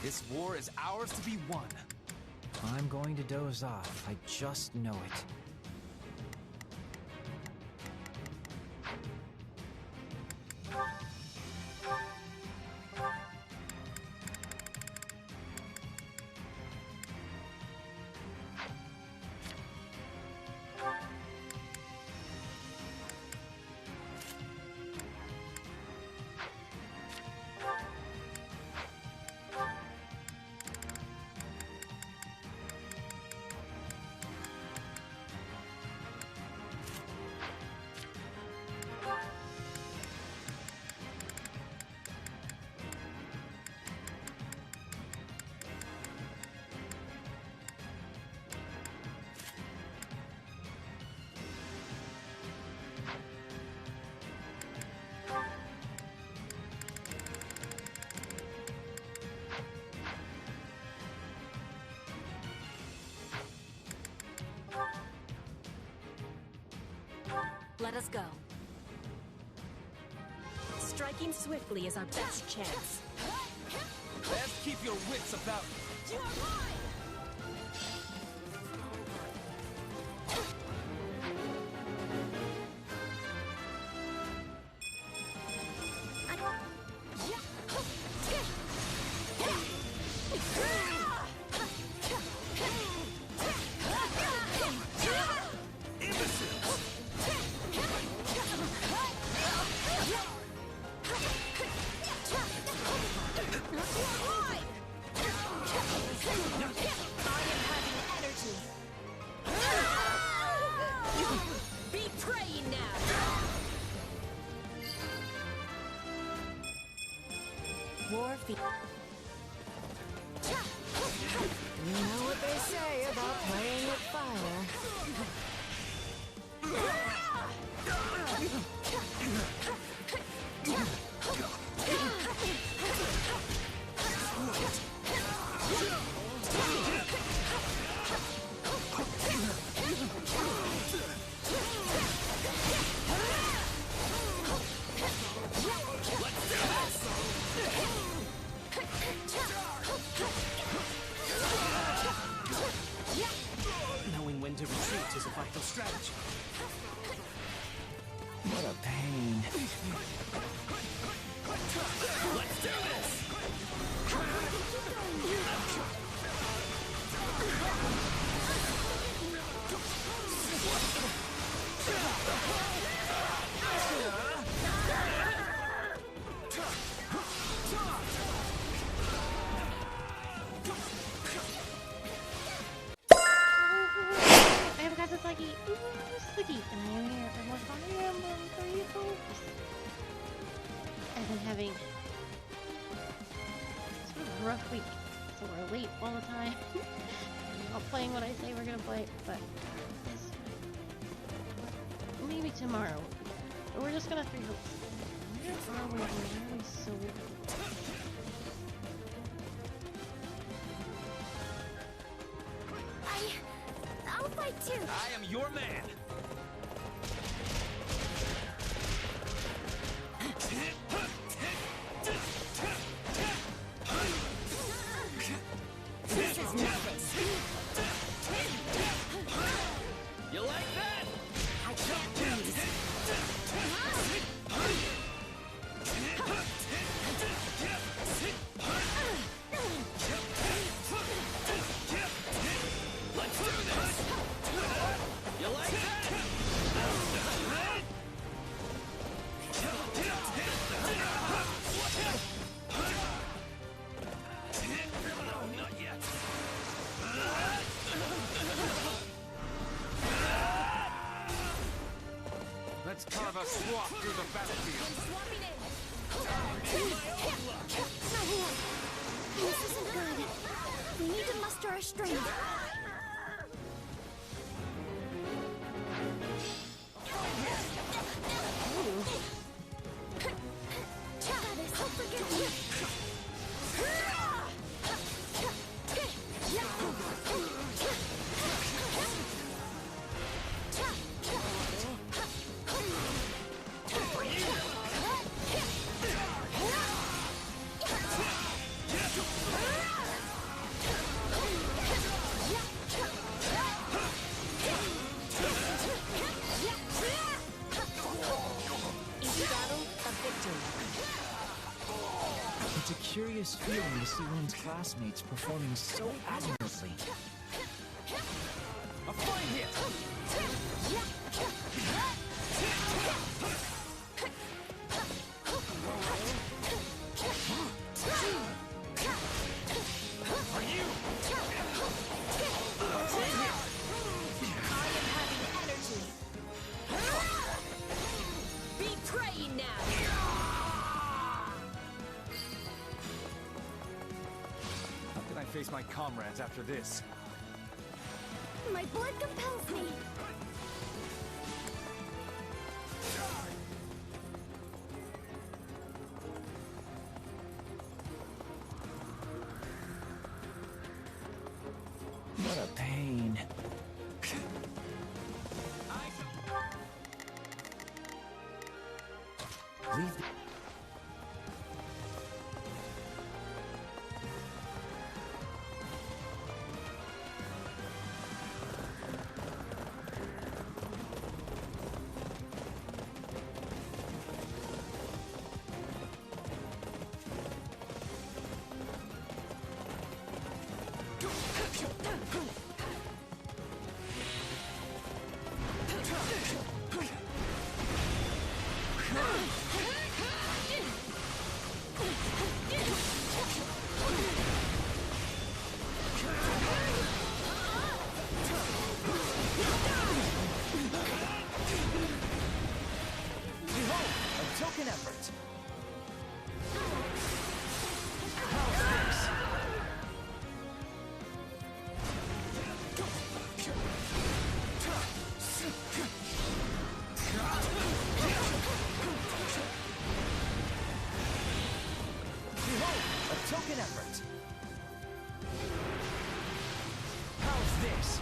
This war is ours to be won. I'm going to doze off. I just know it. Let us go. Striking swiftly is our best chance. Best keep your wits about you. You are mine! You know what they say about playing with fire. Knowing when to retreat is a vital strategy. What a pain. Let's do this! I have got the Sluggy. Ooh, Sluggy. And I am here for more Fire Emblem for you folks. I've been having sort of a rough week. So we're late all the time. Not playing what I say we're gonna play, but this maybe tomorrow. But we're just gonna figure out where are we so I'll fight too. I am your man. This is nothing. You like that? I can't lose. Let's do this! You like that? Not yet. Let's carve a swath through the battlefield. Swapping in. This isn't good. We need to muster our strength. I'll forgive you. curious feeling to see one's classmates performing so admirably. A fine hit! Are you? I am having energy. Be praying now. How can I face my comrades after this? My blood compels me. What a pain. Leave the A token effort! A token effort! How's this?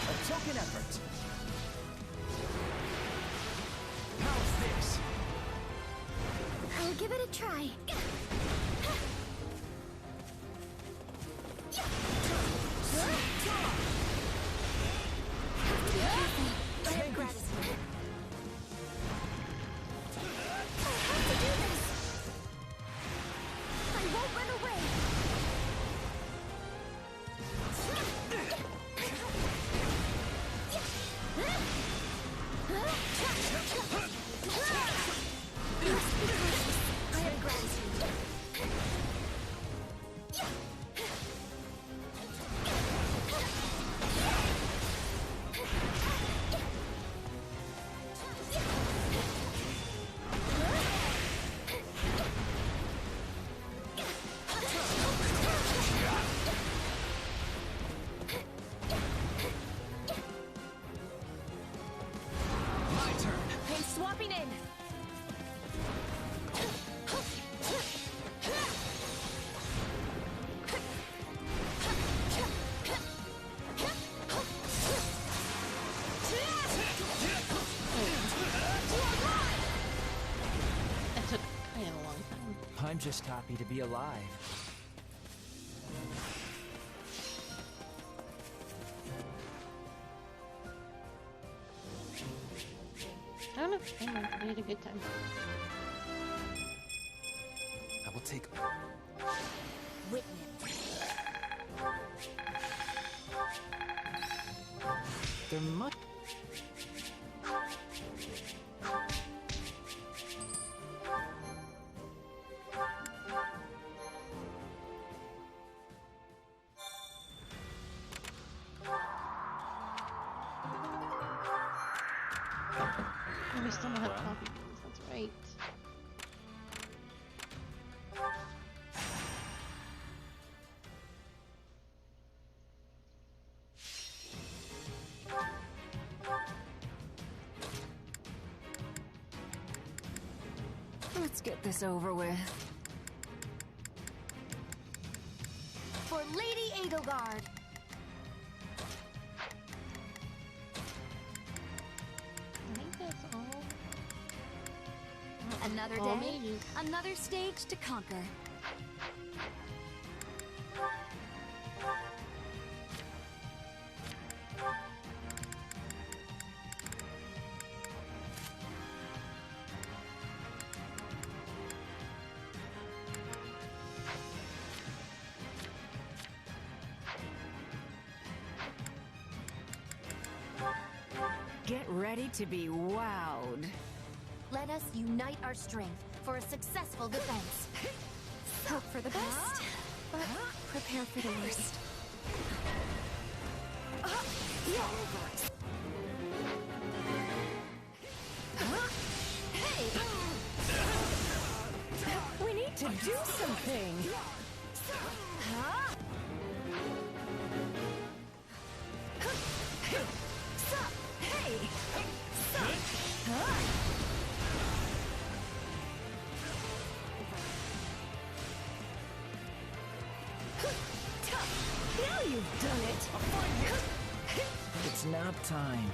A token effort! How's this? I'll give it a try. I have gratitude. I have to do this. I won't run away. I have gratitude. My turn! I'm swapping in. That took kind of a long time. I'm just happy to be alive. I don't know. We had a good time. I will take... Witness. There must... Oh, we still don't have coffee beans. That's right. Let's get this over with. For Lady Edelgard. Another Oh, day, maybe. another stage to conquer. Get ready to be wowed. Let us unite our strength for a successful defense. Hope for the best, but prepare for the worst. Hey! We need to do something. Hey! Now you've done it. It's nap time.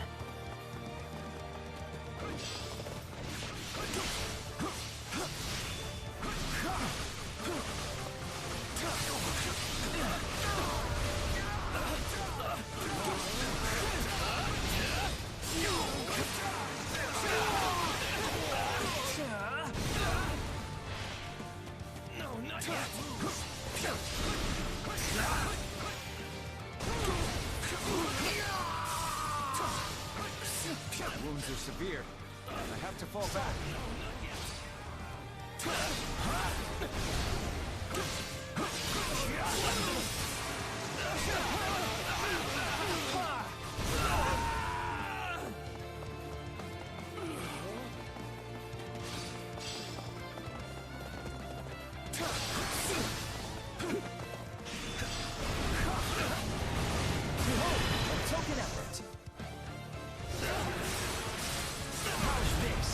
No, not yet. My wounds are severe. I have to fall back. A token effort. How's this?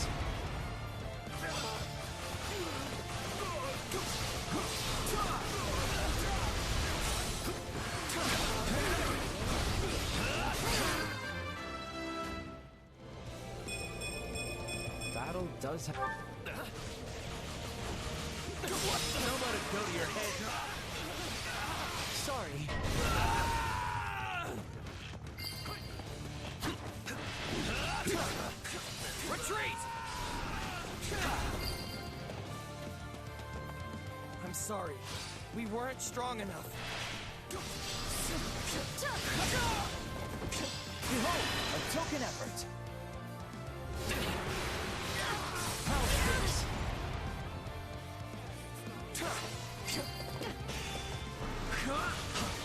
Battle does have. Don't let it go to your head. Sorry. Retreat! I'm sorry. We weren't strong enough. Behold, a token effort. How's this?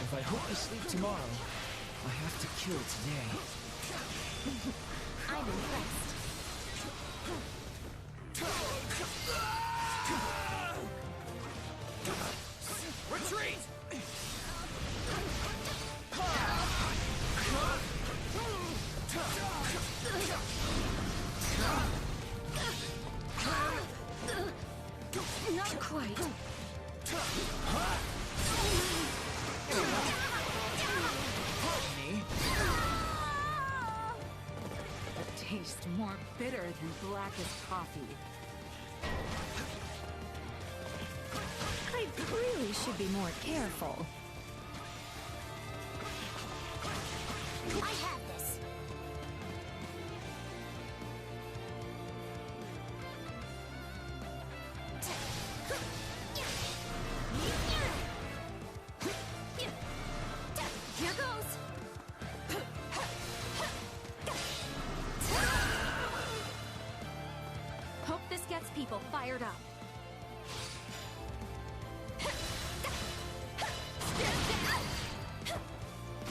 If I hope to sleep tomorrow, I have to kill today. I'm impressed. Retreat! Not quite. Me? It tastes more bitter than blackest coffee. I really should be more careful. I have this. Here goes. Hope this gets people fired up.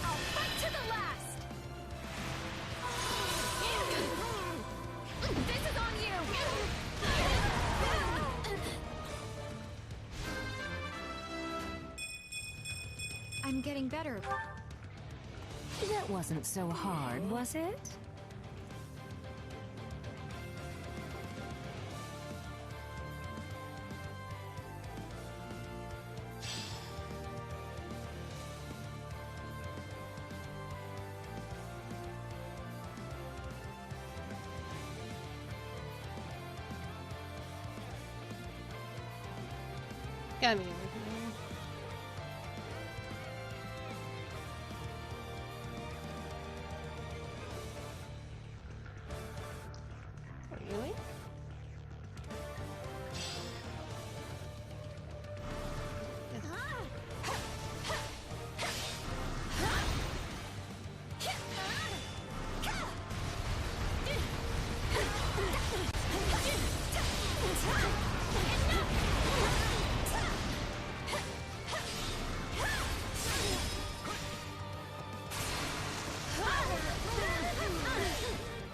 I'll fight to the last! This is on you! I'm getting better. That wasn't so hard, was it? Gotta be over here. Really?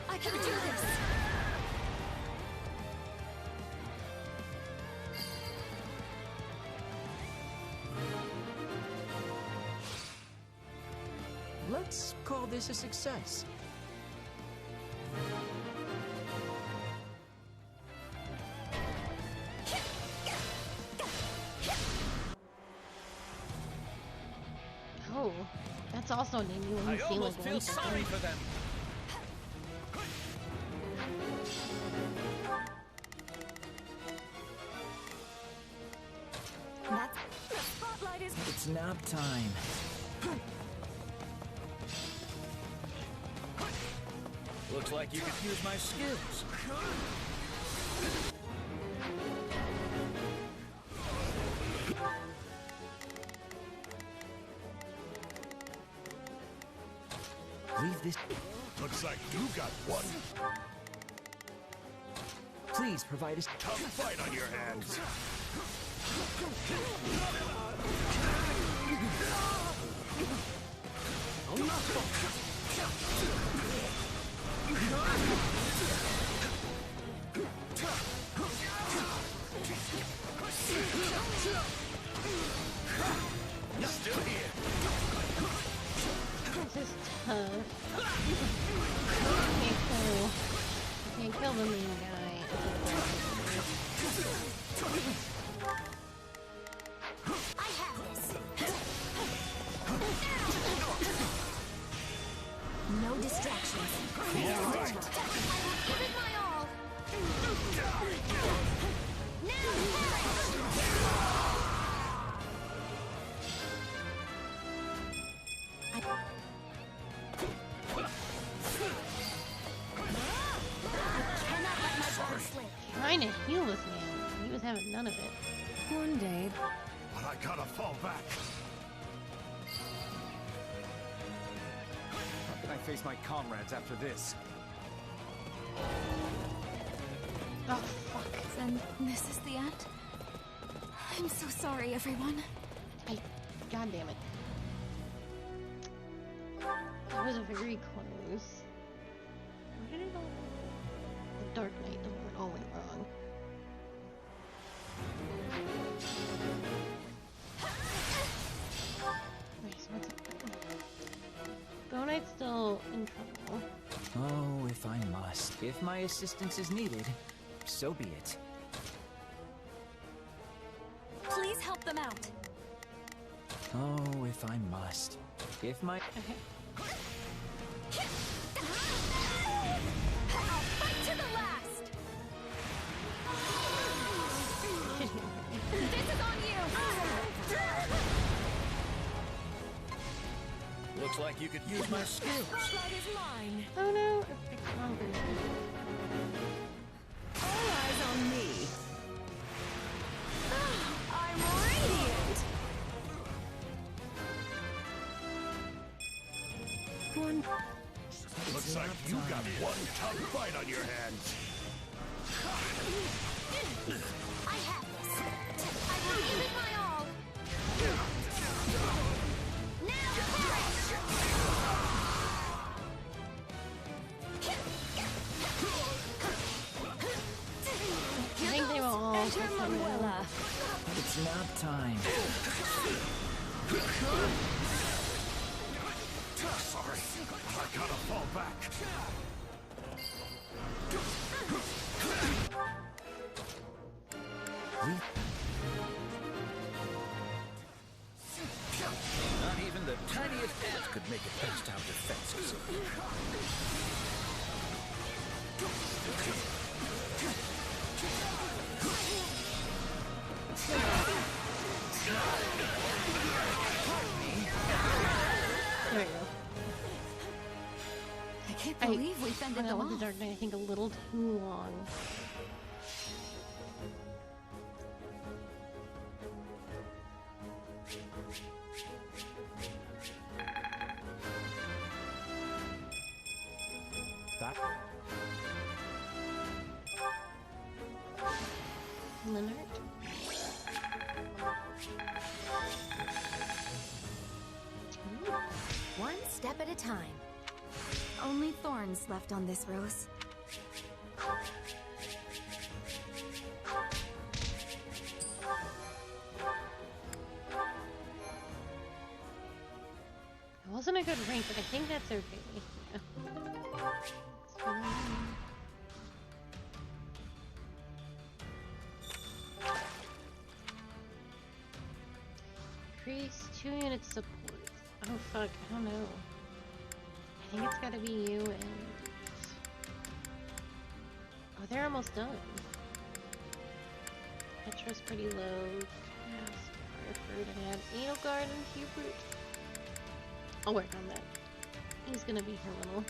I can do this! Let's call this a success. Oh, that's also a name you I wouldn't see almost like feel sorry for them. That's... The spotlight is... It's nap time. Looks like you could use my skills. Leave this. Looks like you got one Please provide us. tough fight on your hands. You're still here. This is tough. Can't kill the main guy. I have this! No distractions. I will give it my all! Trying to heal this man. He was having none of it. One day, But I gotta fall back. How can I face my comrades after this? Oh, fuck. Then this is the end? I'm so sorry, everyone. God damn it. That was very close. Where did it all... The Dark Knight, the one that all went wrong. Wait, so what's it? Bow Knight's still in trouble. Oh, if I must. If my assistance is needed, so be it. Please help them out. Oh, if I must. If my... Okay. I'll fight to the last! This is on you! Looks like you could use my skills. spotlight is mine. Oh no, it's longer. All eyes on me. I'm radiant! One. Looks like you got one tough fight on your hands. I have this. I will give it my all. Now perish! I think they were all Enter supposed to Manuela. It's nap time. Sorry, I gotta fall back. Not even the tiniest ant could make it past our defenses. There we go. I can't believe we fended them with the off. Dark Knight, I think, a little too long. That Leonard? One step at a time. Only thorns left on this rose. It wasn't a good rank, but I think that's okay. Yeah. It's fine. Increase 2 units support. Oh fuck, I don't know. I think it's gotta be you and... Oh, they're almost done. Petra's pretty low. Caspar, Ferdinand, Edelgard, and Hubert. I'll work on that. He's gonna be here little.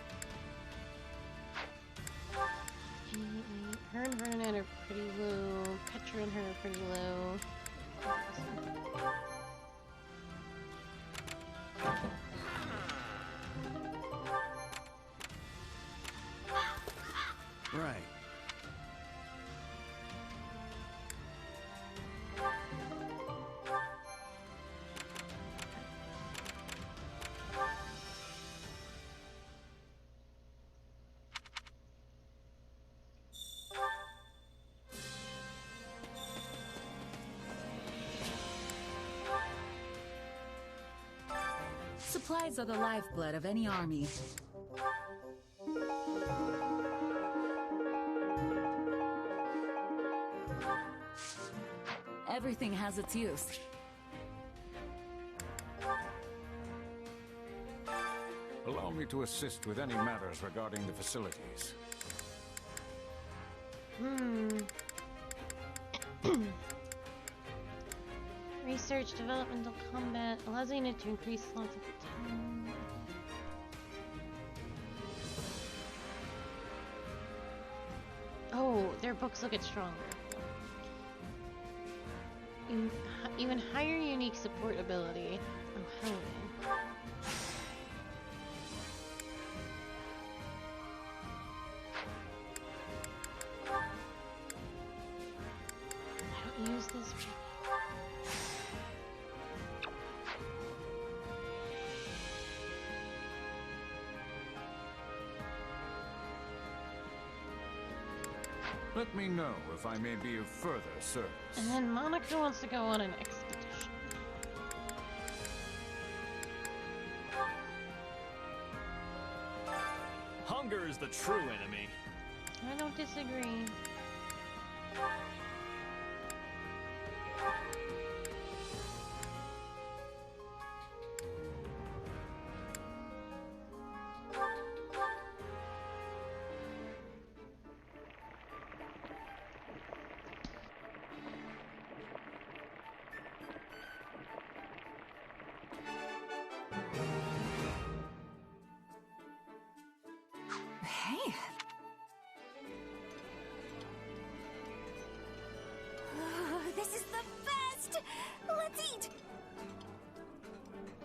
Her and Ferdinand are pretty low. Petra and her are pretty low. Right. Supplies are the lifeblood of any army. Everything has its use. Allow me to assist with any matters regarding the facilities. Research, developmental combat allows a unit to increase slots of time. Oh, their books will get stronger. Even higher unique support ability. Oh, hell yeah. I don't use this. Let me know if I may be of further service. And then Monica wants to go on an expedition. hunger is the true enemy. I don't disagree. Hey. Oh, this is the best! Let's eat!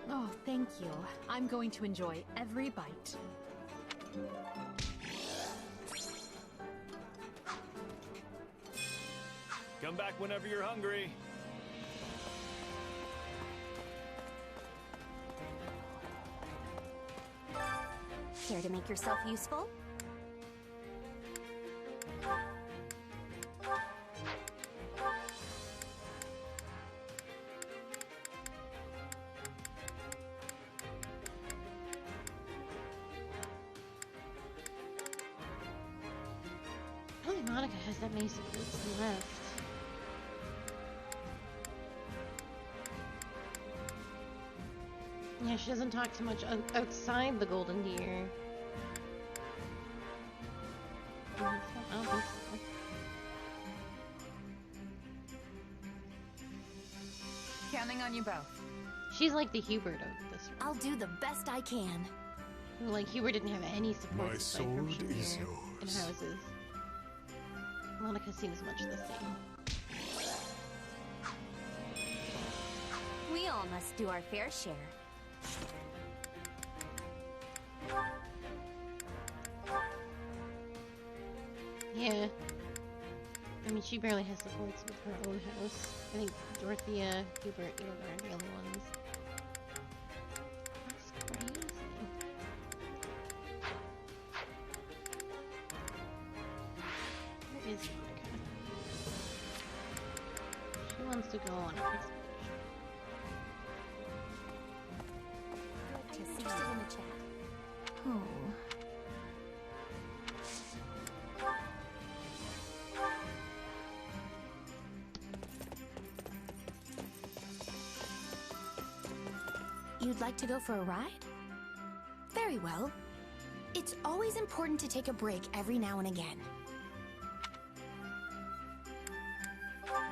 Oh, thank you. I'm going to enjoy every bite. Come back whenever you're hungry. Care to make yourself useful? Only Monica has that many supports left. Yeah, she doesn't talk too much outside the Golden Deer. I don't think so. Can on you both. She's like the Hubert of this room. I'll do the best I can. Like, Hubert didn't have any support My aside from sword is Shamir in yours. houses. Monica seems much the same. We all must do our fair share. Yeah. I mean, she barely has supports with her own house. I think Dorothea, Hubert, Edelgard are the only ones. That's crazy. Where is Monica? She wants to go on an expedition. To see you in the chat. Oh. You'd like to go for a ride? Very well. It's always important to take a break every now and again.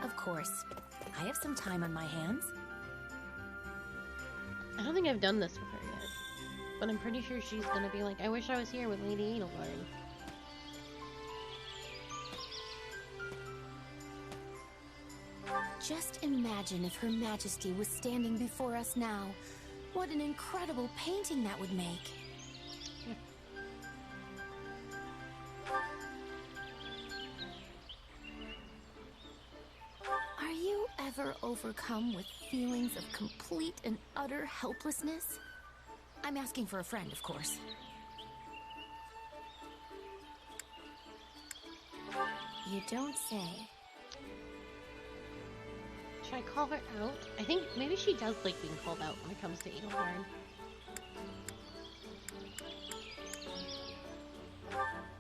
Of course, I have some time on my hands. I don't think I've done this with her yet. But I'm pretty sure she's gonna be like, I wish I was here with Lady Edelgard. Just imagine if Her Majesty was standing before us now. What an incredible painting that would make. Are you ever overcome with feelings of complete and utter helplessness? I'm asking for a friend, of course. You don't say. Should I call her out? I think maybe she does like being called out when it comes to Edelgard.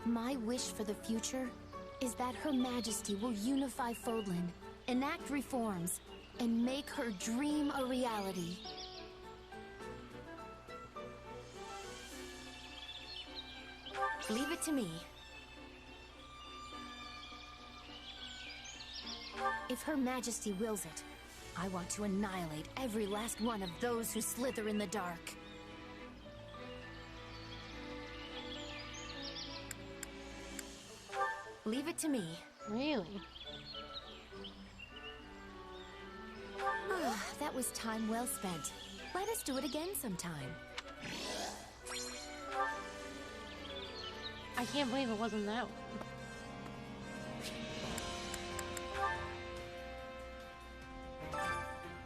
My wish for the future is that Her Majesty will unify Fodlan, enact reforms, and make her dream a reality. Leave it to me. If Her Majesty wills it, I want to annihilate every last one of those who slither in the dark. Leave it to me. Really? Ah, that was time well spent. Let us do it again sometime. I can't believe it wasn't that one.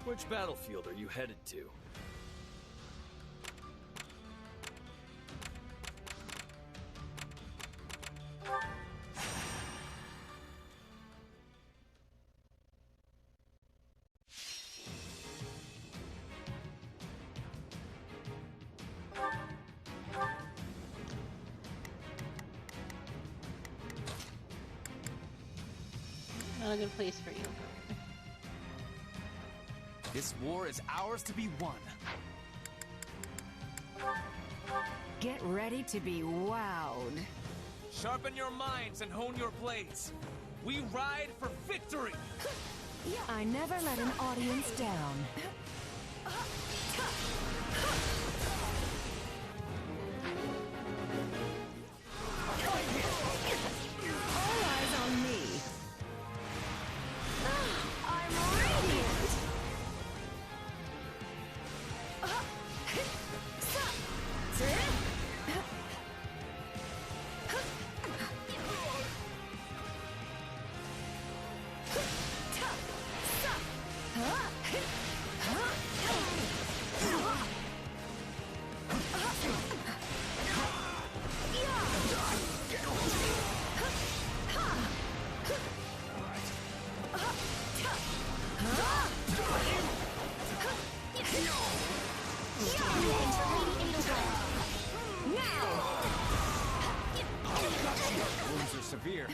Which battlefield are you headed to? Not a good place for you. This war is ours to be won. Get ready to be wowed. Sharpen your minds and hone your blades. We ride for victory! I never let an audience down. All eyes on me. I'm radiant! Wounds are severe.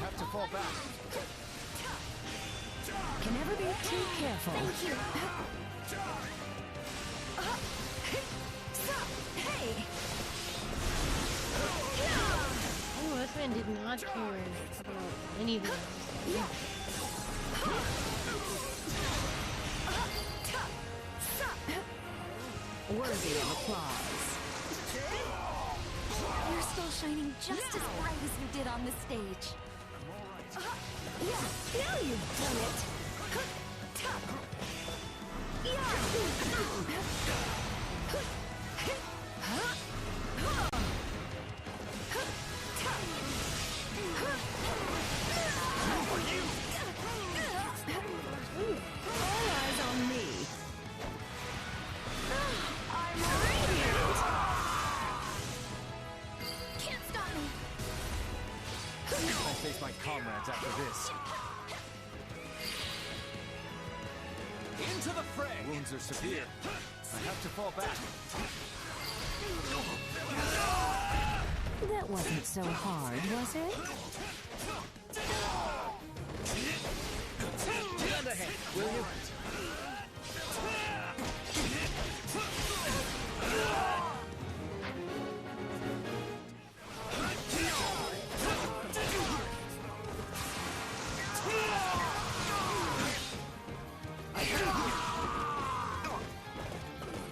Have to fall back. Can never be too careful. Thank you. Hey! Oh, this man did not care about anything else. Worthy of applause. You're still shining just as bright as you did on the stage. Yeah, now you've done it. All eyes on me. I'm radiant. Can't stop me. I face my comrades after this. Into the fray! Wounds are severe. I have to fall back. That wasn't so hard, was it? Lend a hand, will you?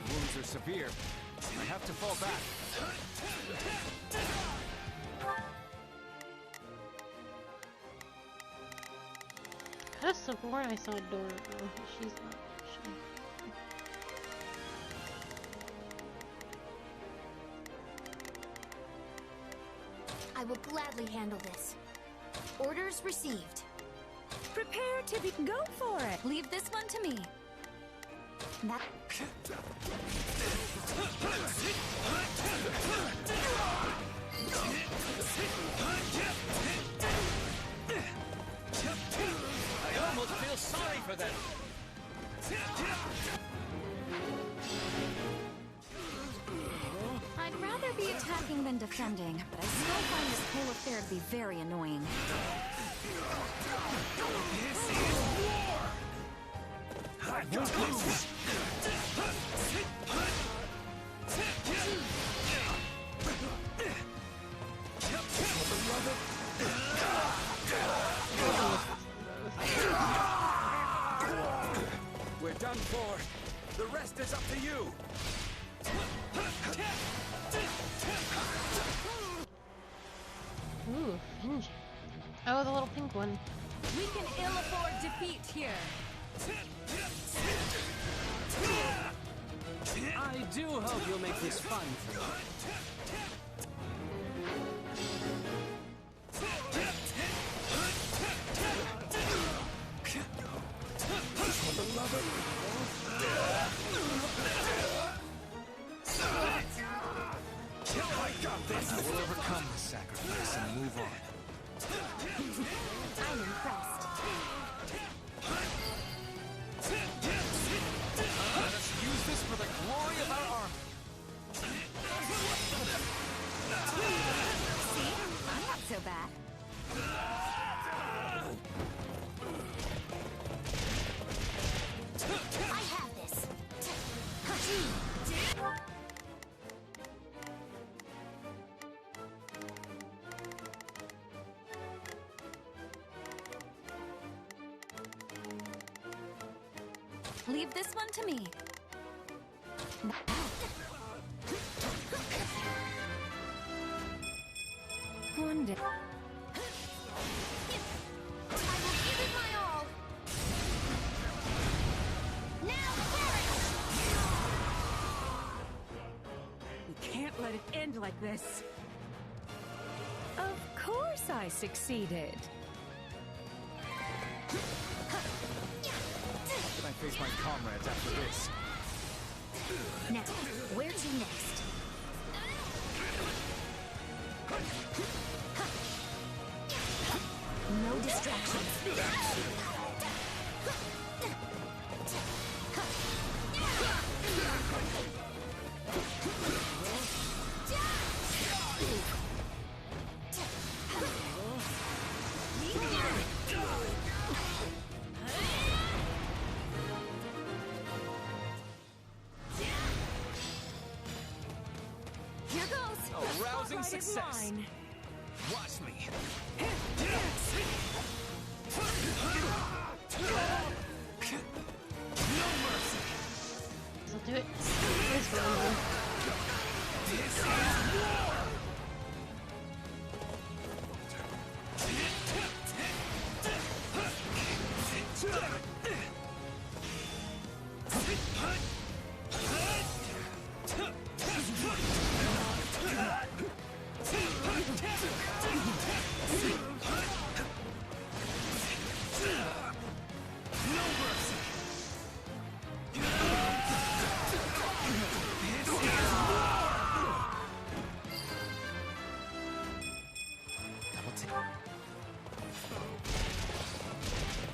Wounds are severe. I have to fall back. I could have sworn I saw a door. Oh, she's not. I will gladly handle this. Orders received. Prepare to go for it. Leave this one to me. That... I almost feel sorry for them. I'd rather be attacking than defending, but I still find this whole affair to be very annoying. We're done for. The rest is up to you. Ooh, ninja. Oh, the little pink one. We can ill afford defeat here. I do hope you'll make this fun for me. I will overcome the sacrifice and move on. I'm impressed. Let us use this for the glory of our army. See? I'm not so bad. I have this. Leave this one to me. One day. I will give it my all. Now perish! We can't let it end like this. Of course I succeeded. Can I face my comrades after this? Now, where to next? No distractions. Here goes. A rousing Right in success. line. Watch me. This'll do it. this for Emblem. This is war!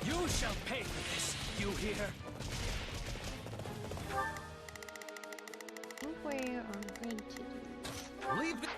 You shall pay for this, you hear? I think we are going to do this. Leave the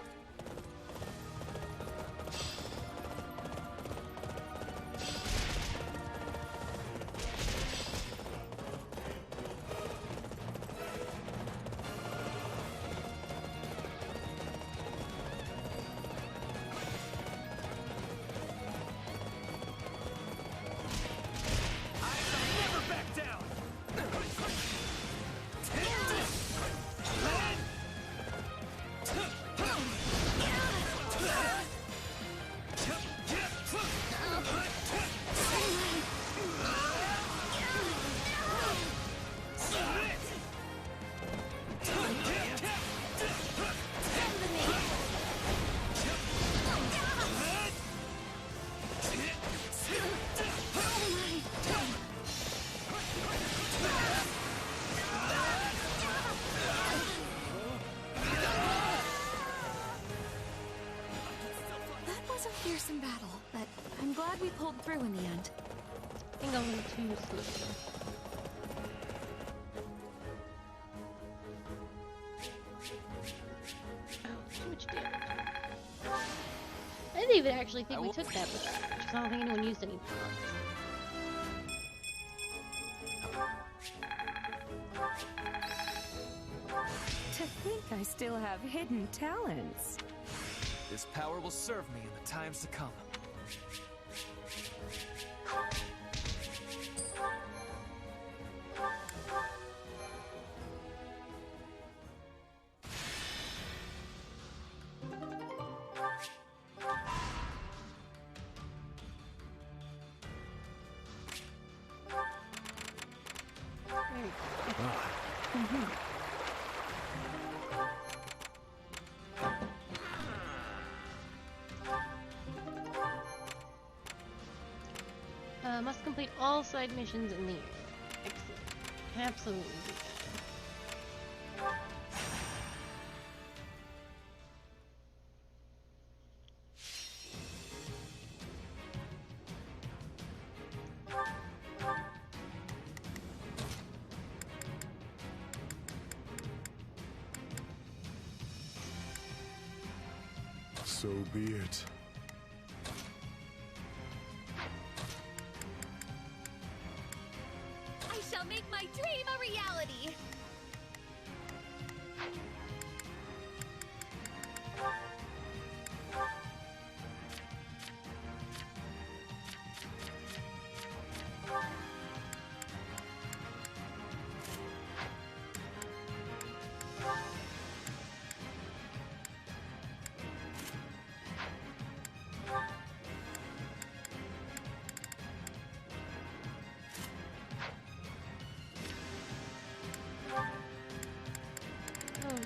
Fearsome battle, but I'm glad we pulled through in the end. I think I'm a little too slow. Oh, too much damage. I didn't even actually think we took that much damage, because I don't think anyone used any bombs. To think I still have hidden talents. This power will serve me in the times to come. Must complete all side missions in the year. Excellent. Absolutely do that. So be it. Shall make my dream a reality.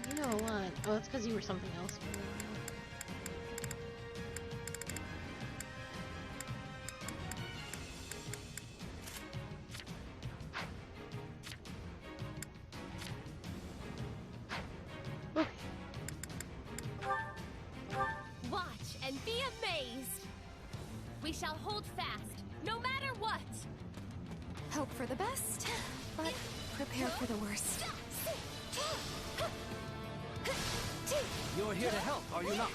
You know what? Oh, that's because you were something else. Okay. Watch and be amazed. We shall hold fast, no matter what. Hope for the best, but prepare for the worst. You're here to help, are you not?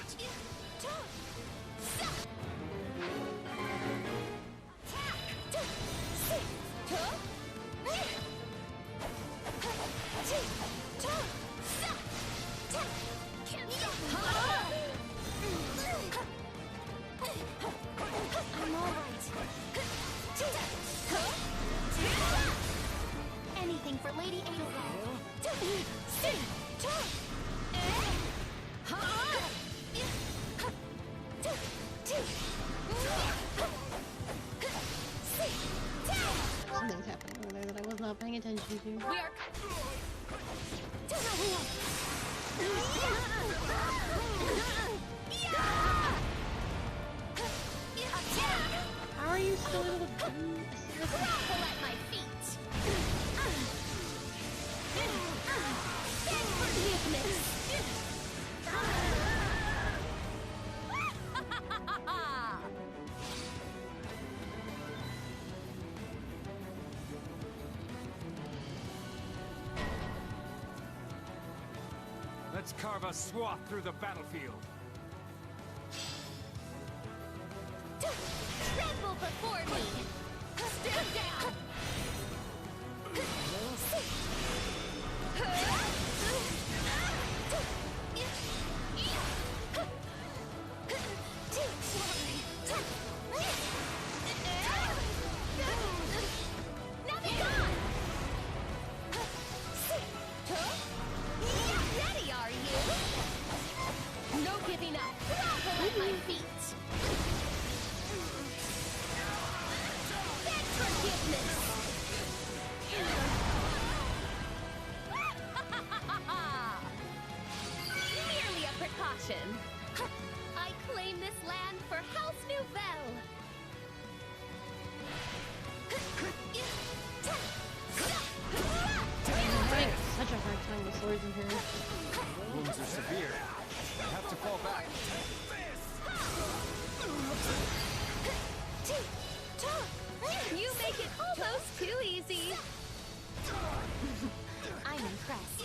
I'm all right. Anything for Lady Ada. Something's happening over there that I was not paying attention to. We are. How are you still able to do this? Grapple at my feet. Beg forgiveness. Let's carve a swath through the battlefield. Tremble before me. Stand down. Now be gone. Ready, are you? No giving up. Grapple at my feet. Beg forgiveness. Merely a precaution. I claim this land for House Nouvelle. Like, such a hard time with swords in here. Wounds are severe. I have to fall back. You make it almost too easy. I'm impressed.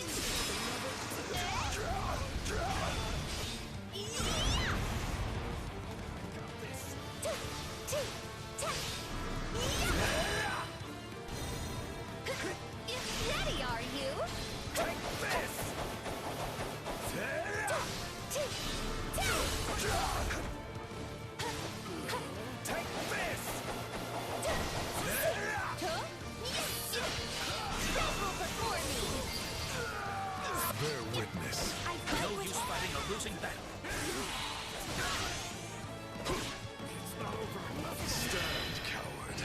Ready, are you? Take this! Take this! Tremble before me. Bear witness. No use fighting a losing battle. Stand, coward.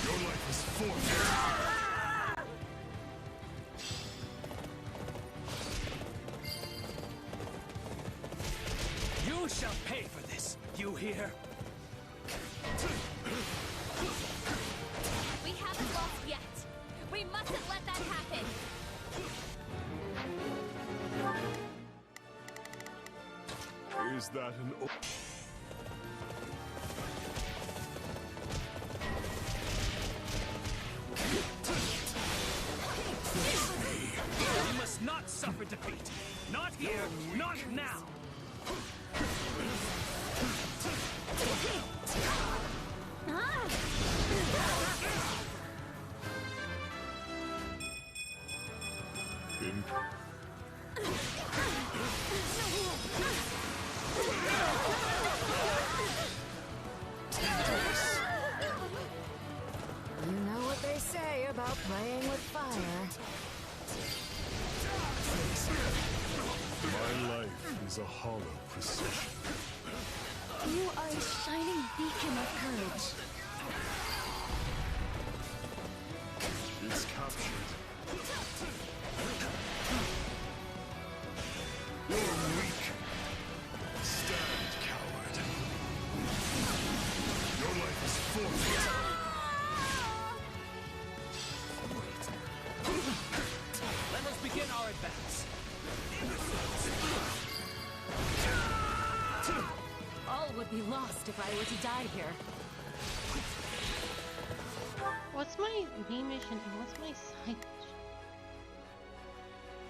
Your life is forfeit. You shall pay for this. You hear? We haven't lost yet. We mustn't let that happen. Is that an You must not suffer defeat. Not here, not now. in You know what they say about playing with fire. my life is a hollow precision. You are a shining beacon of courage. It's captured. You're weak. Stand, coward. Your life is forfeit. Let us begin our advance. All would be lost if I were to die here. What's my main mission and what's my side mission?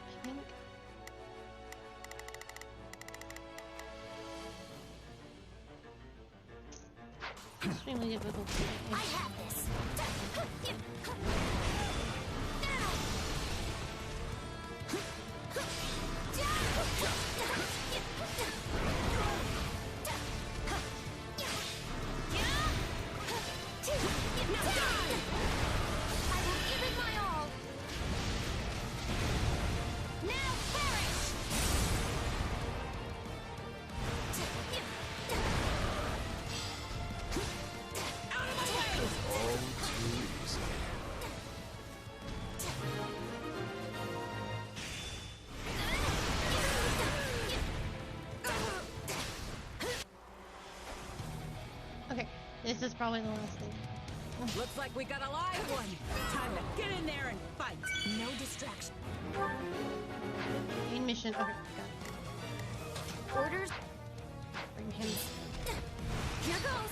I think. Extremely difficult to I have this. I will give it my all. This is probably the last thing. Looks like we got a live one. Time to get in there and fight. No distraction. Main mission. Okay, got it. Orders. Bring him. Here goes.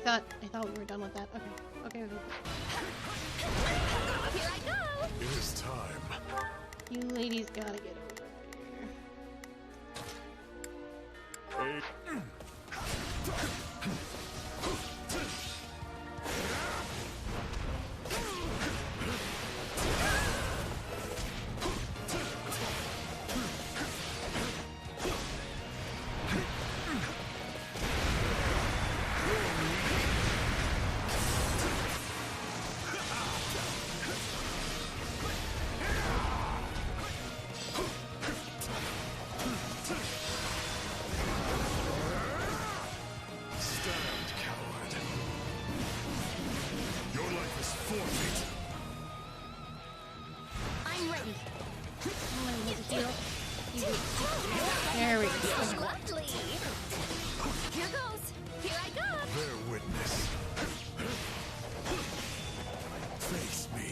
I thought we were done with that. Okay. Here I go! It is time. You ladies gotta get over here. There we go. Lovely. Here goes. Here I go. Bear witness. Face me.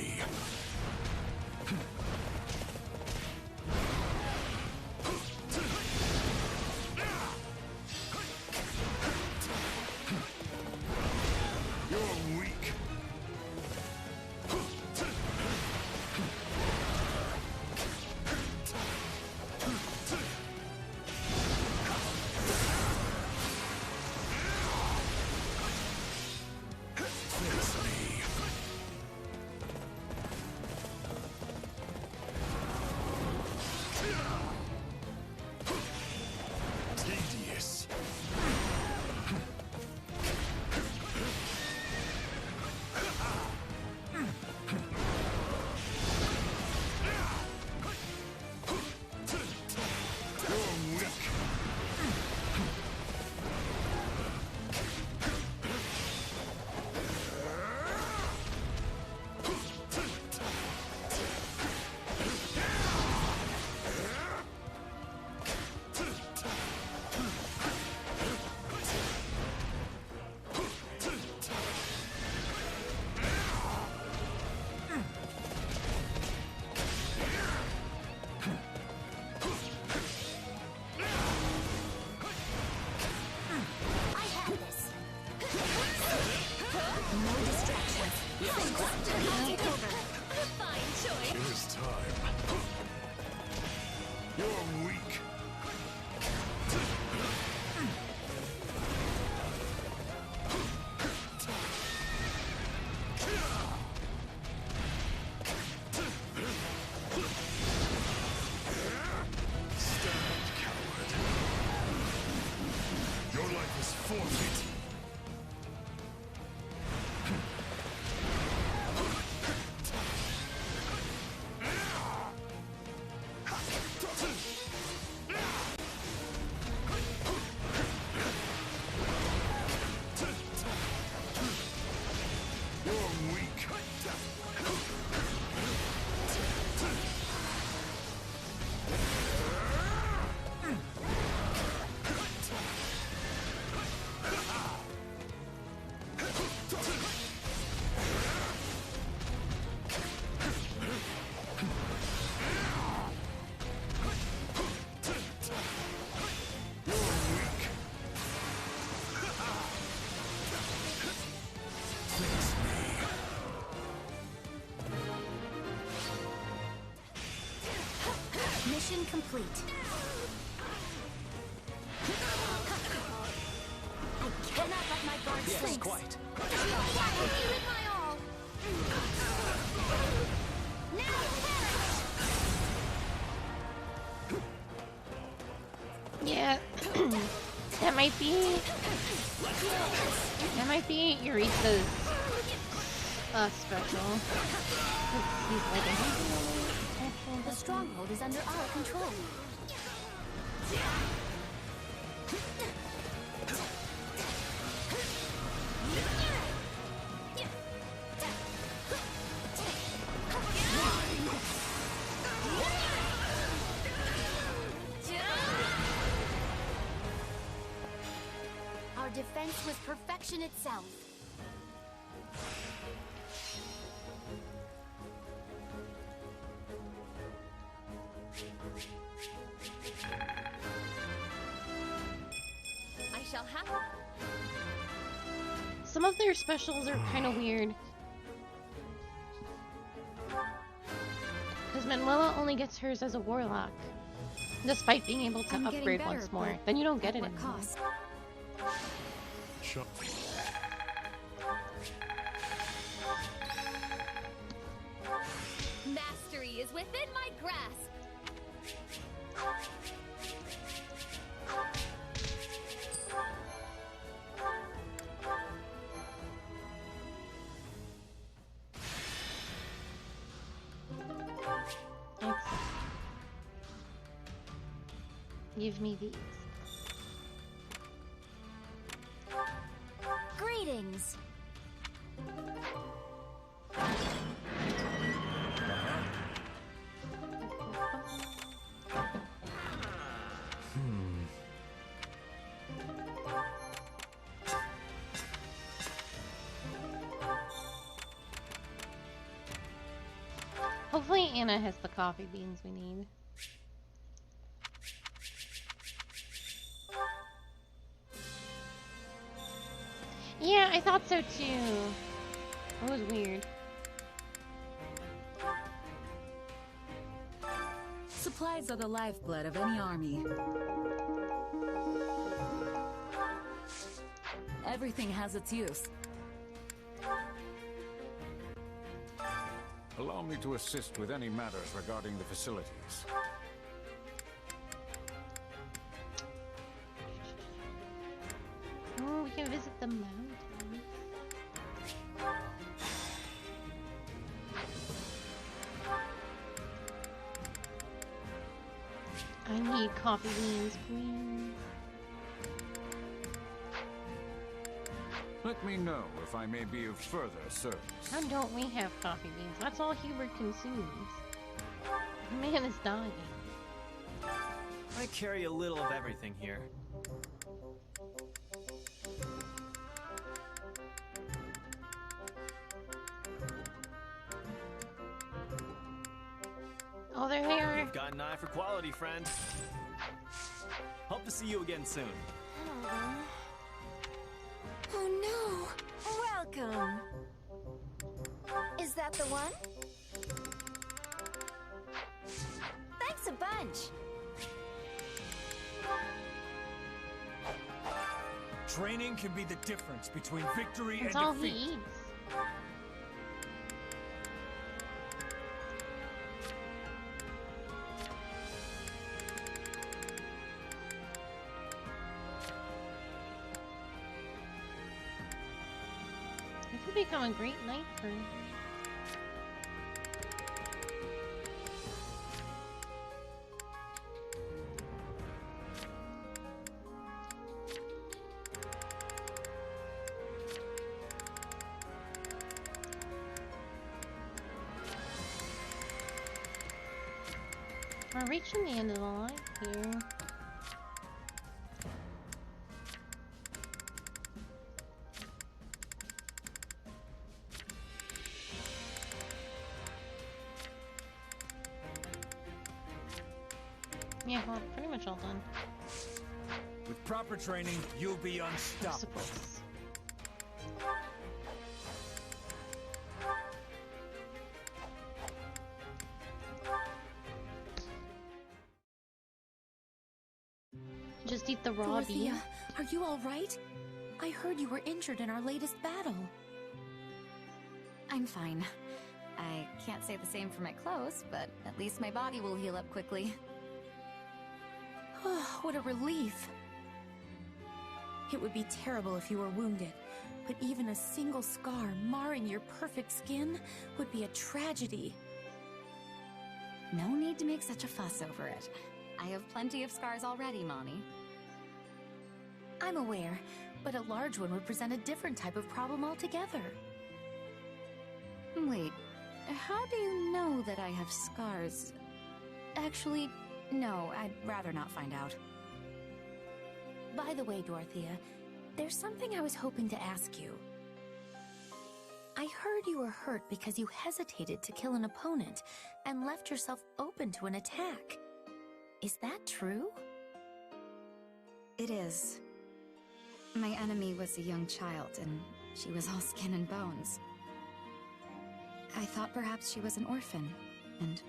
You're weak. Mission complete. quite. I'll give you my all. Now perish. Yeah. That might be Yurisa's special. He's like a The stronghold is under our control. Our defense was perfection itself. I shall have. Some of their specials are kind of weird. Because Manuela only gets hers as a warlock, despite being able to upgrade once more. Then you don't get it anymore. Sure. Mastery is within my grasp. Give me these. Greetings. Hopefully Anna has the coffee beans we need. Yeah, I thought so too. It was weird. Supplies are the lifeblood of any army. Everything has its use. Allow me to assist with any matters regarding the facilities. Oh, we can visit the mountains. I need coffee beans, please. Let me know if I may be of further service. How don't we have coffee beans? That's all Hubert consumes. The man is dying. I carry a little of everything here. Oh, there they are. You've got an eye for quality, friend. Hope to see you again soon. Oh no! Welcome! Is that the one? Thanks a bunch! Training can be the difference between victory That's and all defeat. he eats. It could become a great night for him. We're reaching the end of the line here. Yeah, well, pretty much all done. With proper training, you'll be unstoppable. Supports. Just eat the raw bean. Are you all right? I heard you were injured in our latest battle. I'm fine. I can't say the same for my clothes, but at least my body will heal up quickly. Oh, what a relief. It would be terrible if you were wounded, but even a single scar marring your perfect skin would be a tragedy. No need to make such a fuss over it. I have plenty of scars already, Moni. I'm aware, but a large one would present a different type of problem altogether. Wait, how do you know that I have scars? Actually, no, I'd rather not find out. By the way, Dorothea, there's something I was hoping to ask you. I heard you were hurt because you hesitated to kill an opponent and left yourself open to an attack. Is that true? It is. My enemy was a young child, and she was all skin and bones. I thought perhaps she was an orphan, and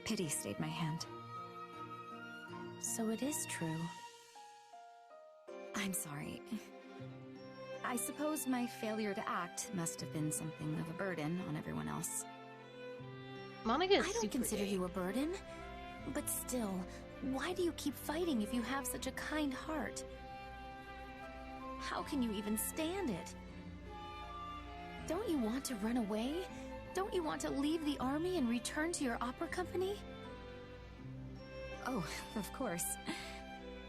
pity stayed my hand. So it is true. I'm sorry. I suppose my failure to act must have been something of a burden on everyone else. Monica's I don't consider you a burden, but still, why do you keep fighting if you have such a kind heart? How can you even stand it? Don't you want to run away? Don't you want to leave the army and return to your opera company? Oh, of course.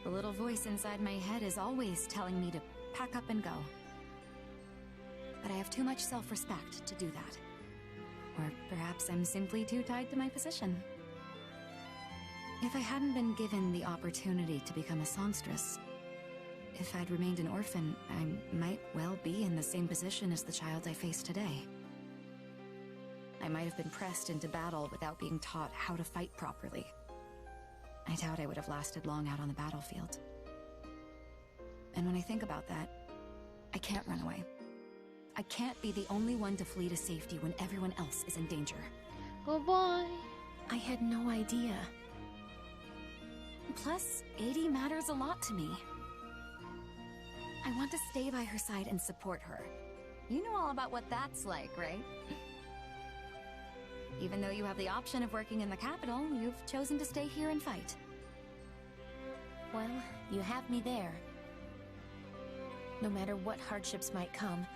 The little voice inside my head is always telling me to pack up and go. But I have too much self-respect to do that. Or perhaps I'm simply too tied to my position. If I hadn't been given the opportunity to become a songstress, if I'd remained an orphan, I might well be in the same position as the child I face today. I might have been pressed into battle without being taught how to fight properly. I doubt I would have lasted long out on the battlefield. And when I think about that, I can't run away. I can't be the only one to flee to safety when everyone else is in danger. Goodbye. I had no idea. Plus, 80 matters a lot to me. I want to stay by her side and support her. You know all about what that's like, right? Even though you have the option of working in the capital, you've chosen to stay here and fight. Well, you have me there. No matter what hardships might come,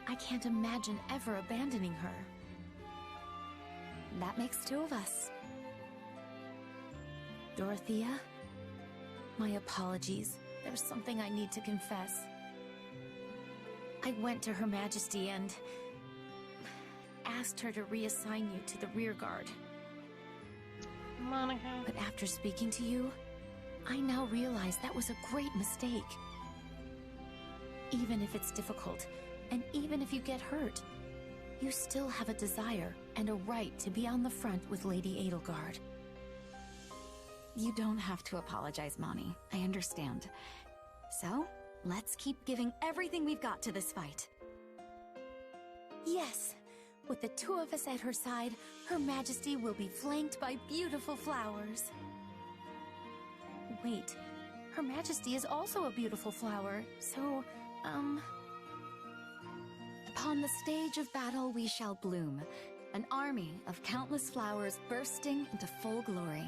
I can't imagine ever abandoning her. That makes two of us. Dorothea? My apologies. There's something I need to confess. I went to Her Majesty and asked her to reassign you to the rear guard. Monica. But after speaking to you, I now realize that was a great mistake. Even if it's difficult, and even if you get hurt, you still have a desire and a right to be on the front with Lady Edelgard. You don't have to apologize, Moni. I understand. So, let's keep giving everything we've got to this fight. Yes! With the two of us at her side, Her Majesty will be flanked by beautiful flowers. Wait, Her Majesty is also a beautiful flower, so, Upon the stage of battle we shall bloom, an army of countless flowers bursting into full glory.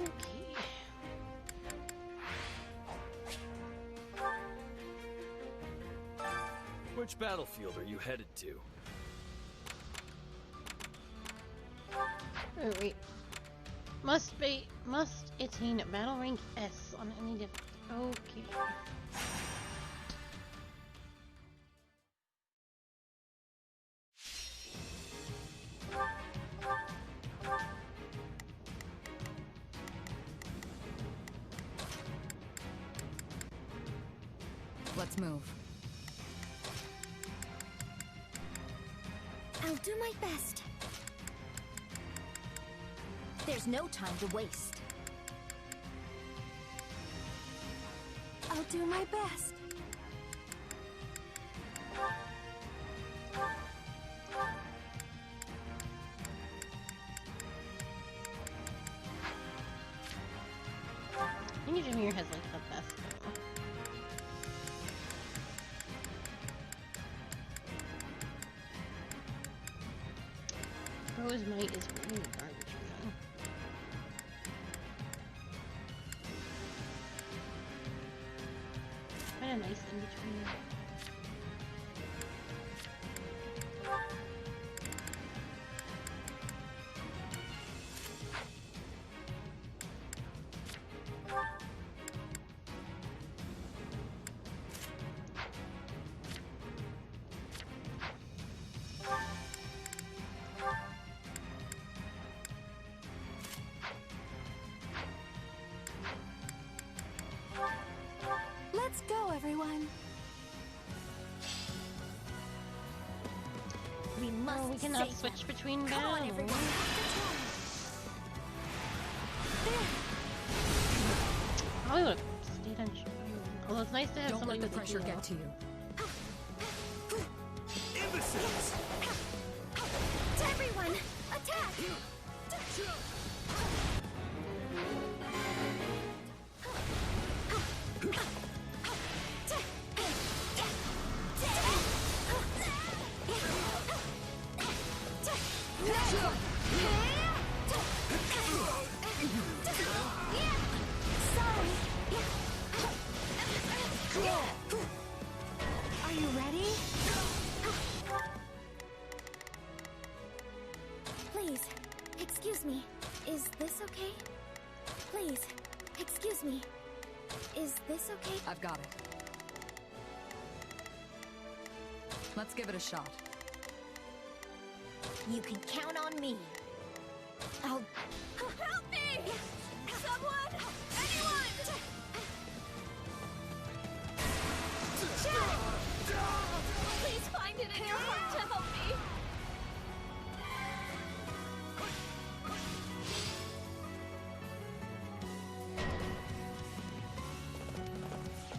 Okay. Which battlefield are you headed to? Oh, wait. Must attain battle rank S on any difficulty. Okay. Let's move. I'll do my best. There's no time to waste. I'll do my best. Jimmy has like the best. Rose Might is really garbage, man. Kind of nice in between. Let's go, everyone. We must. Oh, we cannot switch between battles. Probably would have stayed on. Although it's nice to have somebody with the pressure get to you. Imbeciles! To everyone, attack! Are you ready? Please, excuse me. Is this okay? Please, excuse me. Is this okay? I've got it. Let's give it a shot. You can count on me. I'll... Help me! Someone! Anyone! Please find it in your heart to help me.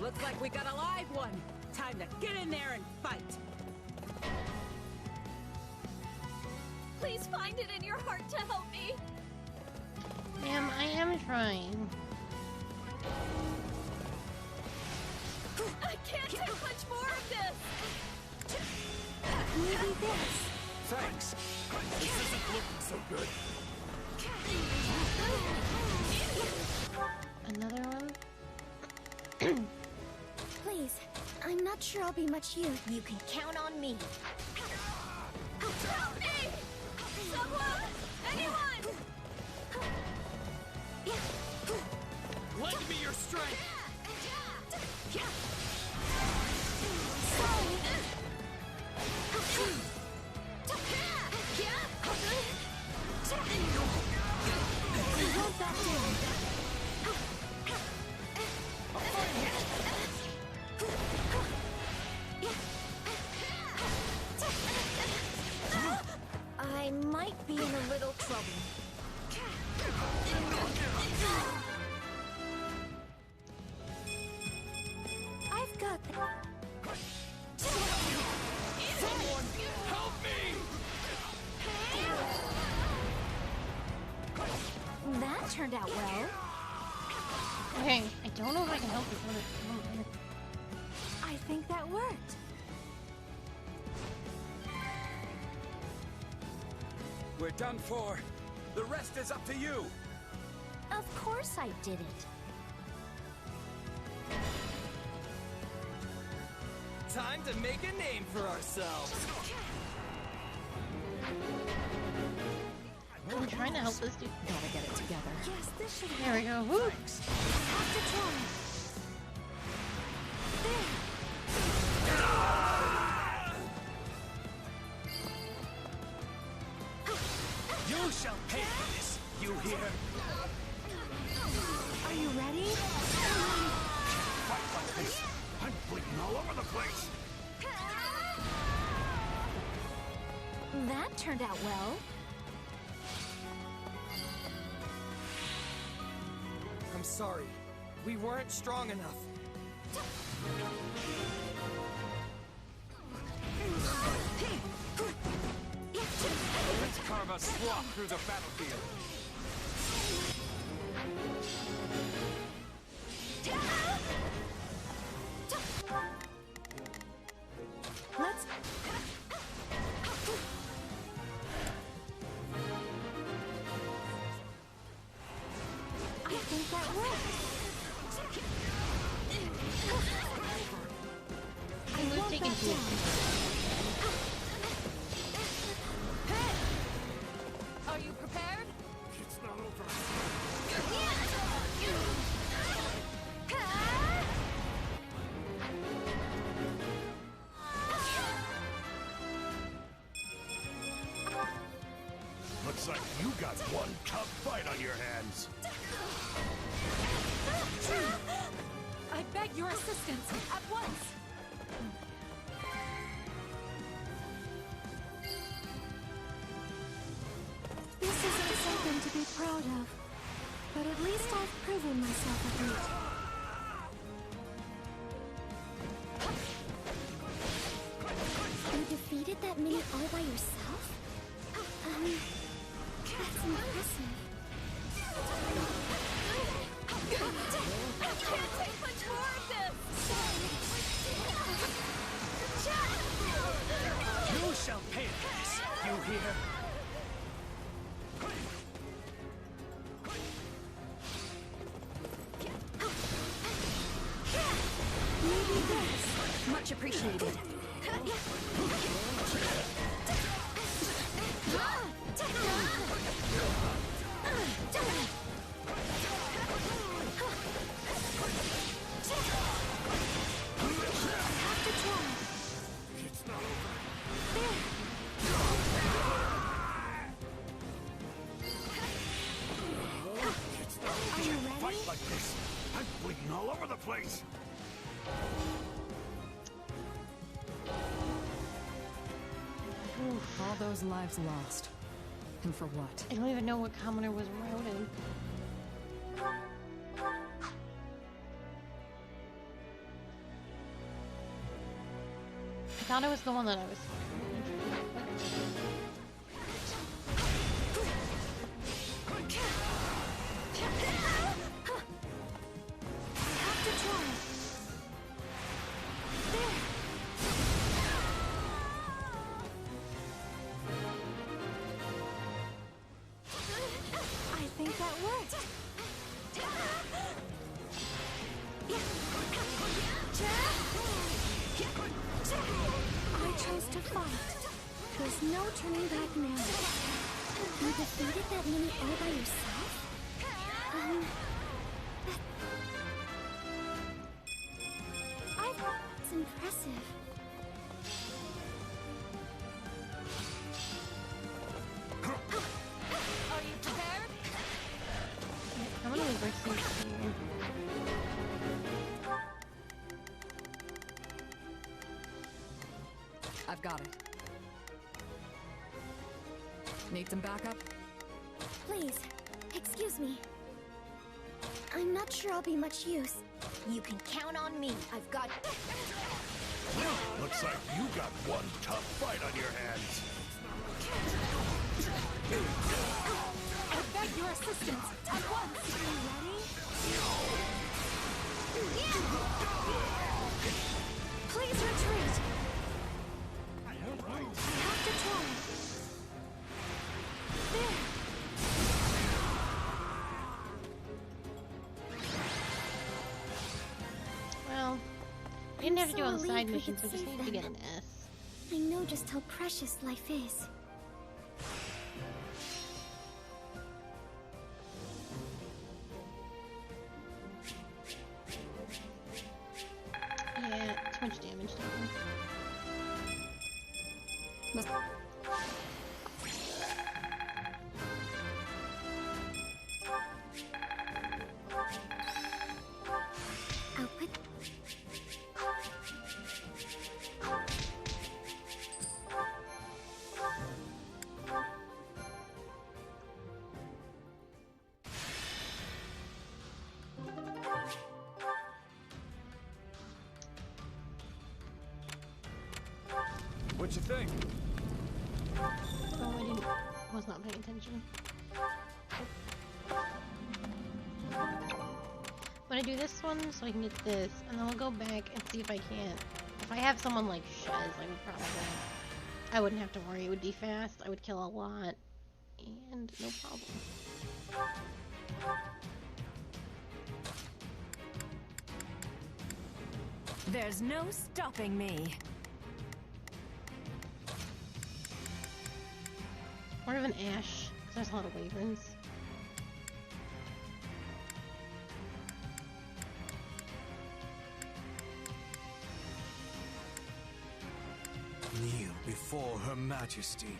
Looks like we got a live one. Time to get in there and fight. Please find it in your heart to help me. Ma'am, I am trying. I can't take much more of this. Maybe this. Thanks. This isn't looking so good. Another one? Please, I'm not sure I'll be much use. You can count on me. Help me! Someone! Anyone! Lend me your strength! I might be in a little trouble. I've got Someone help me! that turned out well. Okay, I don't know if I can help this one. I think that worked. We're done for. The rest is up to you. Of course I did it. Time to make a name for ourselves. I'm trying to help this dude. Gotta get it together. Yes, this should There we go. Woo. have to try. You shall pay for this, you hear? Are you ready? Fight like this. I'm bleeding all over the place. That turned out well. I'm sorry. We weren't strong enough. Let's carve a swath through the battlefield. that worked. I was taken to it. Are you prepared? It's not over. Looks like you got one tough fight on your hands. I beg your assistance at once. This isn't something to be proud of, but at least I've proven myself a bit. You defeated that mini all by yourself? That's impressive. I can't take much more of this! You shall pay for this, you hear? Maybe this. Much appreciated. It's not over. It's not over. Are you ready? Fight like this. I'm bleeding all over the place. All those lives lost. And for what? I don't even know what commoner was routed. I thought it was the one that I was. I think that worked. I chose to fight. There's no turning back now. You defeated that mini all by yourself? It's impressive. Are you prepared? I'm gonna leave Rexy here. I've got it. Need some backup? Please, excuse me. I'm not sure I'll be much use. You can count on me. I've got... Looks like you got one tough fight on your hands. I beg your assistance at once. Are you ready? Please retreat. I have to try. There. Well, you didn't have to do all the so side relieved we missions, could we just save need to get them. an S. I know just how precious life is. Yeah, too much damage done. Must Output. What you think? Oh, I didn't. I was not paying attention. I'm gonna do this one so I can get this, and then we'll go back and see if I can't. If I have someone like Shez, I would probably. I wouldn't have to worry. It would be fast. I would kill a lot, and no problem. There's no stopping me. More of an ash, because there's a lot of wyverns. Kneel before Her Majesty.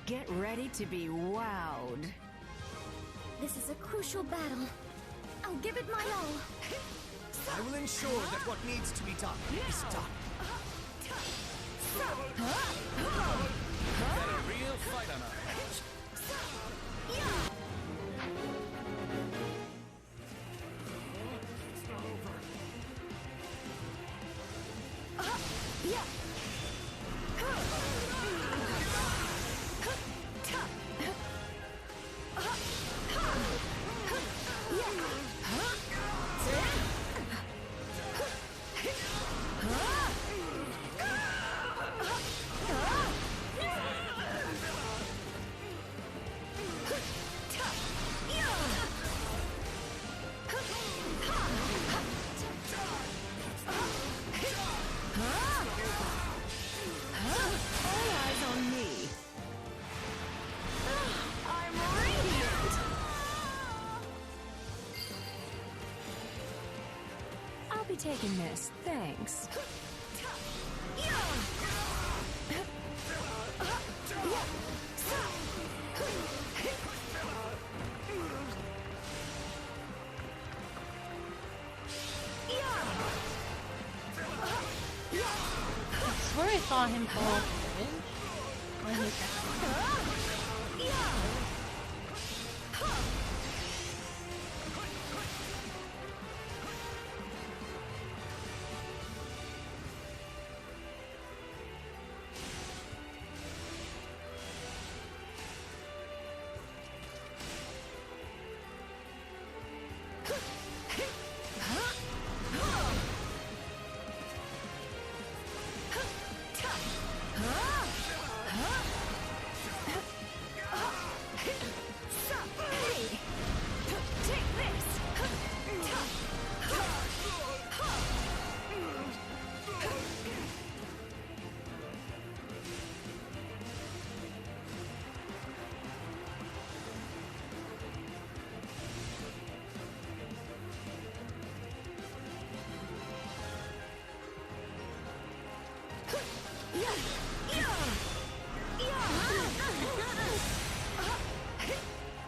Get ready to be wowed. This is a crucial battle. I'll give it my all. I will ensure that what needs to be done is done. We've got a real fight on our hands. I'll be taking this, thanks. I swear I saw him fall off the bridge when he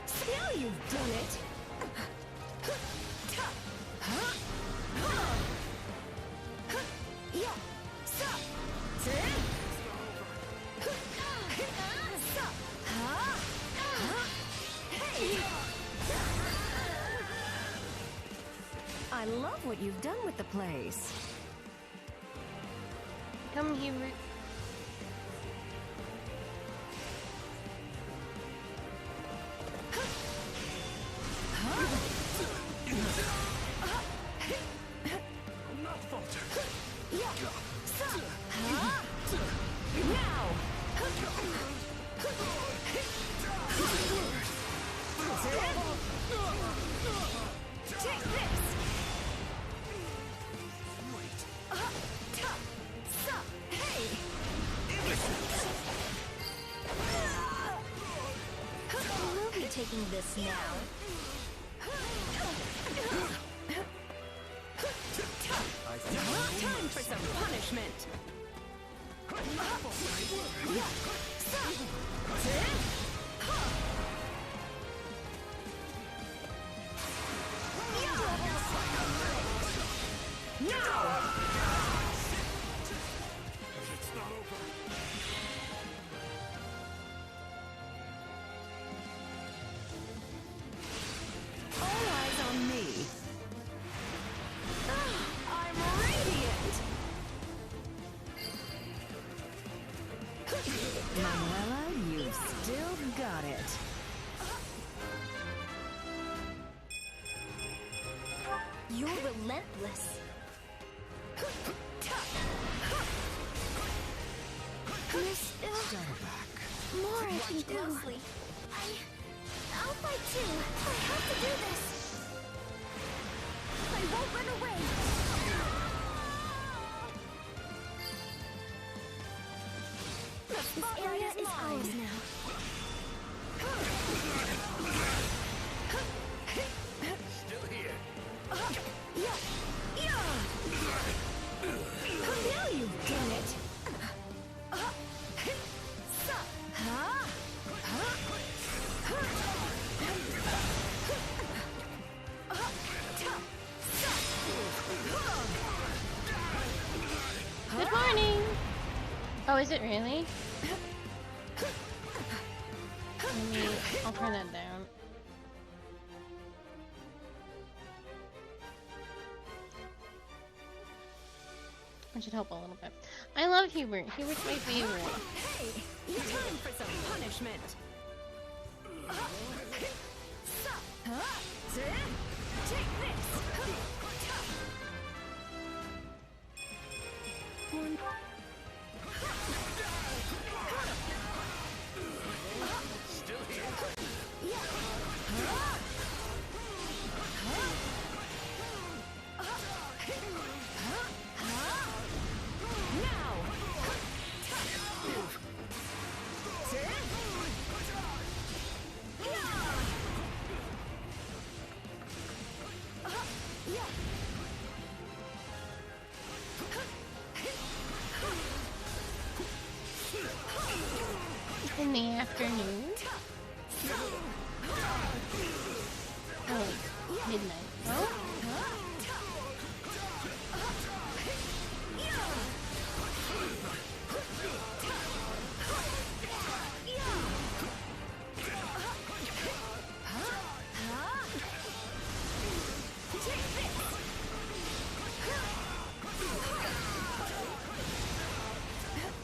Still, you've done it. I love what you've done with the place. come here. Not falter. Take this! Hey! We'll be taking this now. Time for some punishment! It's not over. All eyes on me. I'm radiant! Manuela, you've still You're relentless. There's still more I can do. I'll fight too. I have to do this. I won't run away. This area is ours now. Still here. Now you've done it. Good morning! Oh, is it really? I'll turn that down. That should help a little bit. I love Hubert. Hubert's my favorite. Hey, time for some punishment. Take this. Still here. In the afternoon? Oh, like midnight. Oh?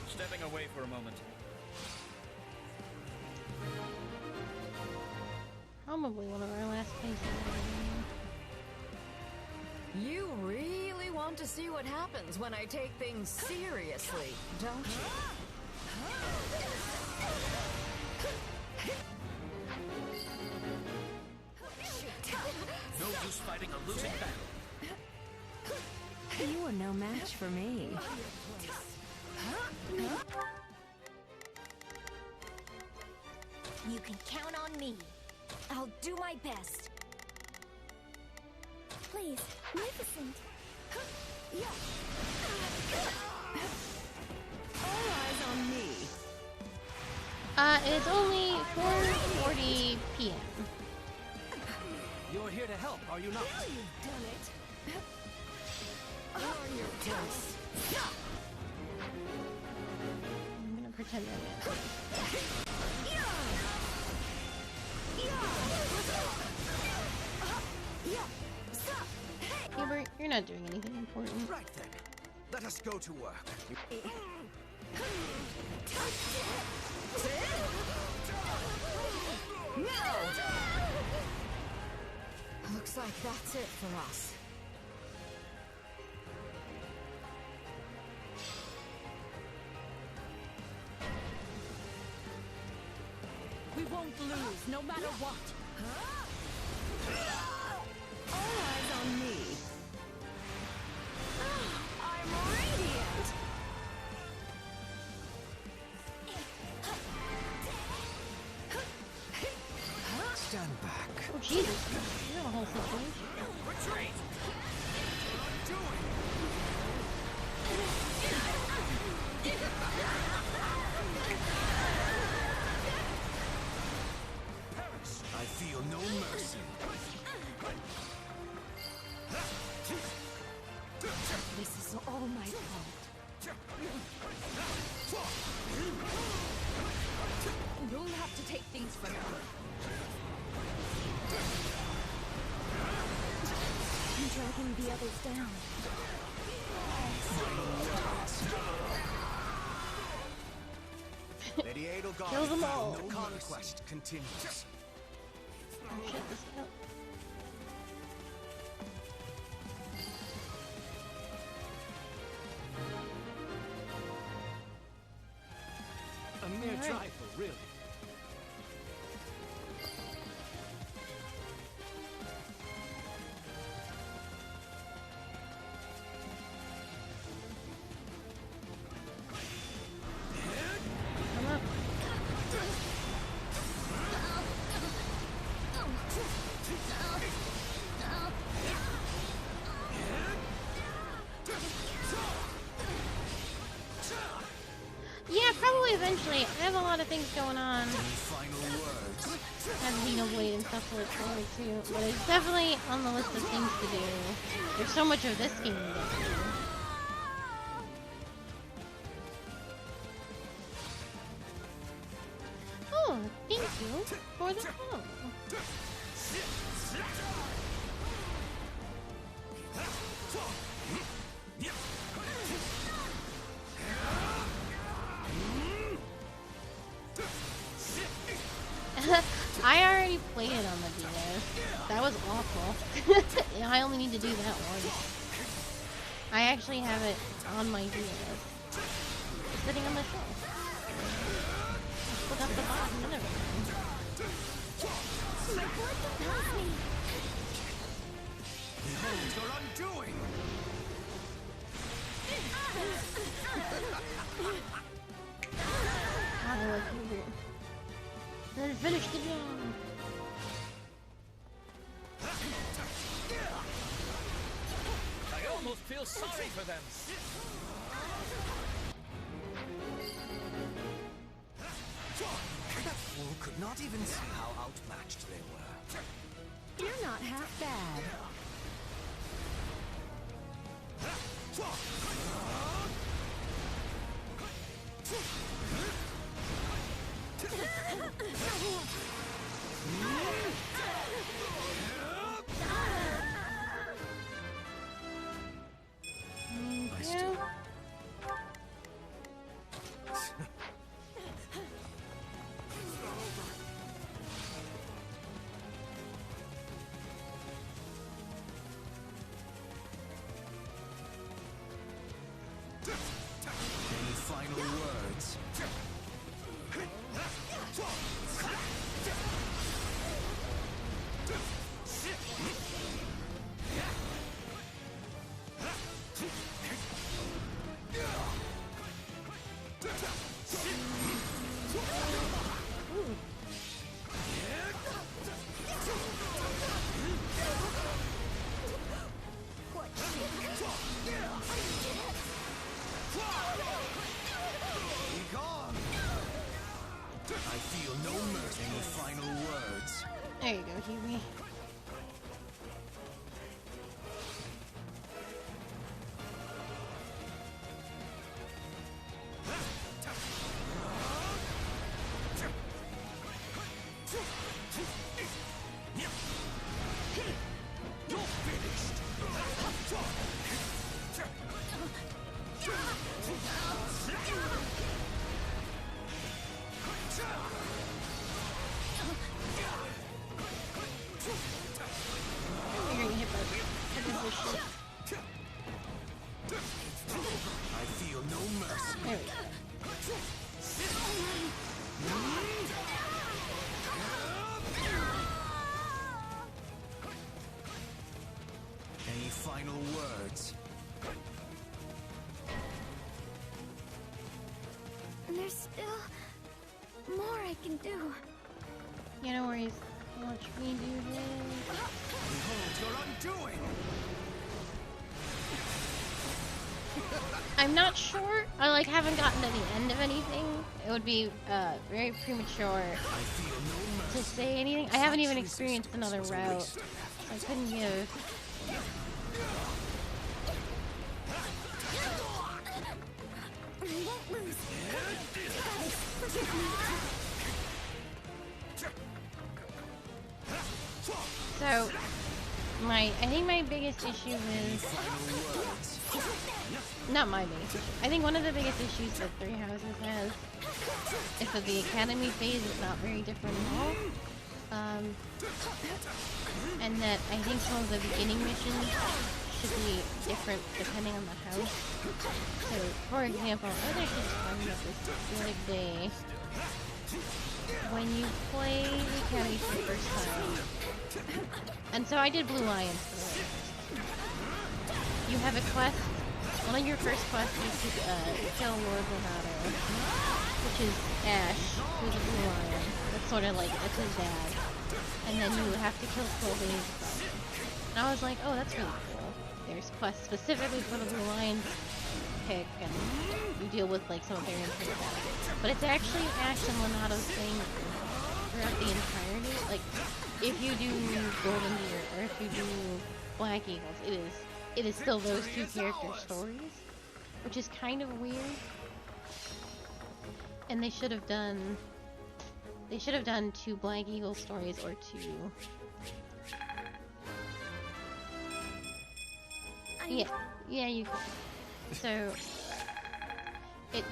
Stepping away for a moment. Probably one of our last places. You really want to see what happens when I take things seriously, don't you? No use fighting a losing battle. You are no match for me. You can count on me. I'll do my best. Please, Magnificent. All eyes on me. It's only 4:40 p.m. You're here to help, are you not? Now you've done it. On your toes. I'm gonna pretend I'm in. Hubert, you're not doing anything important. Right then, let us go to work. No! Looks like that's it for us. We won't lose, no matter what. All eyes on me. I'm radiant. Stand back. Oh, Jesus. You know the whole situation. Retreat! I feel no mercy. This is all my fault. You'll have to take things from me. I'm dragging the others down. Lady Edelgard, Kill them all. the conquest continues. Oh, shit, this out. A mere trifle, really. Yeah, probably eventually. I have a lot of things going on. Final words. I have Xenoblade and stuff to look forward to, but it's definitely on the list of things to do. There's so much of this game to get through. Oh, thank you for the phone. I already played it on the DS. That was awful. I only need to do that once. I actually have it on my DS. It's sitting on the shelf. I put up the bottom and everything. My blood compels me. Behold your undoing! I like it. Then finish the job. I almost feel sorry for them. That fool could not even see how outmatched they were. You're not half bad. Any final words? I feel no mercy. Any final words? There you go, Huey. You're finished! You're gonna hit this shit. I feel no mercy. There we go. Any final words? There's still more I can do. Yeah, no worries. Watch me do this. Behold your undoing! I'm not sure. I haven't gotten to the end of anything. It would be very premature to say anything. I haven't even experienced another route. So I couldn't give. I won't lose. Goddess, forgive me. So, I think my biggest issue is... Not my biggest issue. I think one of the biggest issues that Three Houses has is that the Academy phase is not very different at all. And that I think some of the beginning missions should be different depending on the house. So, for example, I was actually just talking about this the other day. When you play the Academy for the first time, and so I did Blue Lions for the first time. You have a quest. One of your first quests is to kill Lord Leonardo, which is Ash, who's a Blue Lion. That's sort of like, that's his dad. And then you have to kill 12 days from him. And I was like, oh, that's really cool. There's quests specifically for the Blue Lions pick, and you deal with like some of their internal battles. But it's actually Ash and Leonardo's thing throughout the entirety. Like, if you do Golden Deer, or if you do Black Eagles, it is still those two characters' stories, which is kind of weird. And they should have done 2 Black Eagle stories or 2. Yeah, you can. So,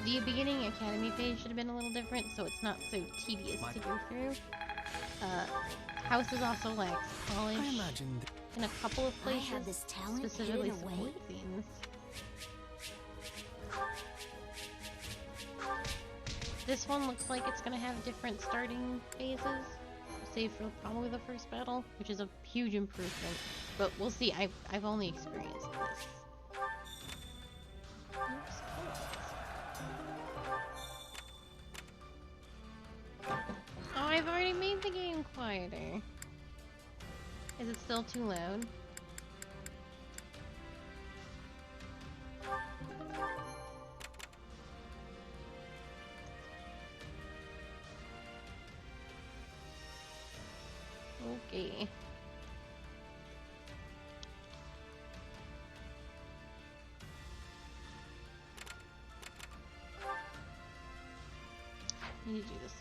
the beginning Academy phase should have been a little different, so it's not so tedious to go through. Houses also lacks polish in a couple of places, I have this talent specifically hidden away. support scenes. This one looks like it's gonna have different starting phases, save for probably the first battle, which is a huge improvement. But we'll see. I've only experienced this. Oh, I've already made the game quieter. Is it still too loud? Okay. I need to do this.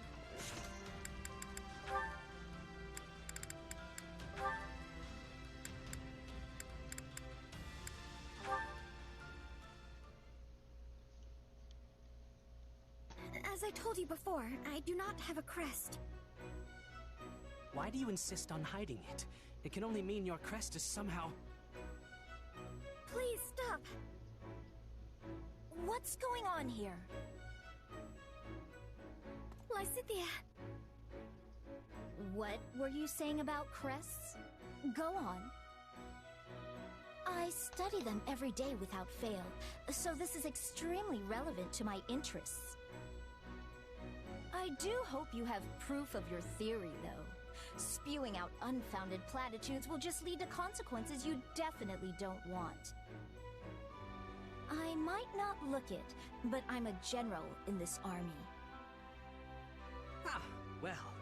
As I told you before, I do not have a crest. Why do you insist on hiding it? It can only mean your crest is somehow... Please stop. What's going on here? Lysithea. What were you saying about crests? Go on. I study them every day without fail, so this is extremely relevant to my interests. I do hope you have proof of your theory, though. Spewing out unfounded platitudes will just lead to consequences you definitely don't want. I might not look it, but I'm a general in this army. Ah, well,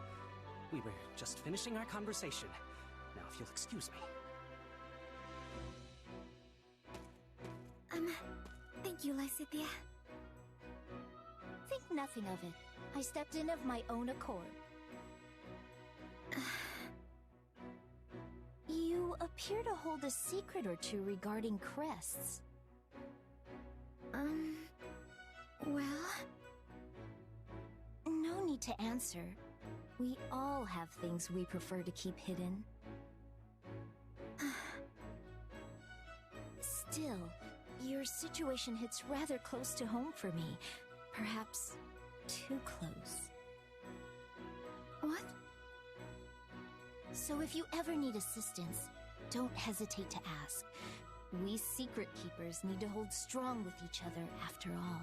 we were just finishing our conversation. Now, if you'll excuse me. Thank you, Lysithea. Think nothing of it. I stepped in of my own accord. You appear to hold a secret or two regarding crests. Well... No need to answer. We all have things we prefer to keep hidden. Still, your situation hits rather close to home for me. Perhaps too close. What? So if you ever need assistance, don't hesitate to ask. We secret keepers need to hold strong with each other after all.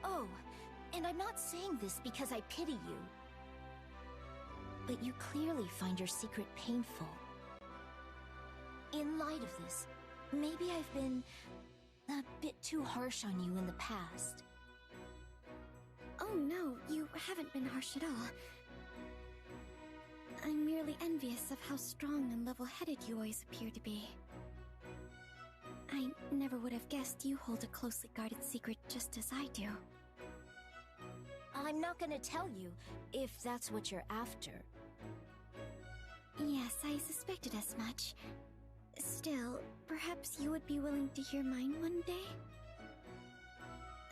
Oh, and I'm not saying this because I pity you. But you clearly find your secret painful. In light of this, maybe I've been a bit too harsh on you in the past. Oh no, you haven't been harsh at all. I'm merely envious of how strong and level-headed you always appear to be. I never would have guessed you hold a closely guarded secret just as I do. I'm not gonna tell you, if that's what you're after. Yes, I suspected as much. Still, perhaps you would be willing to hear mine one day?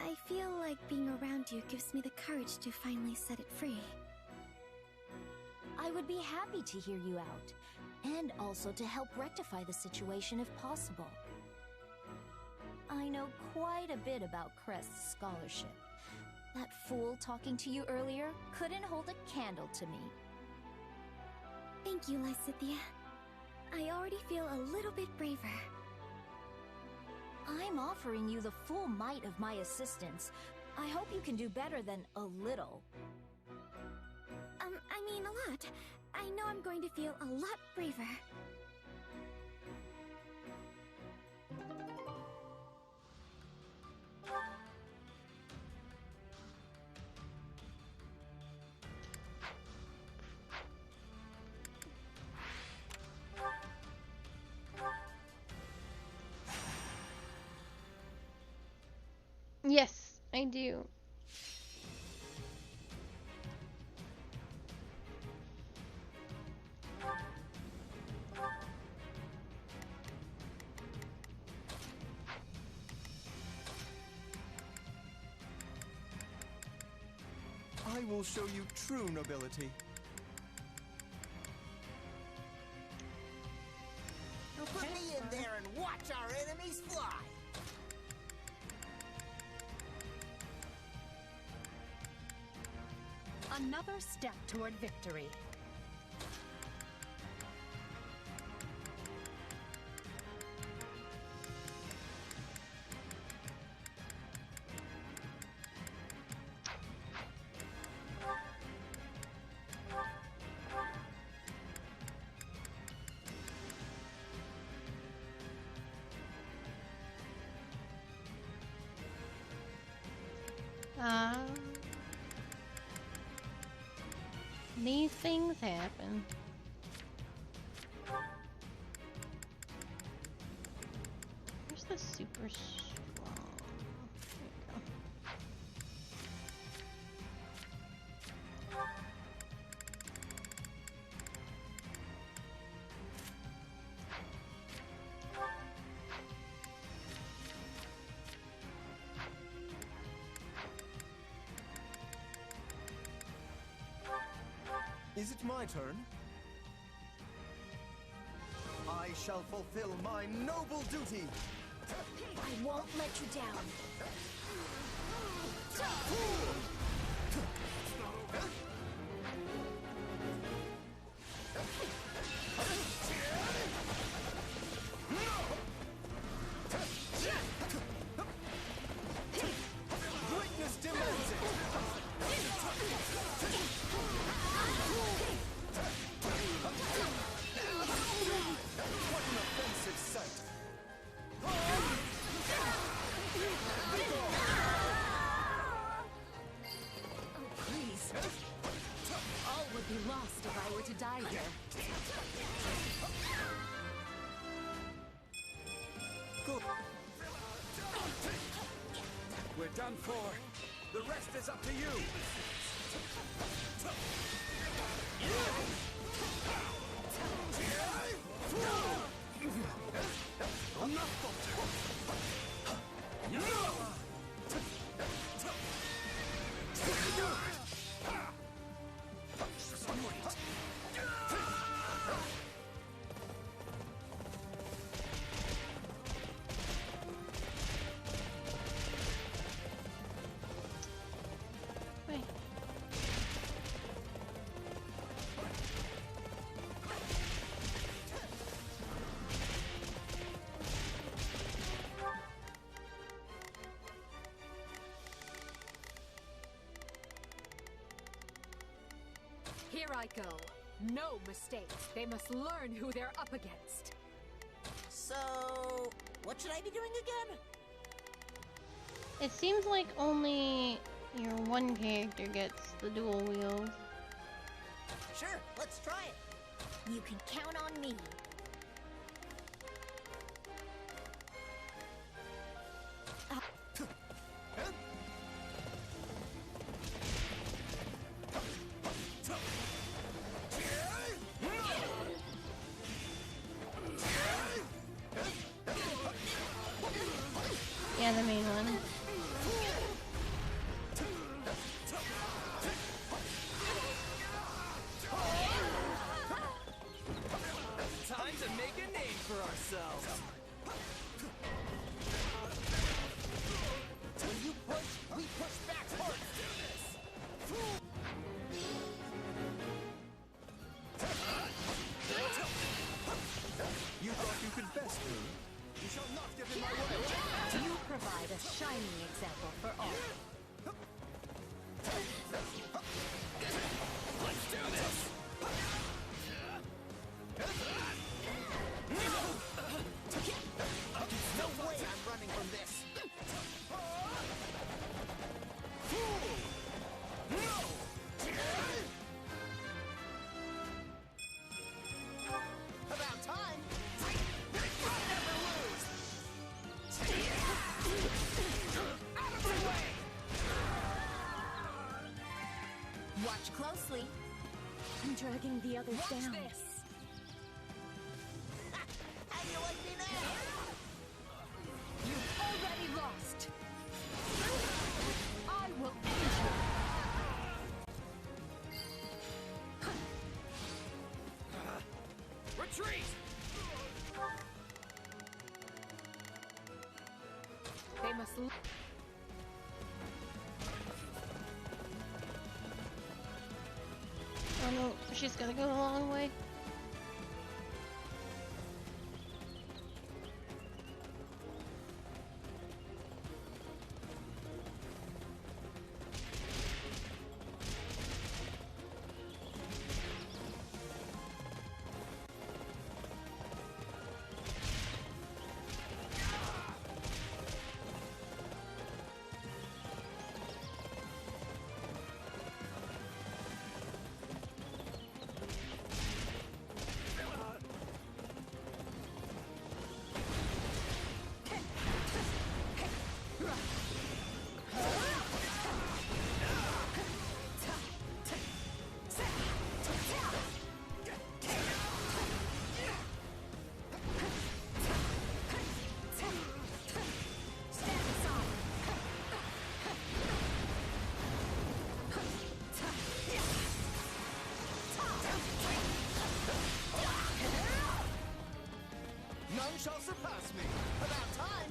I feel like being around you gives me the courage to finally set it free. I would be happy to hear you out. and also to help rectify the situation if possible. I know quite a bit about Crest's scholarship. That fool talking to you earlier couldn't hold a candle to me. Thank you, Lysithia. I already feel a little bit braver. I'm offering you the full might of my assistance. I hope you can do better than a little. I mean a lot. I know I'm going to feel a lot braver. Yes, I do. I will show you true nobility. Put me in there and watch our enemies fly! Another step toward victory. These things happen. Where's the super strong? There you go. Is it my turn? I shall fulfill my noble duty! I won't let you down. Greatness demands it! What an offensive sight! Oh, please. All would be lost if I were to die here. Good. We're done for. The rest is up to you. Wait. Here I go. No mistakes. They must learn who they're up against. So, what should I be doing again? It seems like only your one character gets the dual wield. Sure, let's try it. You can count on me. Yeah, the main one. Watch closely. I'm dragging the others down. This. How do you like me now? You've already lost. I will end you. Retreat! They must. Oh no, she's gonna go a long way. None shall surpass me. About time.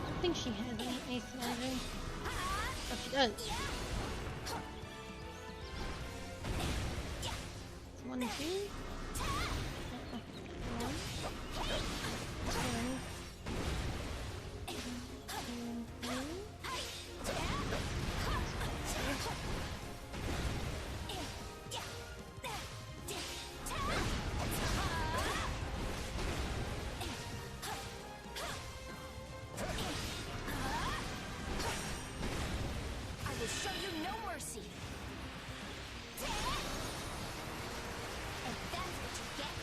I think she has an ace magic. Oh, she does. It's 1, 2. I will show you no mercy. And that's what you get.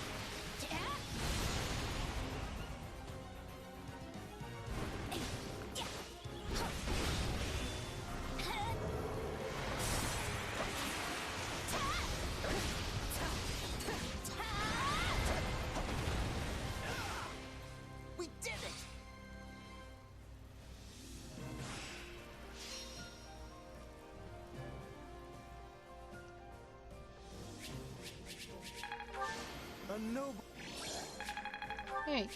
We did it! A noble. Very good.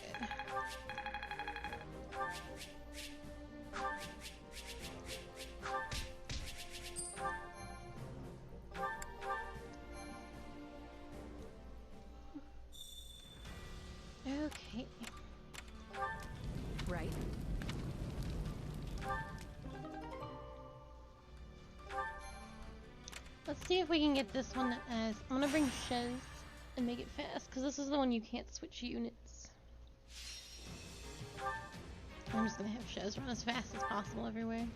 Okay. Right. Let's see if we can get this one as... I'm gonna bring Shez and make it fast, because this is the one you can't switch units. I'm just gonna have Shez run as fast as possible everywhere.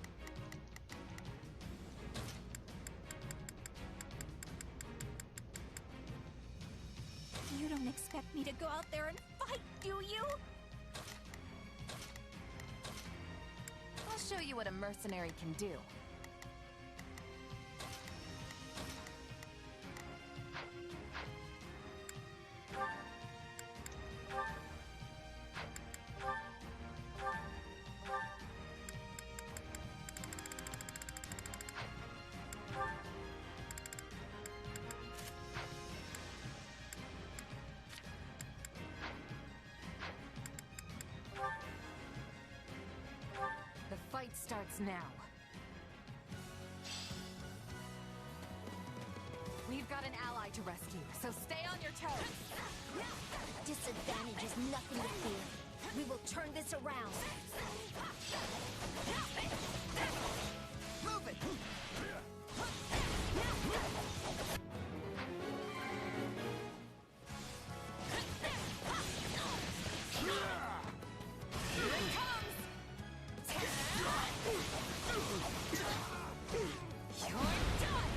You don't expect me to go out there and fight, do you? I'll show you what a mercenary can do. The fight starts now. We've got an ally try to rescue, so stay on your toes. Disadvantage is nothing to fear. We will turn this around. Move it! Here it comes! You're done!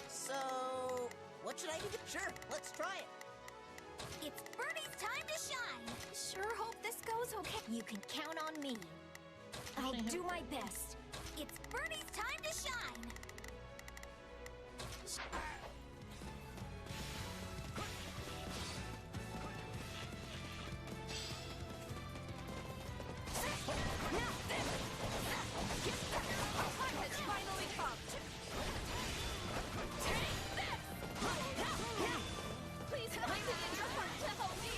So, what should I do? Sure, let's try it. It's Birdie's time to shine. Sure hope this goes okay. You can count on me. I'll do my best. It's Birdie's time to shine. Time has finally come! Take this! Please find it in your heart to help me!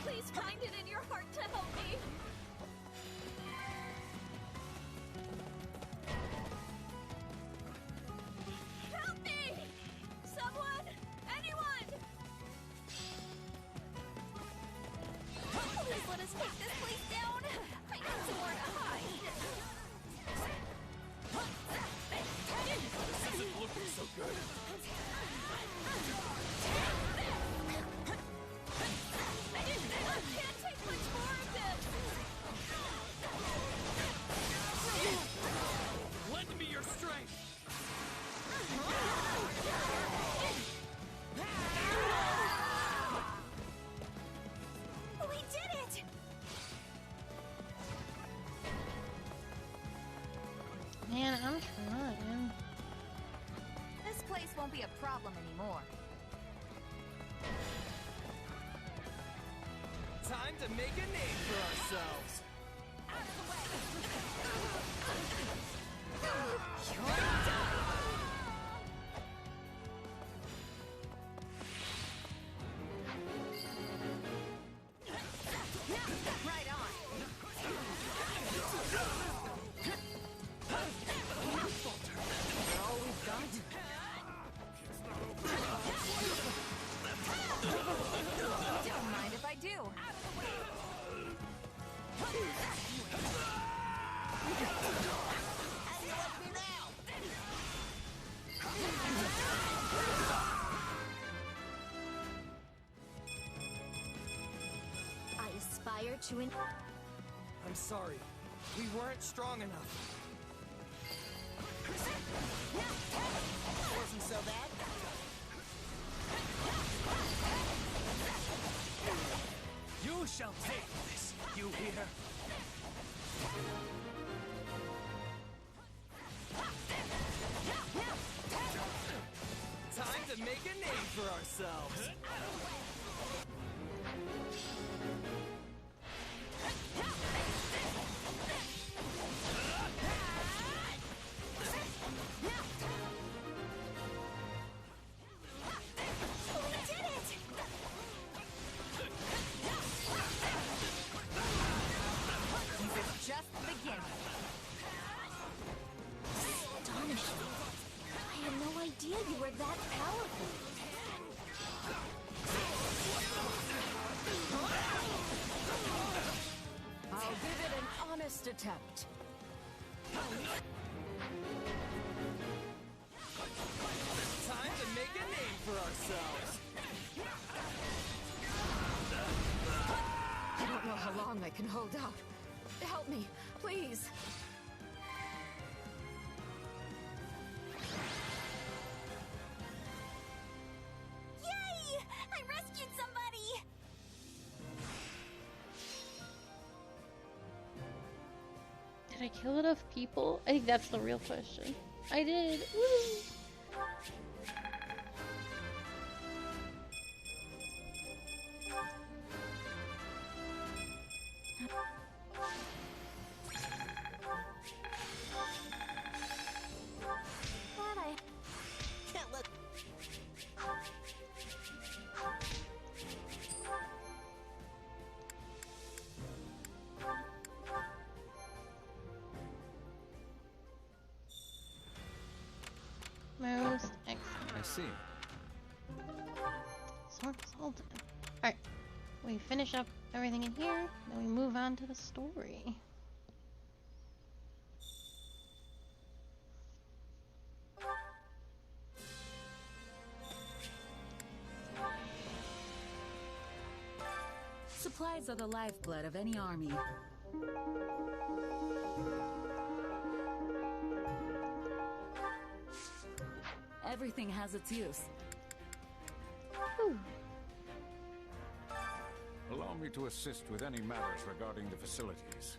Please find it in your heart to help me! Help me! Someone! Anyone! Please let us take this place down. I need somewhere to hide. This isn't looking so good. I can't take much more of this! Lend me your strength. We did it! Man, I'm trying. This place won't be a problem anymore. Time to make a name for ourselves. You're done! Right on. Is that all we've got? Don't mind if I do. How do you like me now? I aspire to I'm sorry. We weren't strong enough. Wasn't so bad. You shall take this, you hear? Time to make a name for ourselves. Just the beginning. astonishing. I had no idea you were that powerful. I'll give it an honest attempt. Time to make a name for ourselves. I don't know how long I can hold out. Help me, please. Yay! I rescued somebody! Did I kill enough people? I think that's the real question. I did. Woo! Glad I... Can't let... see. Sword Sultan. Alright, we finish up everything in here, then we move on to the story. Supplies are the lifeblood of any army. Everything has its use. Allow me to assist with any matters regarding the facilities.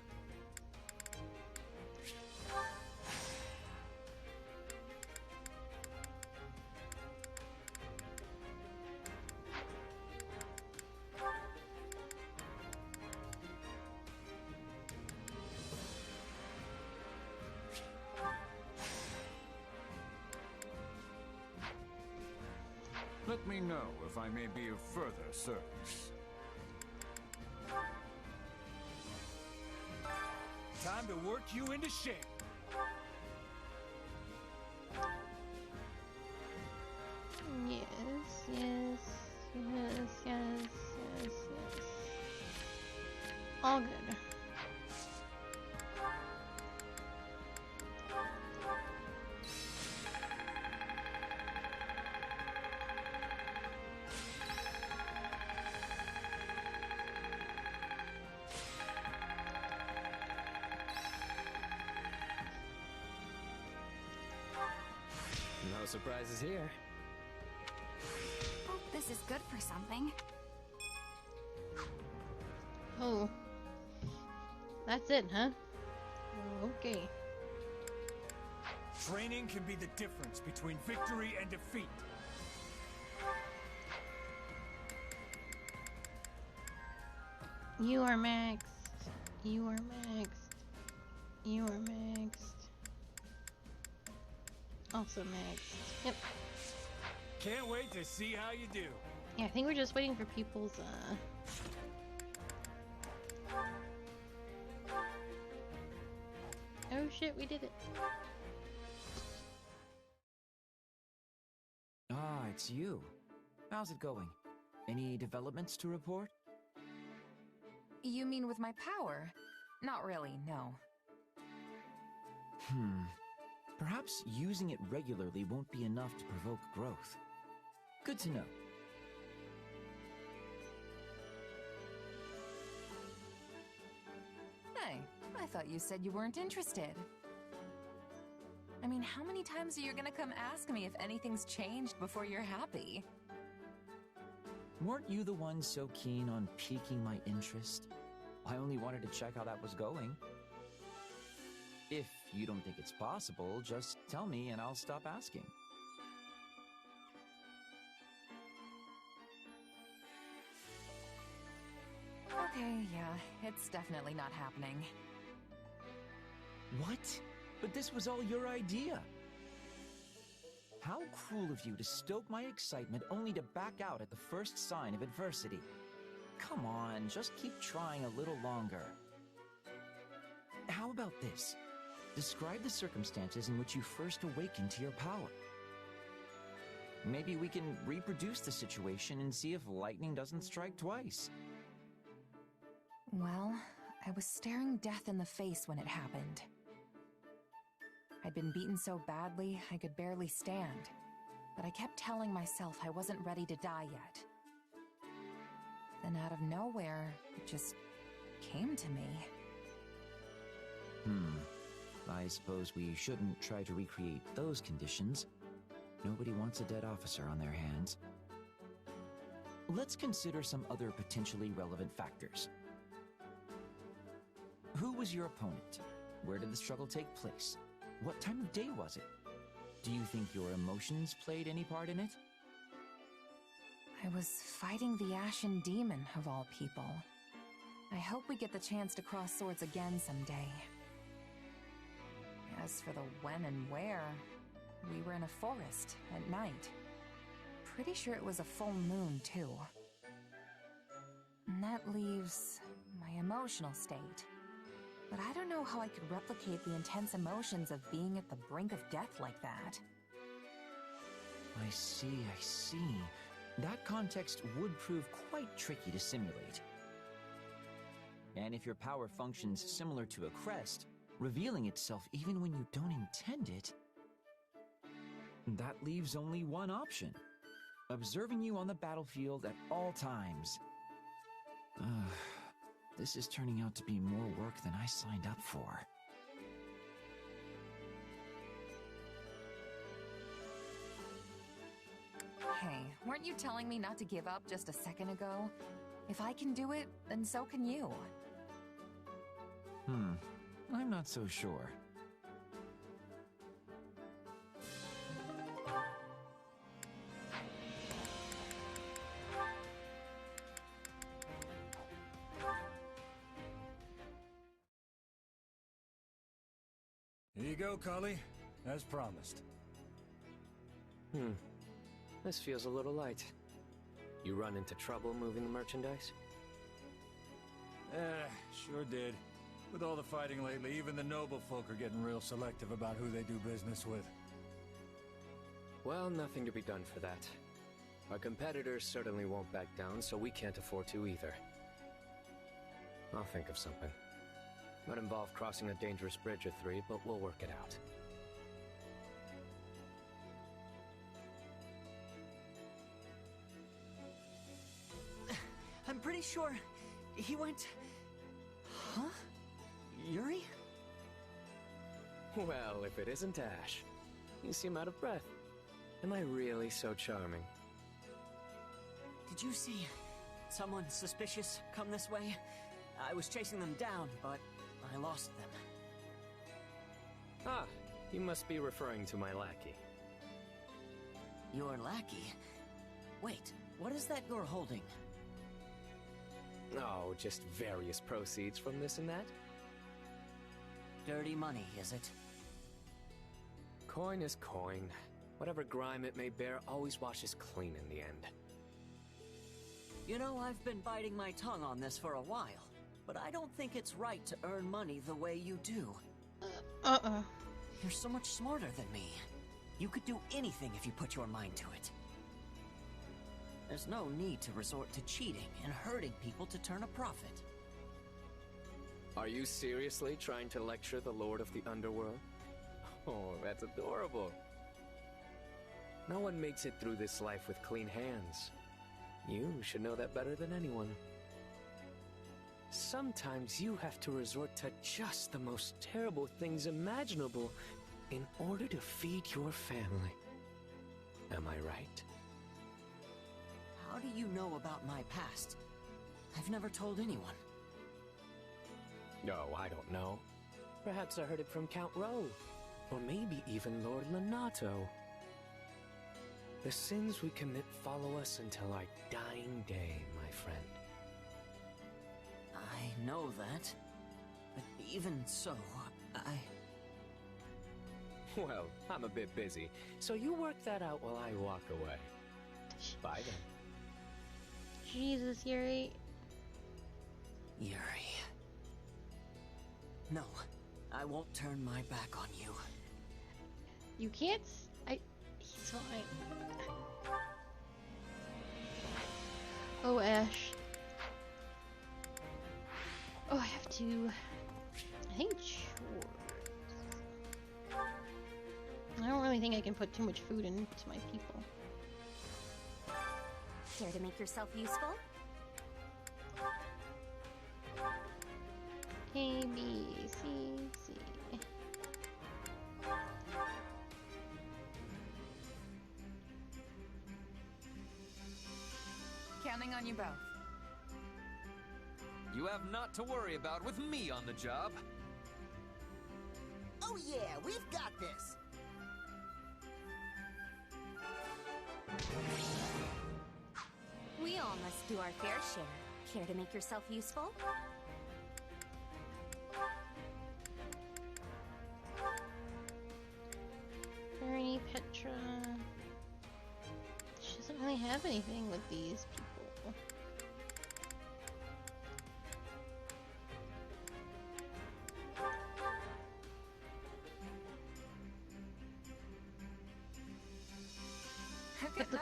Let me know if I may be of further service. Time to work you into shape. Yes, yes, yes, yes, yes, yes. All good. No surprises here. Hope this is good for something. Oh. That's it, huh? Okay. Training can be the difference between victory and defeat. You are maxed. You are maxed. You are maxed. Also maxed. Yep. Can't wait to see how you do. Yeah, I think we're just waiting for people's, Oh shit, we did it. Ah, it's you. How's it going? Any developments to report? You mean with my power? Not really, no. Perhaps using it regularly won't be enough to provoke growth. Good to know. Hey, I thought you said you weren't interested. I mean, how many times are you gonna come ask me if anything's changed before you're happy? Weren't you the one so keen on piquing my interest? I only wanted to check how that was going. If you don't think it's possible, just tell me and I'll stop asking. Okay, yeah, it's definitely not happening. What? But this was all your idea. How cruel of you to stoke my excitement only to back out at the first sign of adversity. Come on, just keep trying a little longer. How about this? Describe the circumstances in which you first awakened to your power. Maybe we can reproduce the situation and see if lightning doesn't strike twice. Well, I was staring death in the face when it happened. I'd been beaten so badly, I could barely stand. But I kept telling myself I wasn't ready to die yet. Then out of nowhere, it just came to me. I suppose we shouldn't try to recreate those conditions. Nobody wants a dead officer on their hands. Let's consider some other potentially relevant factors. Who was your opponent? Where did the struggle take place? What time of day was it? Do you think your emotions played any part in it? I was fighting the Ashen Demon, of all people. I hope we get the chance to cross swords again someday. As for the when and where, we were in a forest at night. Pretty sure it was a full moon, too. And that leaves my emotional state. But I don't know how I could replicate the intense emotions of being at the brink of death like that. I see, I see. That context would prove quite tricky to simulate. And if your power functions similar to a crest, revealing itself even when you don't intend it, that leaves only one option. Observing you on the battlefield at all times. This is turning out to be more work than I signed up for. Hey, weren't you telling me not to give up just a second ago? If I can do it, then so can you. I'm not so sure. Here you go, Cully. As promised. This feels a little light. You run into trouble moving the merchandise? Sure did. With all the fighting lately, even the noble folk are getting real selective about who they do business with. Well, nothing to be done for that. Our competitors certainly won't back down, so we can't afford to either. I'll think of something. Might involve crossing a dangerous bridge or three, but we'll work it out. I'm pretty sure he went... Huh? Yuri? Well, if it isn't Ash. You seem out of breath. Am I really so charming? Did you see someone suspicious come this way? I was chasing them down, but I lost them. Ah, you must be referring to my lackey. Your lackey? Wait, what is that you're holding? Oh, just various proceeds from this and that. Dirty money, is it? Coin is coin. Whatever grime it may bear always washes clean in the end. You know, I've been biting my tongue on this for a while, but I don't think it's right to earn money the way you do. You're so much smarter than me. You could do anything if you put your mind to it. There's no need to resort to cheating and hurting people to turn a profit. Are you seriously trying to lecture the Lord of the Underworld? Oh, that's adorable. No one makes it through this life with clean hands. You should know that better than anyone. Sometimes you have to resort to just the most terrible things imaginable in order to feed your family. Am I right? How do you know about my past? I've never told anyone. No, I don't know. Perhaps I heard it from Count Rowe. Or maybe even Lord Lenato. The sins we commit follow us until our dying day, my friend. I know that. But even so, Well, I'm a bit busy, so you work that out while I walk away. Bye then. Jesus, Yuri. Yuri. No, I won't turn my back on you. You can't. He's fine. Oh, Ash. Oh, I have to. I think chores. I don't really think I can put too much food into my people. Care to make yourself useful? A, B, C, C. Counting on you both. You have not to worry about with me on the job. Oh yeah, we've got this! We all must do our fair share. Care to make yourself useful? Bernie, Petra. She doesn't really have anything with these people.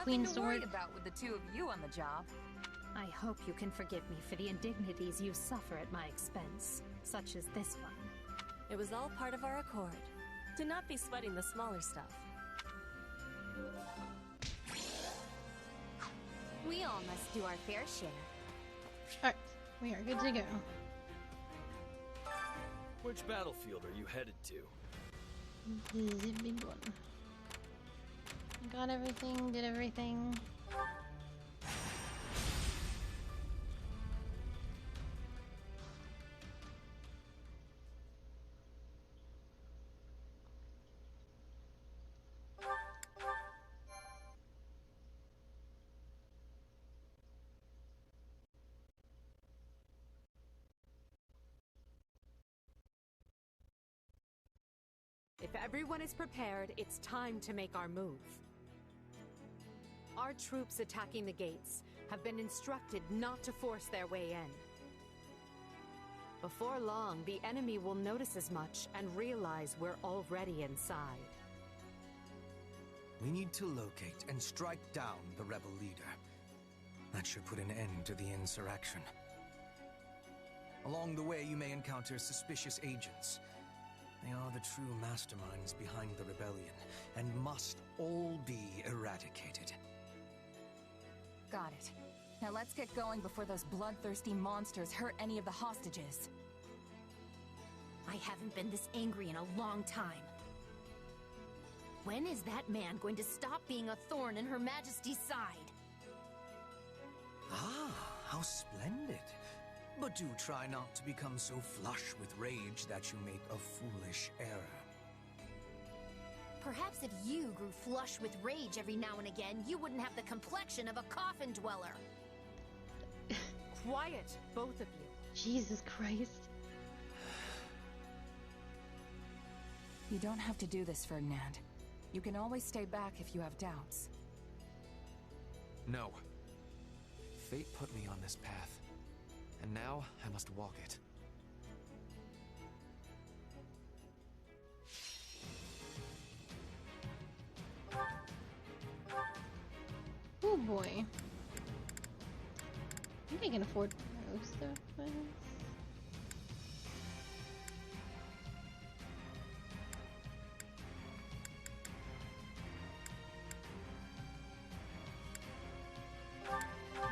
queen Nothing to worry sword. about with the two of you on the job. I hope you can forgive me for the indignities you suffer at my expense, such as this one. It was all part of our accord. Do not be sweating the smaller stuff. We all must do our fair share. Alright, we are good to go. Which battlefield are you headed to? The big one. Got everything, did everything. If everyone is prepared, it's time to make our move. Our troops attacking the gates have been instructed not to force their way in. Before long, the enemy will notice as much and realize we're already inside. We need to locate and strike down the rebel leader. That should put an end to the insurrection. Along the way, you may encounter suspicious agents. They are the true masterminds behind the rebellion, and must all be eradicated. Got it. Now let's get going before those bloodthirsty monsters hurt any of the hostages. I haven't been this angry in a long time. When is that man going to stop being a thorn in Her Majesty's side? Ah, how splendid. But do try not to become so flush with rage that you make a foolish error. Perhaps if you grew flush with rage every now and again, you wouldn't have the complexion of a coffin dweller. Quiet, both of you. Jesus Christ. You don't have to do this, Ferdinand. You can always stay back if you have doubts. No. Fate put me on this path, and now I must walk it. Oh boy. I think I can afford most of this.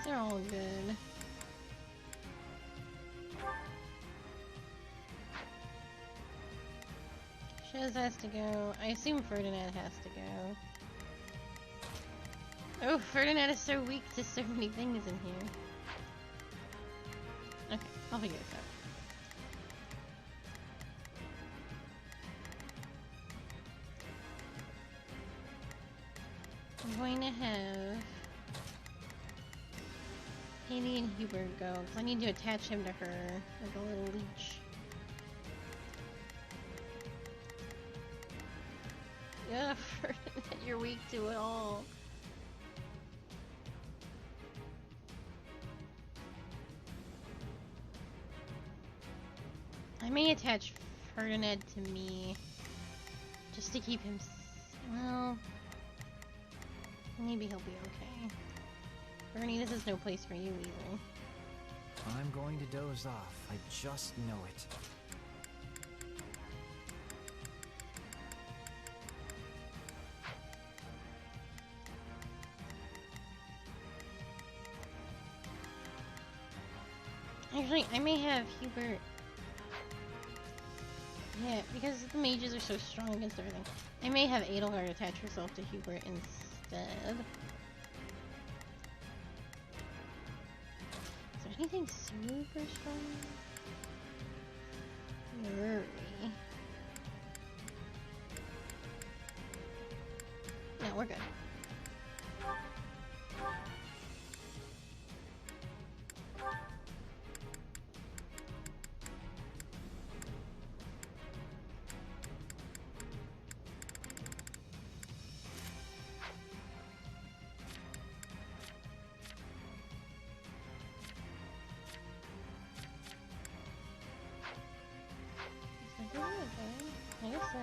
They're all good. Shez has to go. I assume Ferdinand has to go. Oh, Ferdinand is so weak to so many things in here. Okay, I'll figure this out. I'm going to have Haley and Hubert go, because I need to attach him to her like a little leech. Yeah, Ferdinand, you're weak to it all. I may attach Ferdinand to me, just to keep him well, maybe he'll be okay. Bernie, this is no place for you either. I'm going to doze off. I just know it. Actually, I may have Hubert. Yeah, because the mages are so strong against everything. I may have Edelgard attach herself to Hubert instead. Is there anything super strong? Yuri. No, we're good. I guess so.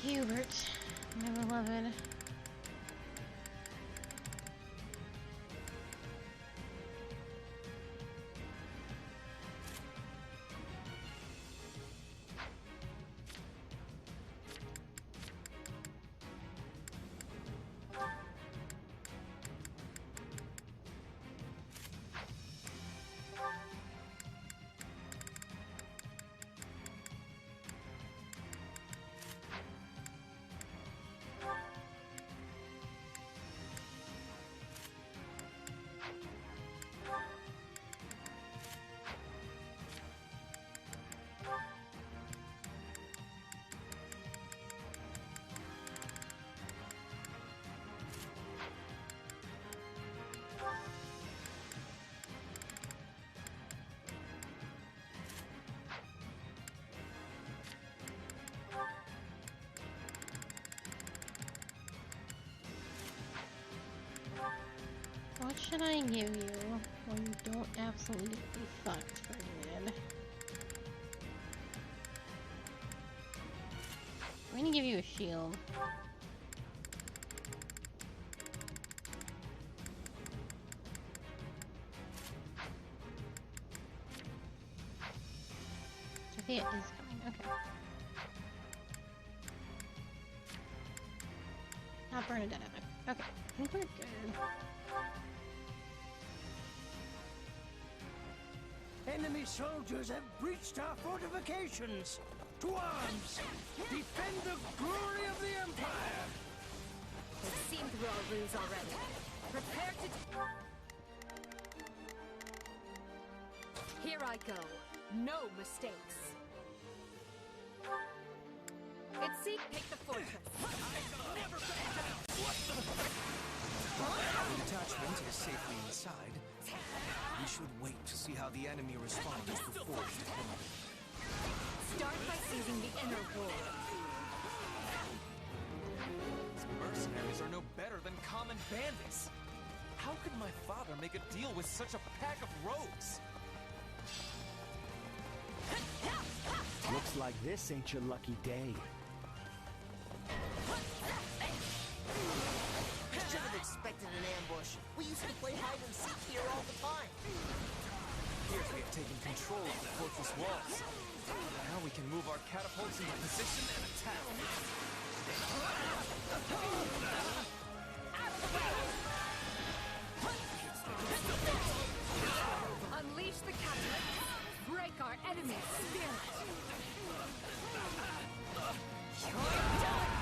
Hubert, my beloved. What should I give you when you don't absolutely be fucked, Ferdinand? I'm gonna give you a shield. Sophia is coming, okay. Not Bernadette. Okay, I think we're good. Enemy soldiers have breached our fortifications! To arms! Defend the glory of the Empire! We've seen through our ruse already. Prepare to... Here I go. No mistakes. It's seek, take the fortress. The detachment is safely inside. We should wait to see how the enemy responds before we deploy. Start by seizing the inner wall. These mercenaries are no better than common bandits. How could my father make a deal with such a pack of rogues? Looks like this ain't your lucky day. Should have expected an ambush. We used to play hide and seek here all the time. Appears we have taken control of the fortress walls. Now we can move our catapults into position and attack. Unleash the catalyst. Break our enemy's spirit. You're done.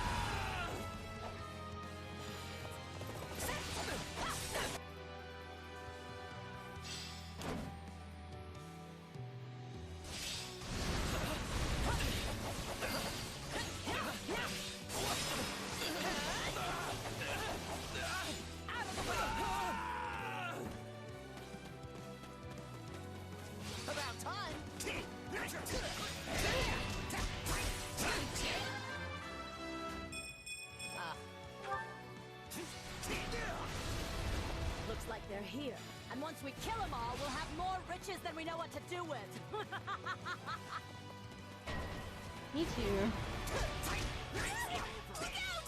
Looks like they're here. And once we kill them all, we'll have more riches than we know what to do with. Me too. Look out!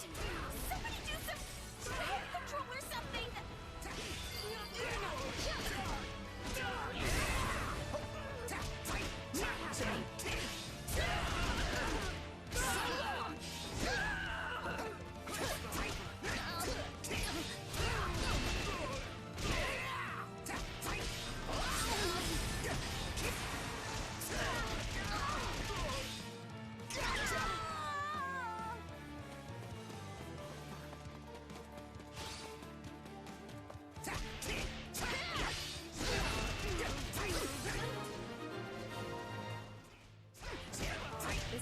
Somebody do some fire control or something!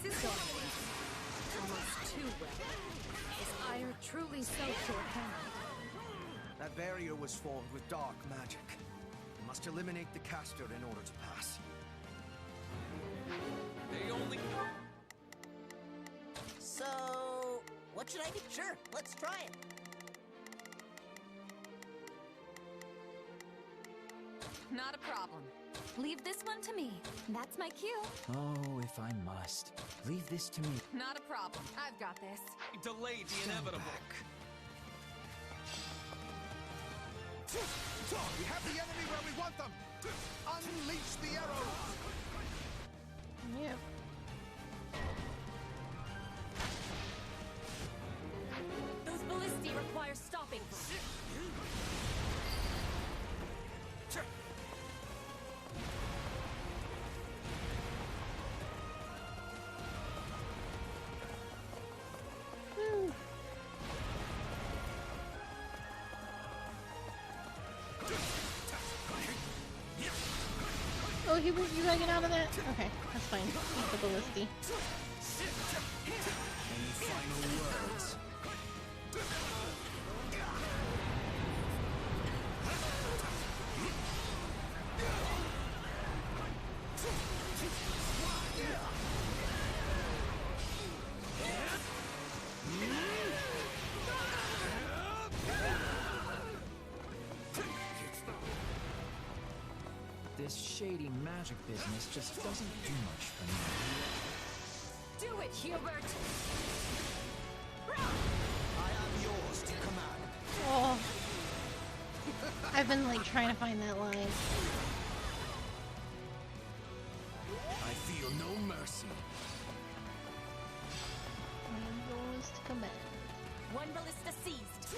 This is going almost too well. Is Ire truly so short-handed? That barrier was formed with dark magic. We must eliminate the caster in order to pass. They only... So, what should I do? Sure, let's try it. Not a problem. Leave this one to me. That's my cue. Oh, if I must. Leave this to me. Not a problem. I've got this. Delayed the inevitable. We have the enemy where we want them! Unleash the arrows! Yeah. Those ballistae require stopping. Oh, you gotta get out of that? Okay, that's fine. Keep the ballistae. Any final words? This shady magic business just doesn't do much for me. Do it, Hubert! I am yours to command. Oh. I've been like trying to find that line. I feel no mercy. I am yours to command. One ballista seized.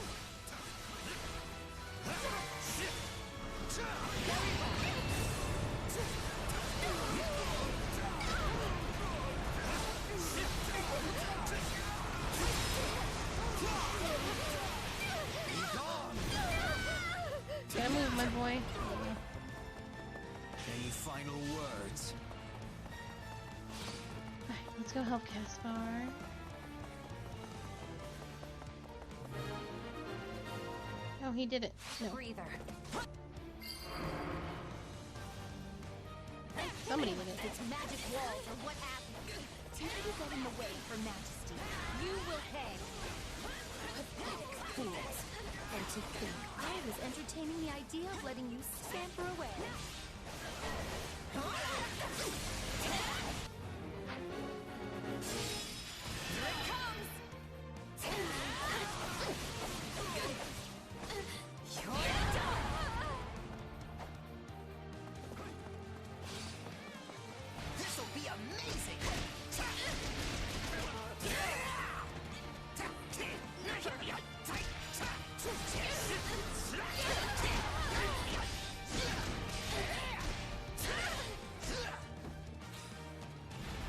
Gotta move, my boy. Any final words? Alright, let's go help Caspar. Oh, he did it. No. Breather. Somebody did it. Its magic walls are what happened. Dare you get in the way for majesty? You will pay. Pathetic fools. And to think I was entertaining the idea of letting you scamper away. Here it comes! You're done! This'll be amazing!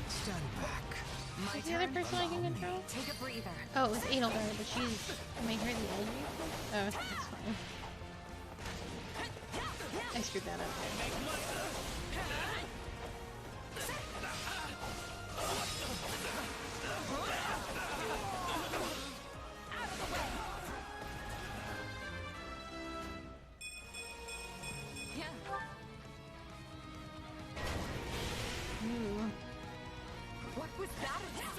Stand back. Is the other person I can control? Take a breather. Oh, it was Edelgard, but she's... Am I her the edge? Oh, that's fine. I screwed that up. Ooh. What was that about?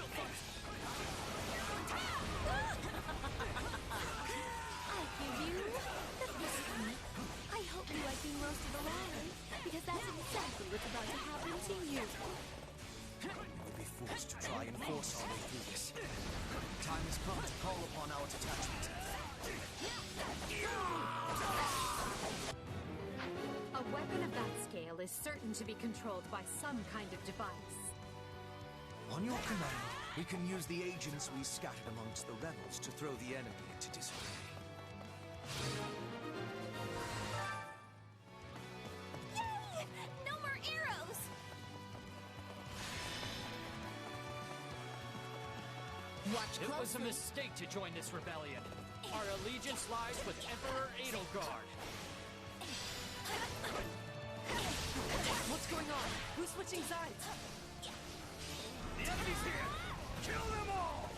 I give you the biscuit. I hope you like being roasted alive, because that's exactly what's about to happen to you. We will be forced to try and force our way through this. Time has come to call upon our detachment. A weapon of that scale is certain to be controlled by some kind of device. On your command, we can use the agents we scattered amongst the rebels to throw the enemy into disarray. Yay! No more arrows! Watch It was a closely. mistake to join this rebellion. Our allegiance lies with Emperor Edelgard. What's going on? Who's switching sides? The enemy's here! Kill them all!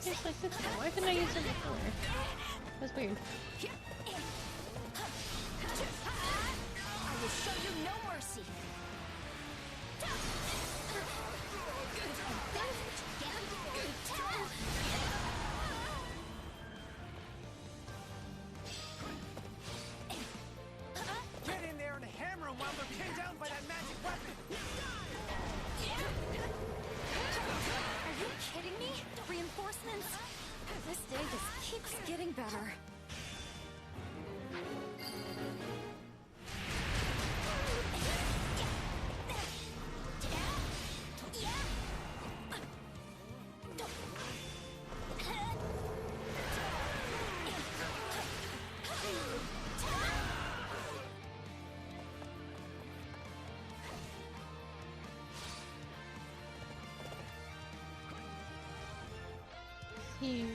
Here's my sister. Why couldn't I use her before? That's weird. I will show you no mercy. Here.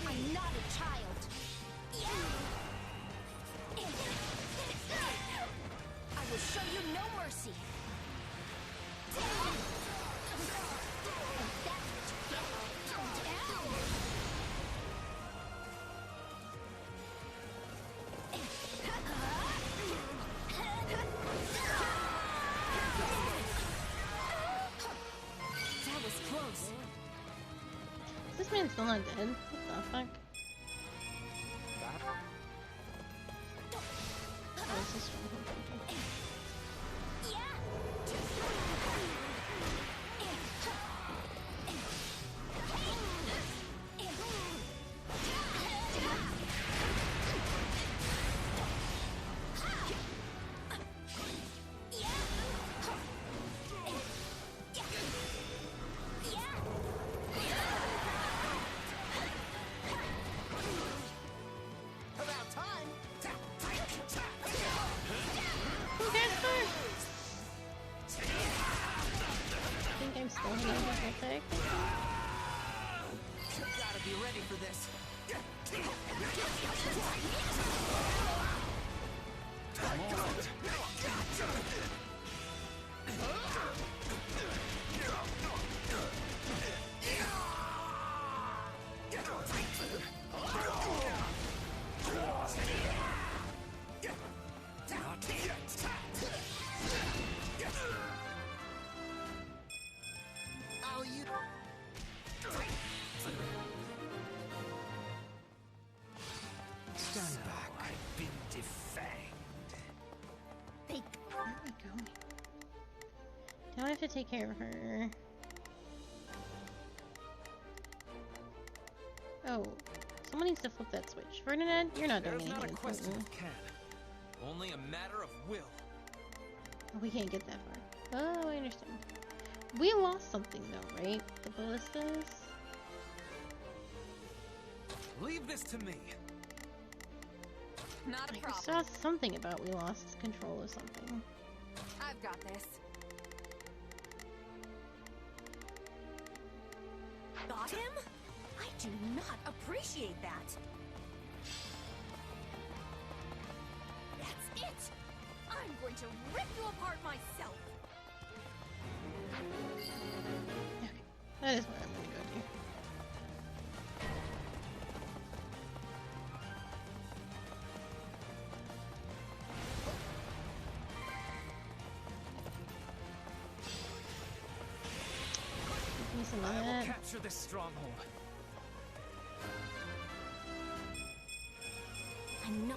I'm not a child. I will show you no mercy. That was close. Is this man still not dead? What the fuck? Oh, this is from okay. About time. I think I'm still hitting the attack. Gotta be ready for this. Oh, you. Stand back. I've been defanged. Where are we going? Now I have to take care of her. Oh, someone needs to flip that switch. Ferdinand, you're not doing There's anything. not a quest in Mm-mm. the can. Only a matter of will. Oh, we can't get that far. Oh, I understand. We lost something though, right? The ballistas? Leave this to me. Not a I problem. saw something about we lost control of something. I've got this. Got him? I do not appreciate that. That's it! I'm going to rip you apart myself! That is where I'm gonna go to. Give me some of I will that. capture this stronghold. I know.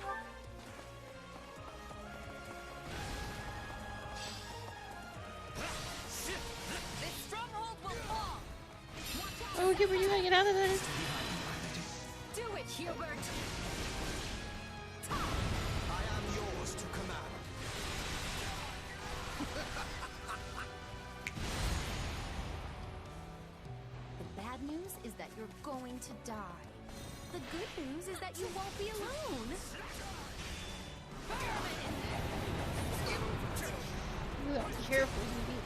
This stronghold will fall. Oh, Gibber, you gotta get out of there. Do it, Hubert. I am yours to command. The bad news is that you're going to die. The good news is that you won't be alone. You gotta be careful, you beat.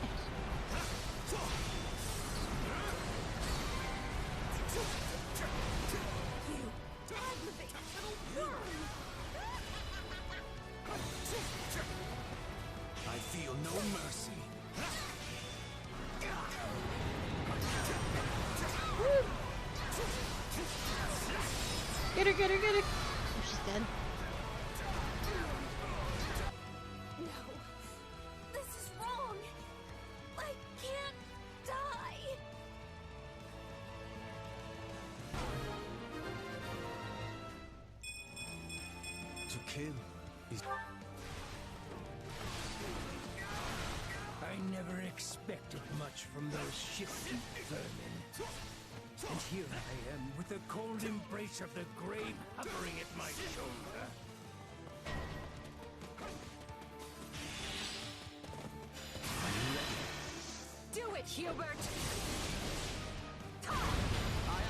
I feel no mercy. Get her, get her, get her. Oh, she's dead. No. This is wrong. I can't die. To kill is... I never expected much from those shifty vermin. And here I am, with the cold embrace of the grave hovering at my shoulder. Do it, Hubert. I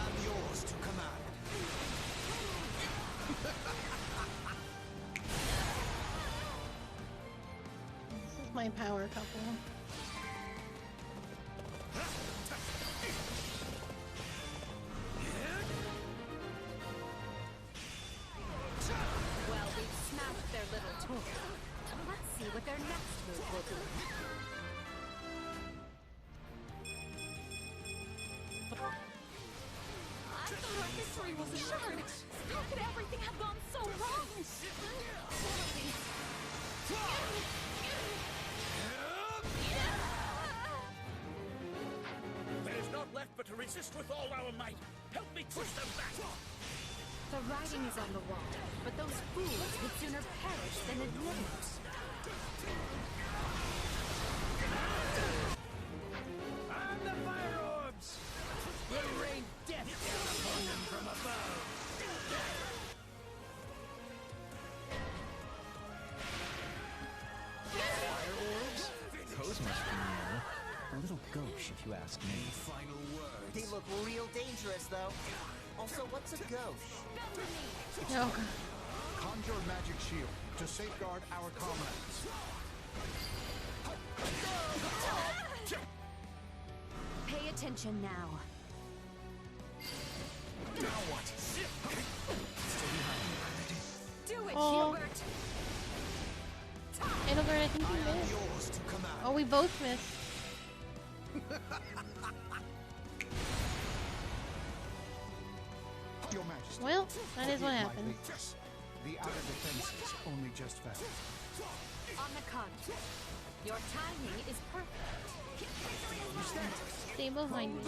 am yours to command. This is my power couple. next move will be. I thought our victory was assured. How could everything have gone so wrong? There is naught left but to resist with all our might. Help me push them back! The writing is on the wall, but those fools would sooner perish than admit it. And the fire orbs will rain death down upon them from above. Fire orbs? Those must be new. A little gauche, if you ask me. Final words. They look real dangerous, though. Also, what's a gauche? No. Conjure magic shield to safeguard our comrades. Pay attention now. Now what? Do it, Oh. Hubert! Edelgard, I think you missed. Yours to command. Oh, we both missed. Your Majesty. Well, that is what forgive my happened. lateness. The outer defenses only just fell. On the contrary, your timing is perfect. Stay behind me.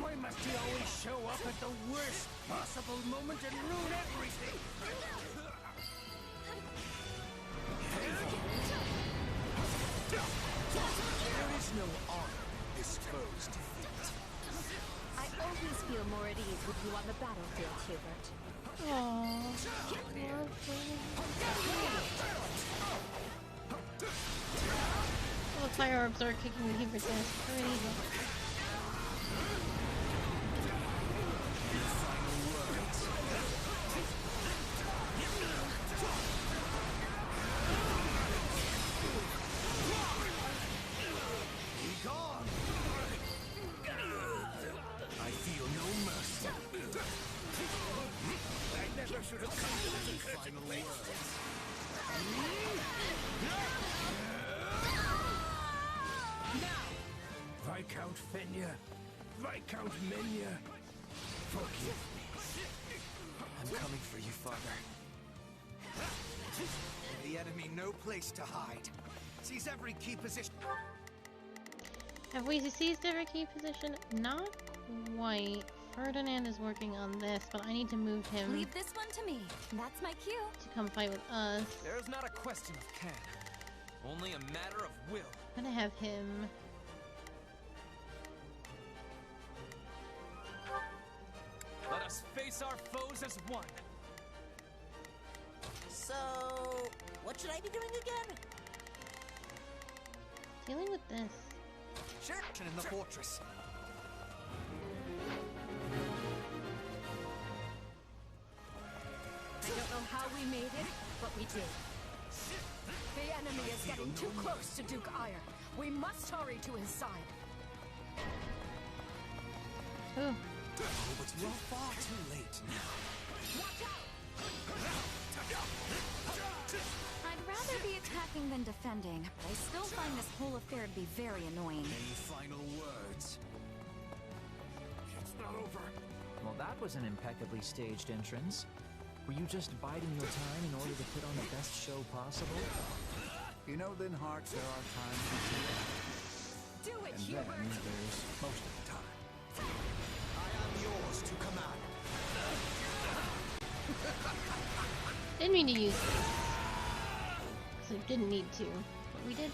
Why must he always show up at the worst possible moment and ruin everything? There is no honor in this foe's defeat. I always feel more at ease with you on the battlefield, Hubert. Oh, the fire orbs are kicking the Hubert's ass pretty easy. Be gone! I feel no mercy. I never should have come to this accursed place. Viscount Fenya, Viscount Menya, forgive me. I'm coming for you, Father. Give the enemy no place to hide. Seize every key position. Have we seized every key position? Not quite. Ferdinand is working on this, but I need to move him Leave this one to me. That's my cue. to come fight with us. There is not a question of can, only a matter of will. I'm gonna have him. Let us face our foes as one. So, what should I be doing again? Dealing with this. Sure. In the fortress. I don't know how we made it, but we did. The enemy is getting too close to Duke Ire. We must hurry to his side. Ooh. Oh, but you're far too late now. I'd rather be attacking than defending, but I still find this whole affair to be very annoying. Any final words? It's not over. Well, that was an impeccably staged entrance. Were you just biding your time in order to put on the best show possible? You know, Linhart, there are times you Do it, and Hubert! then there's most of the time. I am yours to command. Didn't mean to use this. So didn't need to, but we did.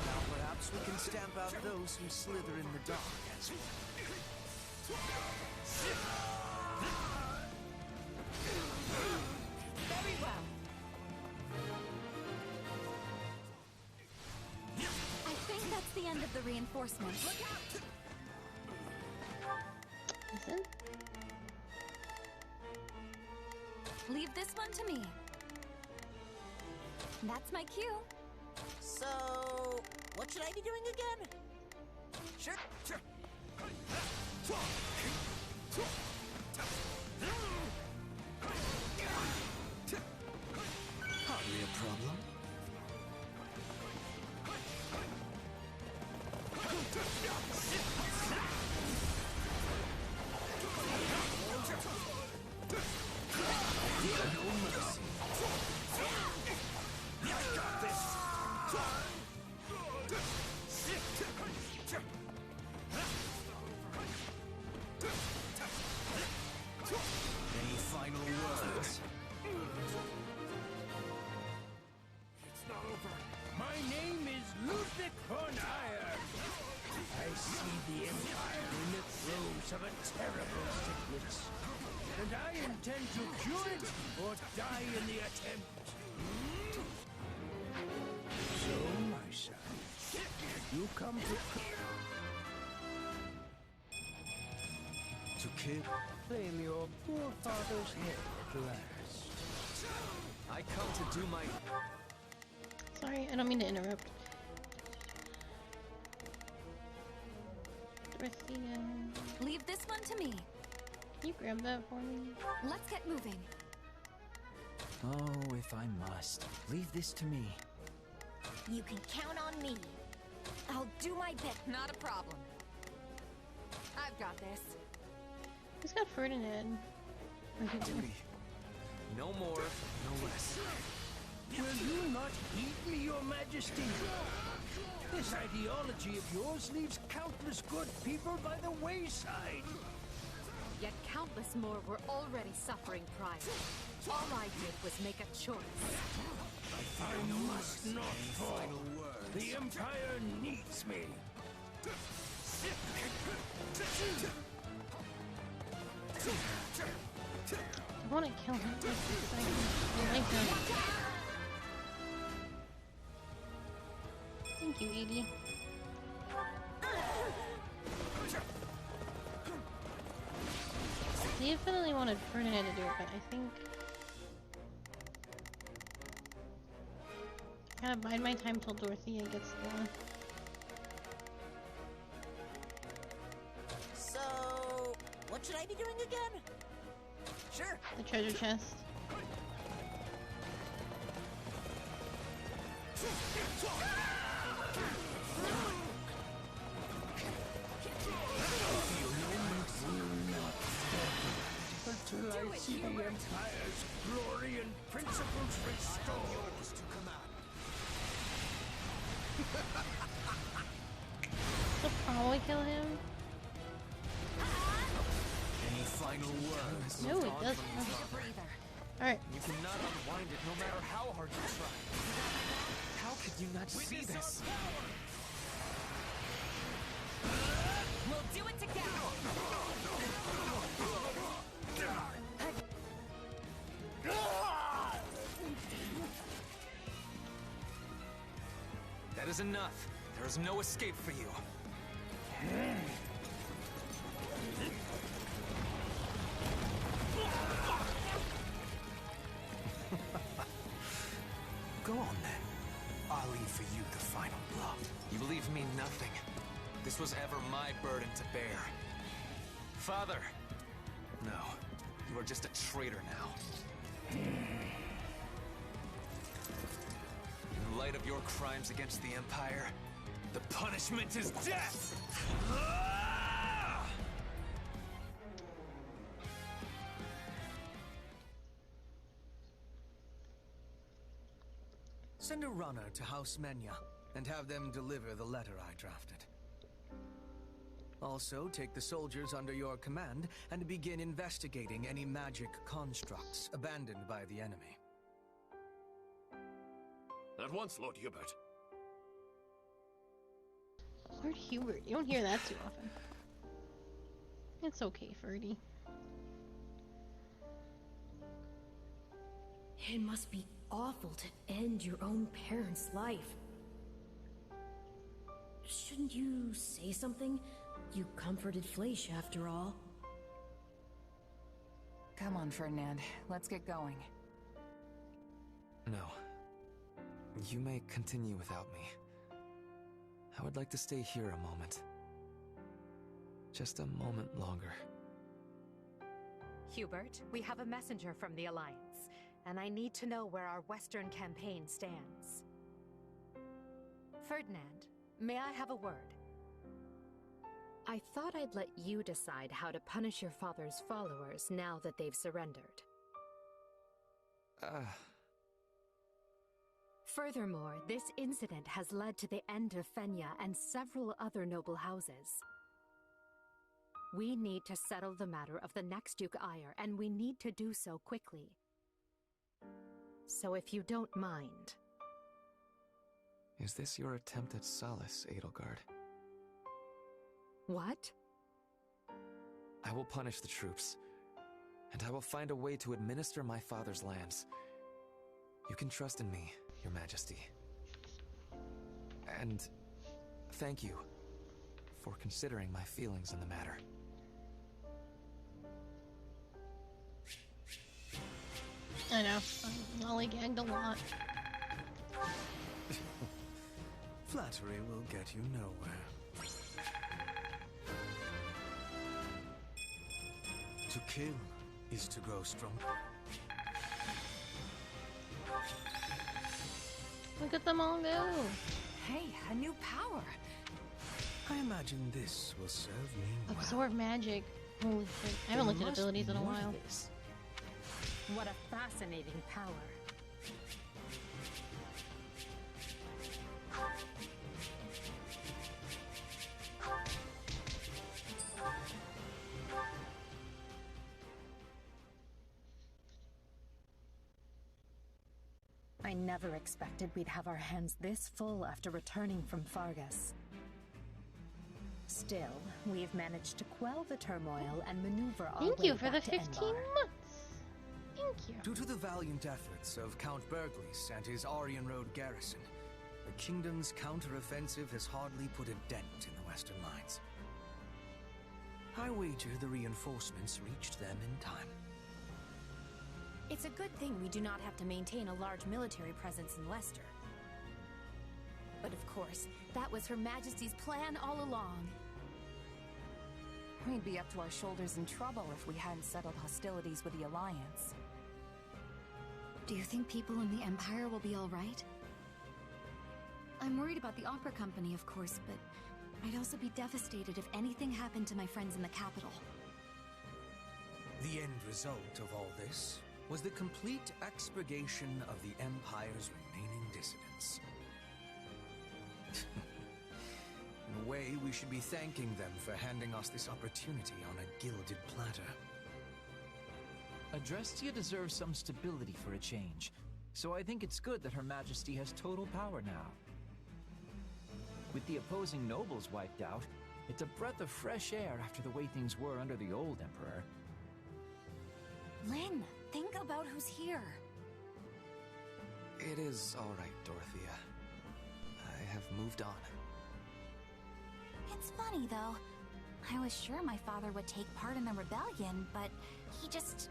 Now perhaps we can stamp out those who slither in the dark as well. Very well. I think that's the end of the reinforcements. Listen. Leave this one to me. That's my cue. So, what should I be doing again? Sure. Hardly a problem. No mercy. I got this. Any final words? It's not over. My name is Ludwig von Eyre. I see the Empire in the throes of a terrible sickness. And I intend to cure it or die in the attempt. So, my son, you come to kill? Claim your poor father's head at last. I come to do my... Sorry, I don't mean to interrupt. Dorothea. Leave this one to me. Can you grab that for me? Let's get moving. Oh, if I must. Leave this to me. You can count on me. I'll do my bit. Not a problem. I've got this. Who's got Ferdinand? Duty. No more, no less. Will you not heed me, your majesty? This ideology of yours leaves countless good people by the wayside. Yet countless more were already suffering prior. All I did was make a choice. I must not fall. The Empire needs me. I want to kill him just a second. I like him. Thank you, Edie. He definitely wanted Ferdinand to do it, but I think I gotta bide my time till Dorothea gets the... So, what should I be doing again? Sure. the treasure chest. Until I see the Empire's glory and principles restored. She'll probably kill him. Any final words? No, it doesn't. Alright. You cannot unwind it no matter how hard you try. How could you not see this? We'll do it together! That is enough. There is no escape for you. Go on then. I'll leave for you the final blow. You leave me nothing. This was ever my burden to bear. Father! No, you are just a traitor now. In light of your crimes against the Empire, the punishment is death! Send a runner to House Menya and have them deliver the letter I drafted. Also, take the soldiers under your command and begin investigating any magic constructs abandoned by the enemy. At once, Lord Hubert. Lord Hubert, you don't hear that too often. It's okay, Ferdy. It must be awful to end your own parent's life. Shouldn't you say something? You comforted Fleisch, after all. Come on, Ferdinand. Let's get going. No. You may continue without me. I would like to stay here a moment. Just a moment longer. Hubert, we have a messenger from the Alliance, and I need to know where our Western campaign stands. Ferdinand, may I have a word? I thought I'd let you decide how to punish your father's followers now that they've surrendered. Furthermore, this incident has led to the end of Fenya and several other noble houses. We need to settle the matter of the next Duke Ire, and we need to do so quickly. So if you don't mind... Is this your attempt at solace, Edelgard? What? I will punish the troops, and I will find a way to administer my father's lands. You can trust in me, Your Majesty. And thank you for considering my feelings in the matter. I know. I'm lollygagged a lot. Flattery will get you nowhere. To kill is to grow strong. Look at them all go. Hey, a new power. I imagine this will serve me well. Absorb magic. Holy shit. I haven't looked at abilities in a while. What a fascinating power. I never expected we'd have our hands this full after returning from Fargus. Still, we've managed to quell the turmoil and maneuver our Thank way you for the back to 15 Enbar. months. Thank you. Due to the valiant efforts of Count Berglis and his Aryan Road garrison, the kingdom's counter-offensive has hardly put a dent in the western lines. I wager the reinforcements reached them in time. It's a good thing we do not have to maintain a large military presence in Leicester. But of course, that was Her Majesty's plan all along. We'd be up to our shoulders in trouble if we hadn't settled hostilities with the Alliance. Do you think people in the Empire will be all right? I'm worried about the opera company, of course, but I'd also be devastated if anything happened to my friends in the capital. The end result of all this was the complete expurgation of the Empire's remaining dissidents. In a way, we should be thanking them for handing us this opportunity on a gilded platter. Adrestia deserves some stability for a change, so I think it's good that Her Majesty has total power now. With the opposing nobles wiped out, it's a breath of fresh air after the way things were under the old Emperor. Lynn, think about who's here. It is all right, Dorothea. I have moved on. It's funny, though. I was sure my father would take part in the rebellion, but he just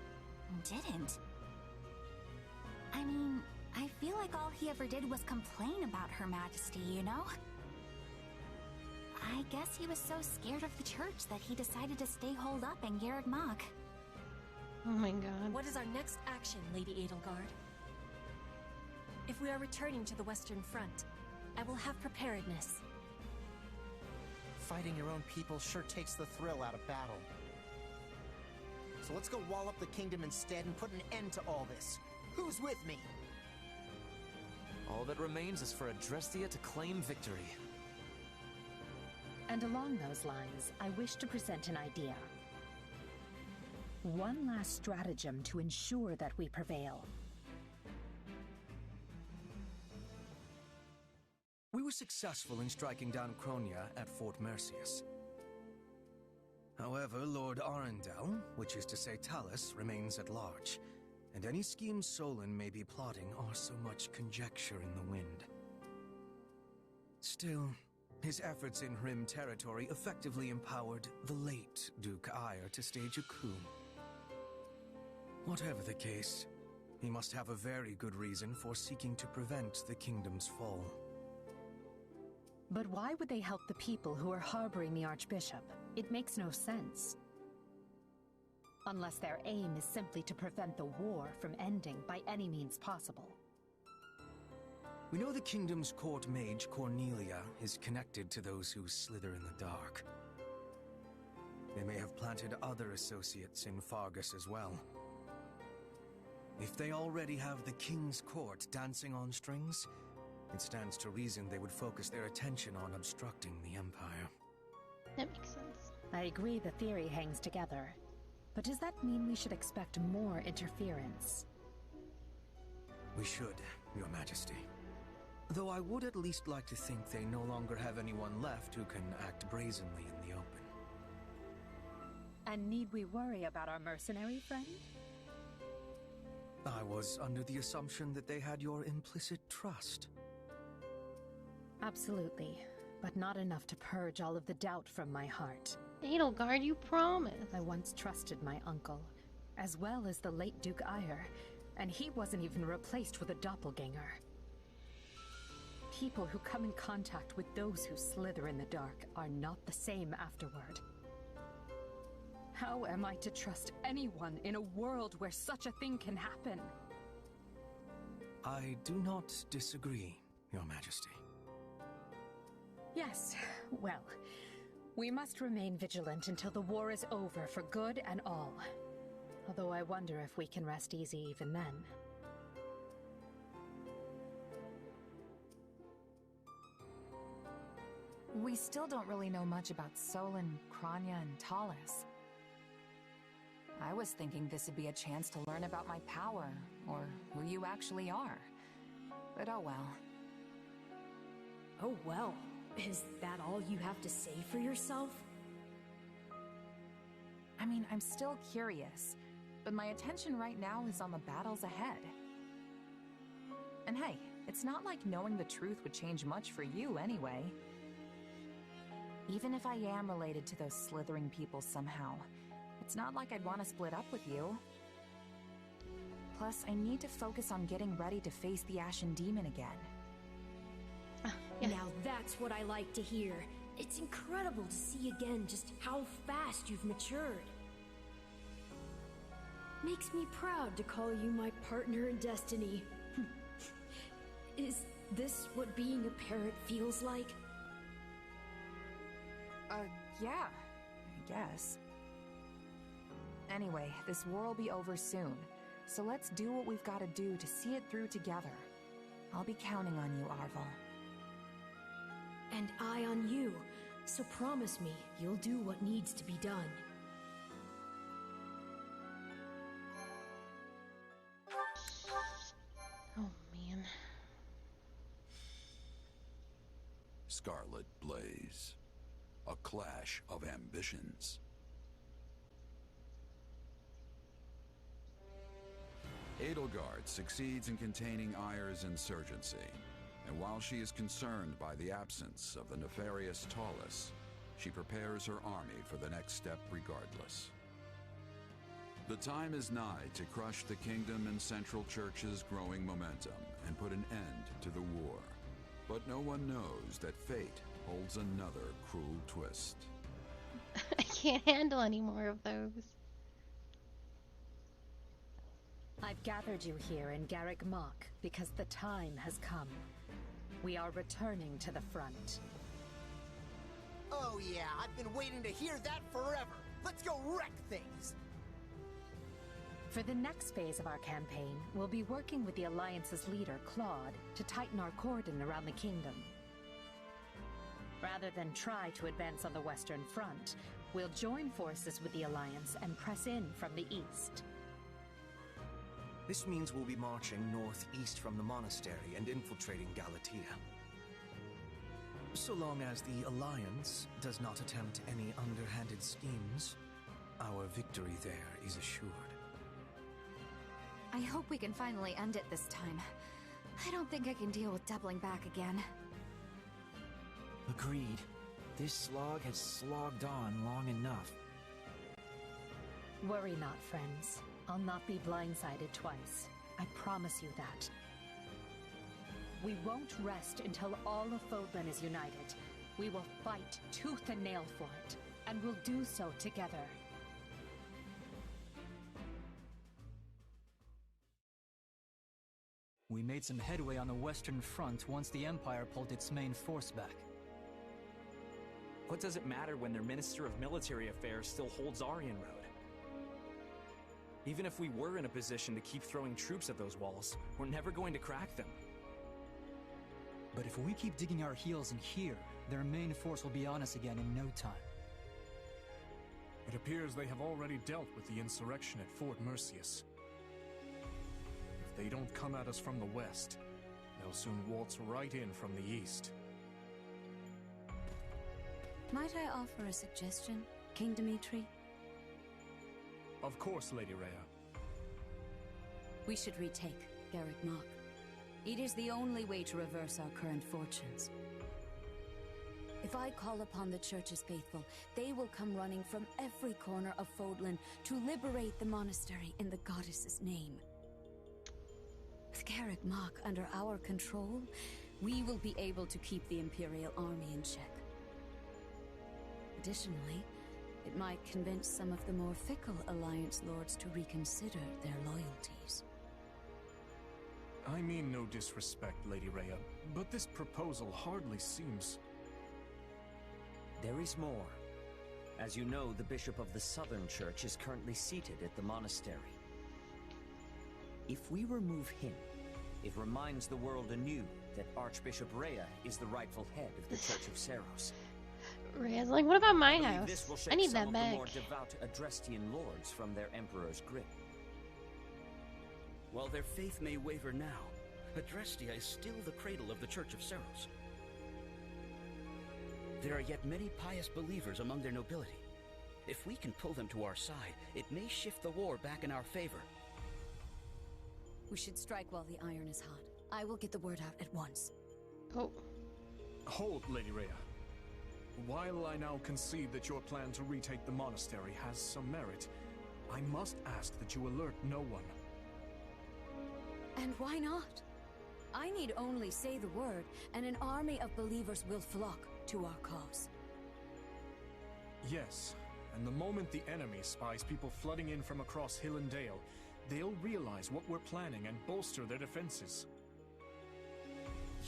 didn't. I mean, I feel like all he ever did was complain about Her Majesty, you know? I guess he was so scared of the church that he decided to stay holed up in Garreg Mach. Oh my god. What is our next action, Lady Edelgard? If we are returning to the Western Front, I will have preparedness. Fighting your own people sure takes the thrill out of battle. So let's go wall up the kingdom instead and put an end to all this. Who's with me? All that remains is for Adrestia to claim victory. And along those lines, I wish to present an idea. One last stratagem to ensure that we prevail. We were successful in striking down Cronia at Fort Mercius. However, Lord Arundel, which is to say Talus, remains at large, and any schemes Solon may be plotting are so much conjecture in the wind. Still, his efforts in Rim territory effectively empowered the late Duke Ire to stage a coup. Whatever the case, he must have a very good reason for seeking to prevent the kingdom's fall. But why would they help the people who are harboring the Archbishop? It makes no sense. Unless their aim is simply to prevent the war from ending by any means possible. We know the kingdom's court mage, Cornelia, is connected to those who slither in the dark. They may have planted other associates in Fargus as well. If they already have the king's court dancing on strings, it stands to reason they would focus their attention on obstructing the Empire. That makes sense. I agree the theory hangs together. But does that mean we should expect more interference? We should, Your Majesty. Though I would at least like to think they no longer have anyone left who can act brazenly in the open. And need we worry about our mercenary friend? I was under the assumption that they had your implicit trust. Absolutely, but not enough to purge all of the doubt from my heart. Edelgard, you promised. I once trusted my uncle, as well as the late Duke Ire, and he wasn't even replaced with a doppelganger. People who come in contact with those who slither in the dark are not the same afterward. How am I to trust anyone in a world where such a thing can happen? I do not disagree, Your Majesty. Yes, well, we must remain vigilant until the war is over for good and all. Although I wonder if we can rest easy even then. We still don't really know much about Solon, Kranya, and Talus. I was thinking this would be a chance to learn about my power, or who you actually are. But oh well. Oh well. Is that all you have to say for yourself? I mean, I'm still curious, but my attention right now is on the battles ahead. And hey, it's not like knowing the truth would change much for you anyway. Even if I am related to those slithering people somehow, it's not like I'd want to split up with you. Plus, I need to focus on getting ready to face the Ashen Demon again. Now that's what I like to hear. It's incredible to see again just how fast you've matured. Makes me proud to call you my partner in destiny. Is this what being a parent feels like? Yeah, I guess. Anyway, this war will be over soon, so let's do what we've got to do to see it through together. I'll be counting on you, Arvel. And I on you, so promise me you'll do what needs to be done. Oh, man. Scarlet Blaze. A clash of ambitions. Edelgard succeeds in containing Ire's insurgency, and while she is concerned by the absence of the nefarious Talus, she prepares her army for the next step regardless. The time is nigh to crush the Kingdom and Central Church's growing momentum and put an end to the war. But no one knows that fate holds another cruel twist. I can't handle any more of those. I've gathered you here in Garreg Mach because the time has come. We are returning to the front. Oh yeah, I've been waiting to hear that forever. Let's go wreck things! For the next phase of our campaign, we'll be working with the Alliance's leader, Claude, to tighten our cordon around the kingdom. Rather than try to advance on the Western Front, we'll join forces with the Alliance and press in from the east. This means we'll be marching northeast from the monastery and infiltrating Galatea. So long as the Alliance does not attempt any underhanded schemes, our victory there is assured. I hope we can finally end it this time. I don't think I can deal with doubling back again. Agreed. This slog has slogged on long enough. Worry not, friends. I'll not be blindsided twice. I promise you that. We won't rest until all of Fodlan is united. We will fight tooth and nail for it, and we'll do so together. We made some headway on the Western Front once the Empire pulled its main force back. What does it matter when their Minister of Military Affairs still holds Aryan Road? Even if we were in a position to keep throwing troops at those walls, we're never going to crack them. But if we keep digging our heels in here, their main force will be on us again in no time. It appears they have already dealt with the insurrection at Fort Mercius. If they don't come at us from the west, they'll soon waltz right in from the east. Might I offer a suggestion, King Dimitri? Of course, Lady Rhea. We should retake Garreg Mach. It is the only way to reverse our current fortunes. If I call upon the Church's faithful, they will come running from every corner of Fodlan to liberate the monastery in the goddess's name. With Garreg Mach under our control, we will be able to keep the Imperial army in check. Additionally, it might convince some of the more fickle Alliance lords to reconsider their loyalties. I mean no disrespect, Lady Rhea, but this proposal hardly seems... There is more. As you know, the Bishop of the Southern Church is currently seated at the monastery. If we remove him, it reminds the world anew that Archbishop Rhea is the rightful head of the Church of Seros. Rhea's like, what about my house? I need that back. The more devout Adrestian lords from their Emperor's grip. While their faith may waver now, Adrestia is still the cradle of the Church of Seros. There are yet many pious believers among their nobility. If we can pull them to our side, it may shift the war back in our favor. We should strike while the iron is hot. I will get the word out at once. Oh. Hold, Lady Rhea. While I now concede that your plan to retake the monastery has some merit, I must ask that you alert no one. And why not? I need only say the word, and an army of believers will flock to our cause. Yes, and the moment the enemy spies people flooding in from across Hill and Dale, they'll realize what we're planning and bolster their defenses.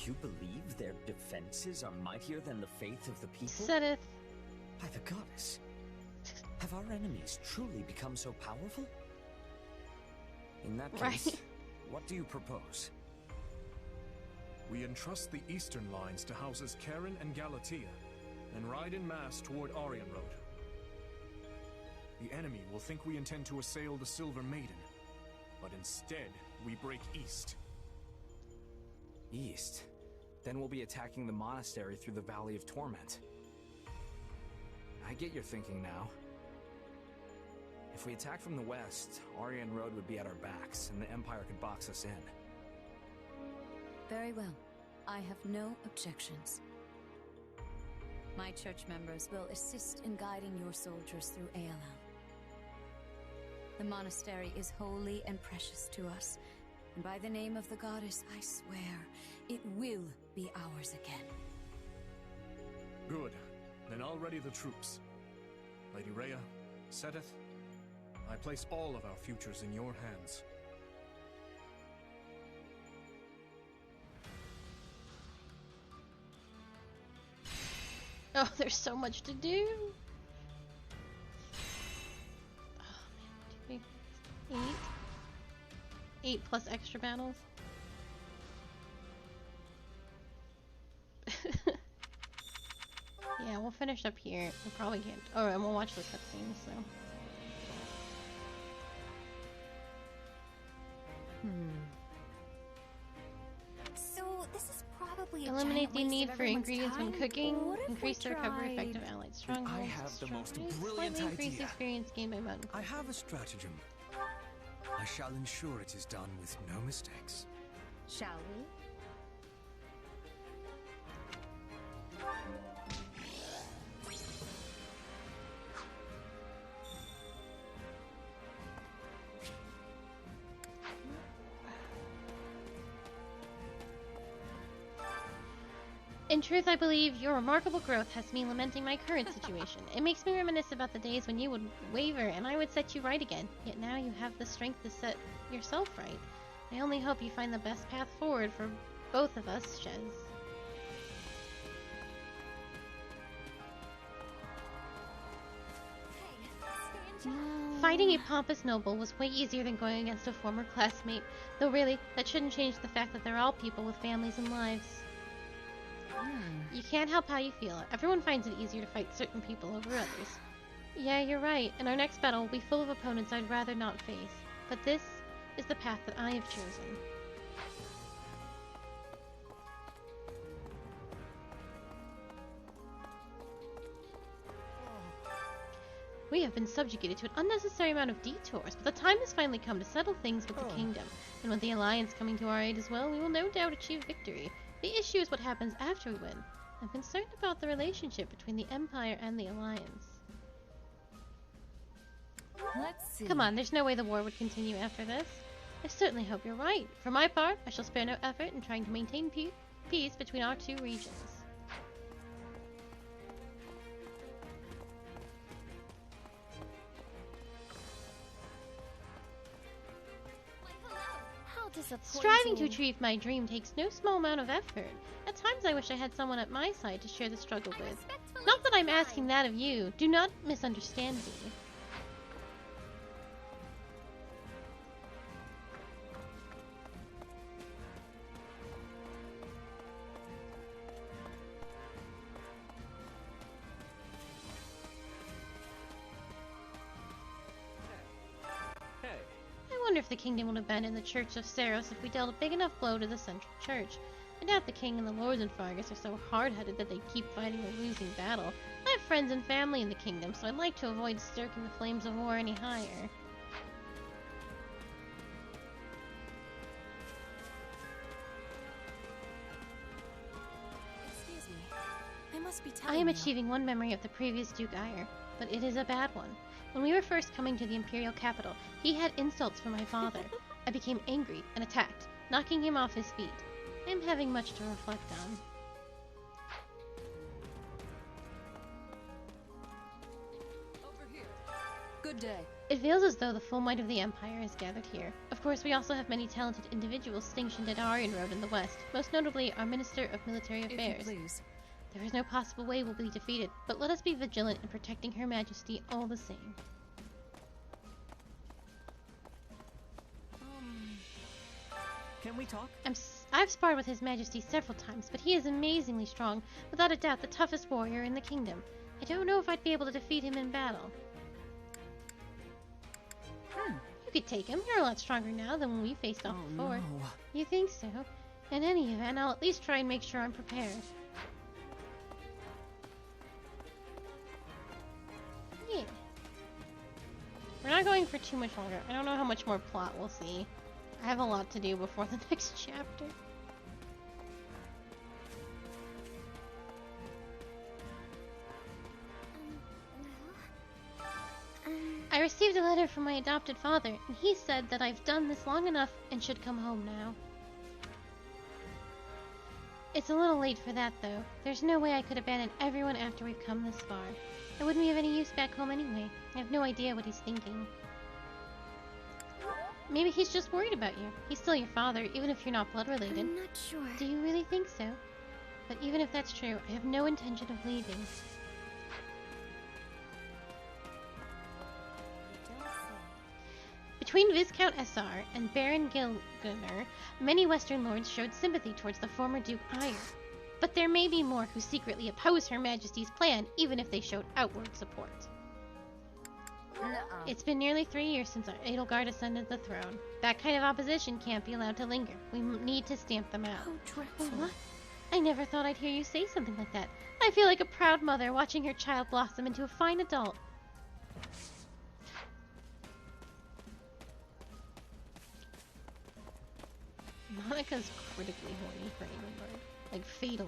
You believe their defenses are mightier than the faith of the people? Saideth. By the goddess. Have our enemies truly become so powerful? In that case, what do you propose? We entrust the eastern lines to houses Karen and Galatea, and ride in mass toward Aryan Road. The enemy will think we intend to assail the Silver Maiden, but instead, we break east. East? Then we'll be attacking the monastery through the Valley of Torment. I get your thinking now. If we attack from the west, Aryan Road would be at our backs, and the Empire could box us in. Very well. I have no objections. My church members will assist in guiding your soldiers through ALL. The monastery is holy and precious to us, and by the name of the goddess, I swear, it will be ours again. Good. Then I'll ready the troops. Lady Rhea, Saideth, I place all of our futures in your hands. Oh, there's so much to do. Oh man, 8 plus extra battles. Yeah, we'll finish up here. We probably can't. Oh, and we'll watch the cutscenes. So. So this is probably a Eliminate the need for ingredients when cooking. What if Increase the we recovery tried- effect of allied strongholds. I have the most brilliant Slightly increase idea. experience gained by mountain. I have a stratagem. I shall ensure it is done with no mistakes. Shall we? In truth, I believe your remarkable growth has me lamenting my current situation. It makes me reminisce about the days when you would waver and I would set you right again. Yet now you have the strength to set yourself right. I only hope you find the best path forward for both of us, Shez. Fighting a pompous noble was way easier than going against a former classmate. Though really, that shouldn't change the fact that they're all people with families and lives. You can't help how you feel. Everyone finds it easier to fight certain people over others. Yeah, you're right, and our next battle will be full of opponents I'd rather not face. But this is the path that I have chosen. We have been subjugated to an unnecessary amount of detours, but the time has finally come to settle things with the kingdom. And with the Alliance coming to our aid as well, we will no doubt achieve victory. The issue is what happens after we win. I'm concerned about the relationship between the Empire and the Alliance. Let's see. Come on, there's no way the war would continue after this. I certainly hope you're right. For my part, I shall spare no effort in trying to maintain peace between our two regions. Striving to achieve my dream takes no small amount of effort. At times I wish I had someone at my side to share the struggle with. Not that I'm asking that of you. Do not misunderstand me. I wonder if the kingdom would abandon the Church of Saros if we dealt a big enough blow to the Central Church. I doubt the king and the lords in Fargus are so hard-headed that they keep fighting a losing battle. I have friends and family in the kingdom, so I'd like to avoid stoking the flames of war any higher. Excuse me. I must be I am achieving one memory of the previous Duke Ire, but it is a bad one. When we were first coming to the Imperial capital, he had insults for my father. I became angry and attacked, knocking him off his feet. I am having much to reflect on. Over here. Good day. It feels as though the full might of the Empire is gathered here. Of course, we also have many talented individuals stationed at Aryan Road in the west, most notably our Minister of Military Affairs. If you please. There is no possible way we'll be defeated, but let us be vigilant in protecting Her Majesty all the same. Can we talk? I've sparred with His Majesty several times, but he is amazingly strong, without a doubt the toughest warrior in the kingdom. I don't know if I'd be able to defeat him in battle. You could take him. You're a lot stronger now than when we faced off before. No. You think so? In any event, I'll at least try and make sure I'm prepared. Yeah. We're not going for too much longer. I don't know how much more plot we'll see. I have a lot to do before the next chapter. I received a letter from my adopted father, and he said that I've done this long enough and should come home now. It's a little late for that, though. There's no way I could abandon everyone after we've come this far. I wouldn't be of any use back home anyway. I have no idea what he's thinking. Maybe he's just worried about you. He's still your father, even if you're not blood related. I'm not sure. Do you really think so? But even if that's true, I have no intention of leaving. Between Viscount Essar and Baron Gilgunner, many Western lords showed sympathy towards the former Duke Ire. But there may be more who secretly oppose Her Majesty's plan, even if they showed outward support. It's been nearly 3 years since our Edelgard ascended the throne. That kind of opposition can't be allowed to linger. We need to stamp them out. How dreadful. What? I never thought I'd hear you say something like that. I feel like a proud mother watching her child blossom into a fine adult. Monica's critically horny for Edelgard. Like, fatally.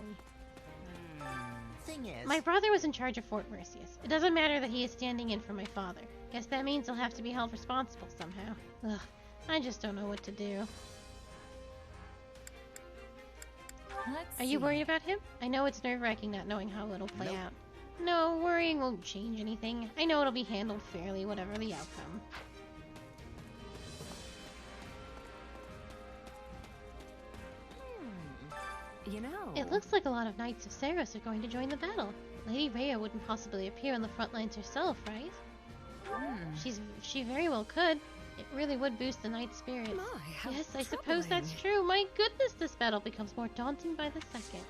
Thing is... My brother was in charge of Fort Mercius. It doesn't matter that he is standing in for my father. Guess that means he'll have to be held responsible somehow. Ugh, I just don't know what to do. Are you worried about him? I know it's nerve-wracking not knowing how it'll play out. No, worrying won't change anything. I know it'll be handled fairly, whatever the outcome. You know... It looks like a lot of Knights of Saros are going to join the battle. Lady Rhea wouldn't possibly appear on the front lines herself, right? She very well could. It really would boost the knight's spirits. Yes, I suppose that's true. My goodness, this battle becomes more daunting by the second.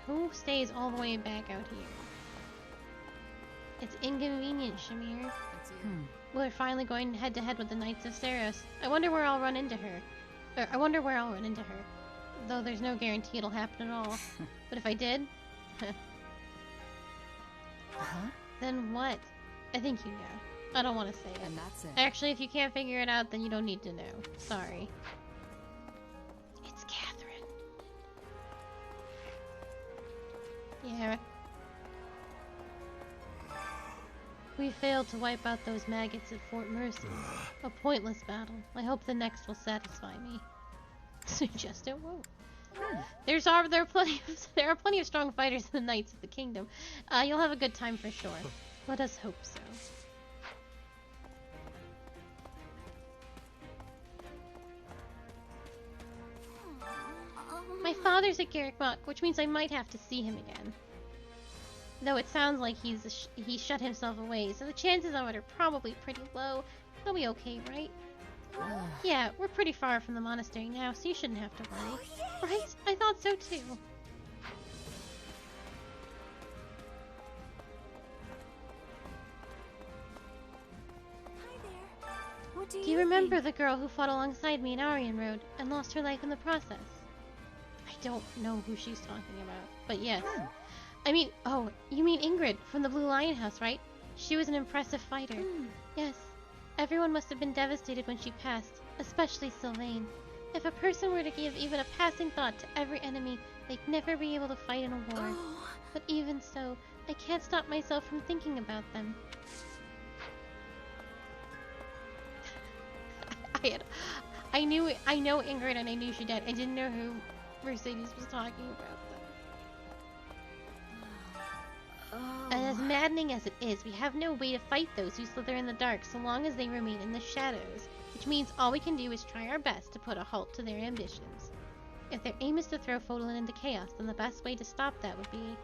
Who stays all the way back out here? It's inconvenient, Shamir. We're finally going head to head with the Knights of Saros. I wonder where I'll run into her. Though there's no guarantee it'll happen at all. But if I did... Then what? I think you know. I don't want to say it. And that's it. Actually, if you can't figure it out, then you don't need to know. Sorry. It's Catherine. Yeah. We failed to wipe out those maggots at Fort Mercy. A pointless battle. I hope the next will satisfy me. Suggest it won't. There are plenty of strong fighters in the Knights of the Kingdom. You'll have a good time for sure. Let us hope so. My father's at Garrick-Mach, which means I might have to see him again. Though it sounds like he's shut himself away, so the chances of it are probably pretty low. He'll be okay, right? Yeah, we're pretty far from the monastery now, so you shouldn't have to worry. Right? I thought so too. What Do you remember the girl who fought alongside me in Aryan Road and lost her life in the process? I don't know who she's talking about, but yes. I mean, oh, you mean Ingrid from the Blue Lion House, right? She was an impressive fighter. Yes. Everyone must have been devastated when she passed, especially Sylvain. If a person were to give even a passing thought to every enemy, they'd never be able to fight in a war. But even so, I can't stop myself from thinking about them. I know Ingrid and I knew she died. I didn't know who Mercedes was talking about. And as maddening as it is, we have no way to fight those who slither in the dark so long as they remain in the shadows, which means all we can do is try our best to put a halt to their ambitions. If their aim is to throw Fodlan into chaos, then the best way to stop that would be...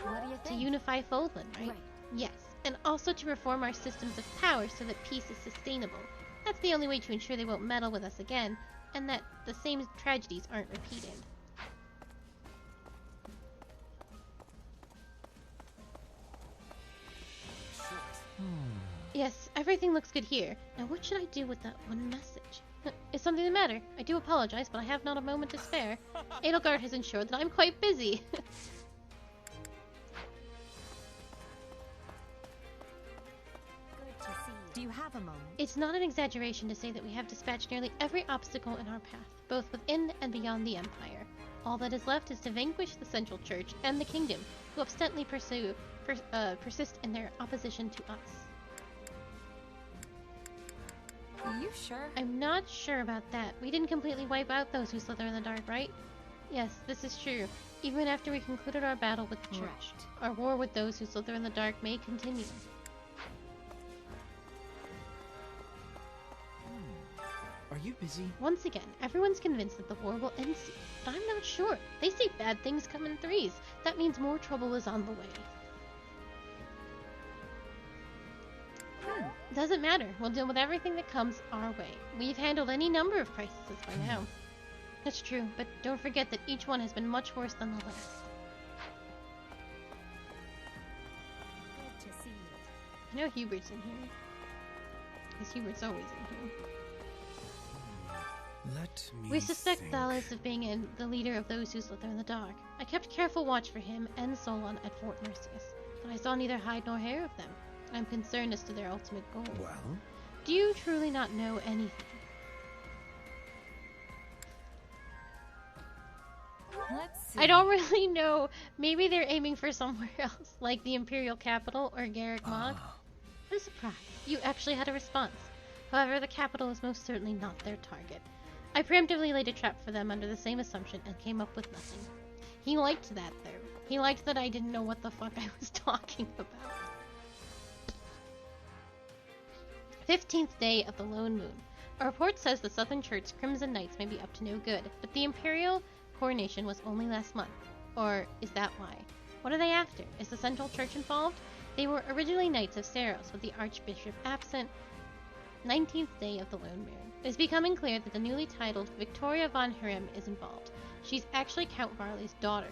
What do you think? To unify Fodlan, right? Yes, and also to reform our systems of power so that peace is sustainable. That's the only way to ensure they won't meddle with us again, and that the same tragedies aren't repeated. Yes, everything looks good here. Now what should I do with that one message? Is something the matter? I do apologize, but I have not a moment to spare. Edelgard has ensured that I'm quite busy. Do you have a moment? It's not an exaggeration to say that we have dispatched nearly every obstacle in our path, both within and beyond the Empire. All that is left is to vanquish the Central Church and the Kingdom, who obstinately persist in their opposition to us. Are you sure? I'm not sure about that. We didn't completely wipe out those who slither in the dark, right? Yes, this is true. Even after we concluded our battle with the Church, our war with those who slither in the dark may continue. Are you busy? Once again, everyone's convinced that the war will end soon, but I'm not sure. They say bad things come in threes. That means more trouble is on the way. Doesn't matter. We'll deal with everything that comes our way. We've handled any number of crises by now. That's true, but don't forget that each one has been much worse than the last. Good to see you. I know Hubert's in here. Because Hubert's always in here. We suspect Thalos of being the leader of those who slither in the dark. I kept careful watch for him and Solon at Fort Mercius, but I saw neither hide nor hair of them. I'm concerned as to their ultimate goal. Well? Do you truly not know anything? Let's see. I don't really know. Maybe they're aiming for somewhere else, like the Imperial capital or Garrick Mog. I'm surprised. You actually had a response. However, the capital is most certainly not their target. I preemptively laid a trap for them under the same assumption and came up with nothing. He liked that, though. He liked that I didn't know what the fuck I was talking about. 15th day of the lone moon. A report says the Southern Church's Crimson Knights may be up to no good, but the Imperial coronation was only last month. Or is that why? What are they after? Is the Central Church involved? They were originally Knights of Saros, with the Archbishop absent. 19th day of the lone moon. It is becoming clear that the newly titled Victoria von Hrim is involved. She's actually Count Varley's daughter,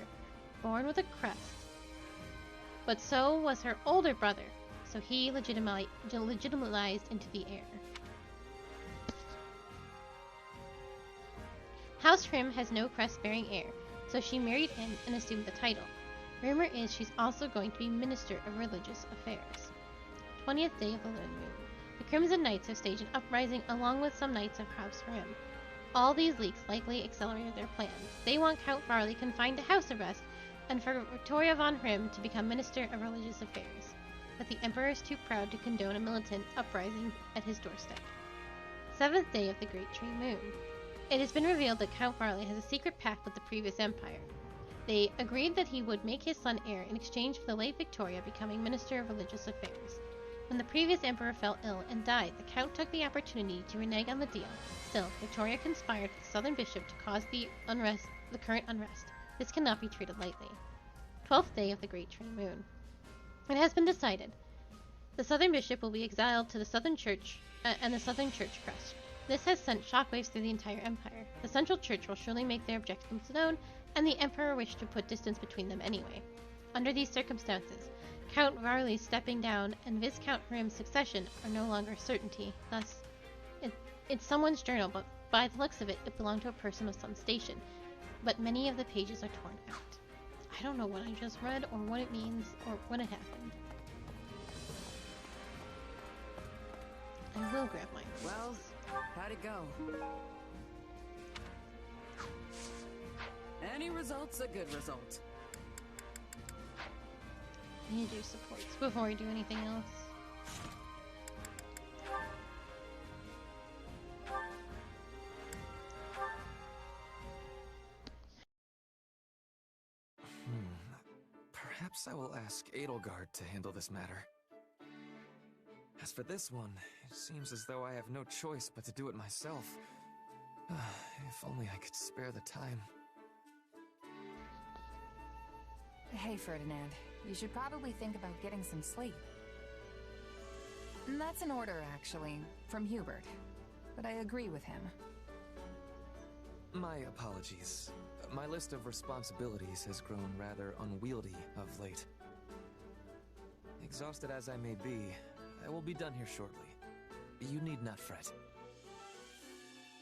born with a crest. But so was her older brother, so he legitimized into the heir. House Hrim has no crest-bearing heir, so she married him and assumed the title. Rumor is she's also going to be Minister of Religious Affairs. 20th day of the lone moon. The Crimson Knights have staged an uprising along with some knights of House Hrim. All these leaks likely accelerated their plans. They want Count Varley confined to house arrest and for Victoria von Hrim to become Minister of Religious Affairs. But the Emperor is too proud to condone a militant uprising at his doorstep. 7th day of the Great Tree Moon. It has been revealed that Count Varley has a secret pact with the previous empire. They agreed that he would make his son heir in exchange for the late Victoria becoming Minister of Religious Affairs. When the previous emperor fell ill and died, the Count took the opportunity to renege on the deal. Still, Victoria conspired with the Southern Bishop to cause the current unrest. This cannot be treated lightly. 12th day of the Great Tree Moon. It has been decided. The Southern Bishop will be exiled to the Southern Church and the Southern Church crest. This has sent shockwaves through the entire empire. The Central Church will surely make their objections known, and the Emperor wished to put distance between them anyway. Under these circumstances, Count Varley's stepping down and Viscount Hrim's succession are no longer a certainty. Thus, it's someone's journal, but by the looks of it, it belonged to a person of some station. But many of the pages are torn out. I don't know what I just read, or what it means, or when it happened. I will grab mine. Well, how'd it go? Any result's a good result. I need to do supports before I do anything else. Perhaps I will ask Edelgard to handle this matter. As for this one, it seems as though I have no choice but to do it myself. If only I could spare the time. Hey, Ferdinand. You should probably think about getting some sleep. That's an order, actually, from Hubert. But I agree with him. My apologies. My list of responsibilities has grown rather unwieldy of late. Exhausted as I may be, I will be done here shortly. You need not fret.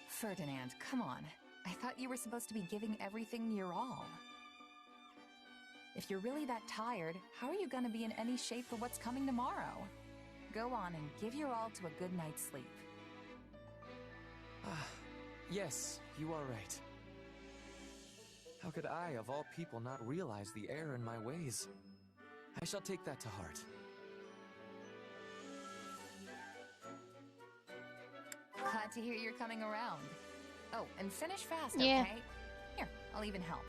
Ferdinand, come on. I thought you were supposed to be giving everything your all. If you're really that tired, how are you gonna be in any shape for what's coming tomorrow? Go on and give your all to a good night's sleep. Yes, you are right. How could I, of all people, not realize the error in my ways? I shall take that to heart. Glad to hear you're coming around. Oh, and finish fast, yeah. Okay? Here, I'll even help.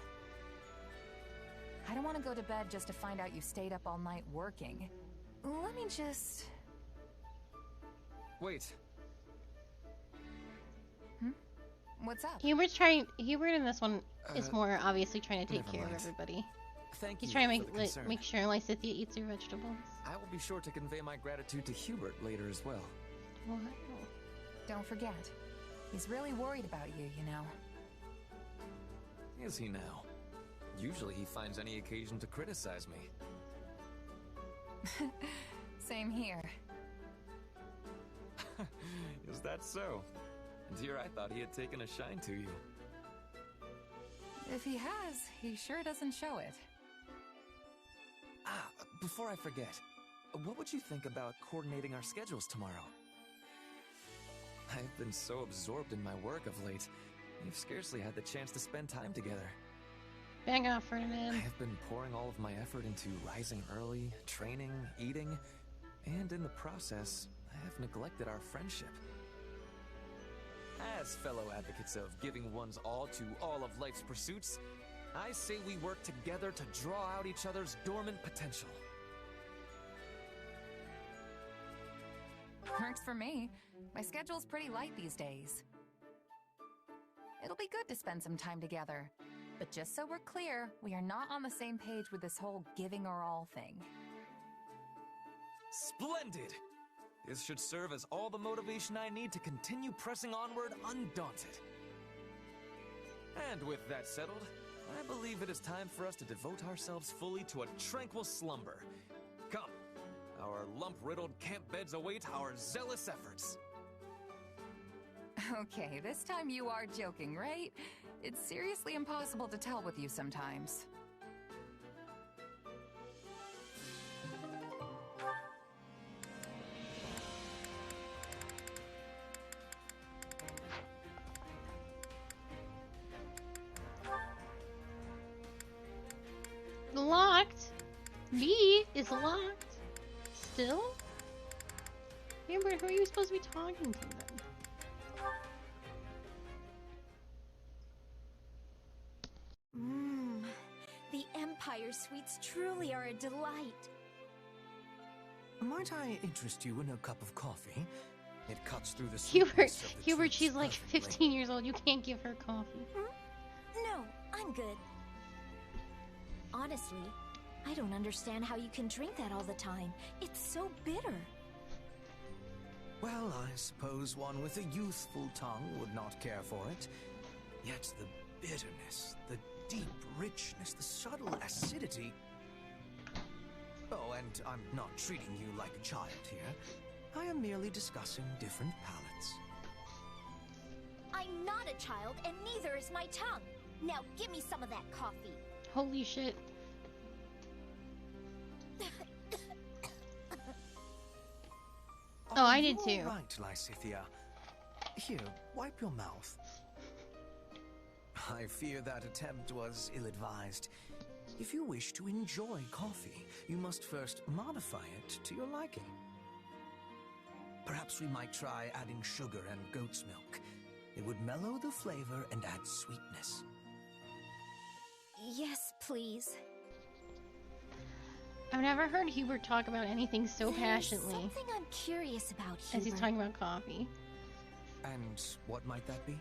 I don't want to go to bed just to find out you stayed up all night working. Let me just... Wait. What's up? Hubert in this one is more obviously trying to take care of everybody. He's trying to make sure Lysithea eats her vegetables. I will be sure to convey my gratitude to Hubert later as well. Wow. Don't forget, he's really worried about you, you know. Is he now? Usually he finds any occasion to criticize me. Same here. Is that so? Dear, I thought he had taken a shine to you. If he has, he sure doesn't show it. Before I forget, what would you think about coordinating our schedules tomorrow? I've been so absorbed in my work of late, we've scarcely had the chance to spend time together. Bang off, Ferdinand. I have been pouring all of my effort into rising early, training, eating, and in the process, I have neglected our friendship. As fellow advocates of giving one's all to all of life's pursuits, I say we work together to draw out each other's dormant potential. Works for me. My schedule's pretty light these days. It'll be good to spend some time together. But just so we're clear, we are not on the same page with this whole giving our all thing. Splendid! This should serve as all the motivation I need to continue pressing onward undaunted. And with that settled, I believe it is time for us to devote ourselves fully to a tranquil slumber. Come, our lump-riddled camp beds await our zealous efforts. Okay, this time you are joking, right? It's seriously impossible to tell with you sometimes. Locked? B is locked? Still? Amber, who are you supposed to be talking to then? The Empire sweets truly are a delight. Might I interest you in a cup of coffee? It cuts through the Hubert, she's like 15 years old. You can't give her coffee. No, I'm good. Honestly, I don't understand how you can drink that all the time. It's so bitter. Well, I suppose one with a youthful tongue would not care for it. Yet the bitterness, the deep richness, the subtle acidity... Oh, and I'm not treating you like a child here. I am merely discussing different palates. I'm not a child, and neither is my tongue. Now give me some of that coffee. Holy shit. Oh, I did too. Right, Lysithia. Here, wipe your mouth. I fear that attempt was ill-advised. If you wish to enjoy coffee, you must first modify it to your liking. Perhaps we might try adding sugar and goat's milk. It would mellow the flavor and add sweetness. Yes, please. I've never heard Hubert talk about anything so passionately. There's something I'm curious about, Hubert. As he's talking about coffee. And what might that be?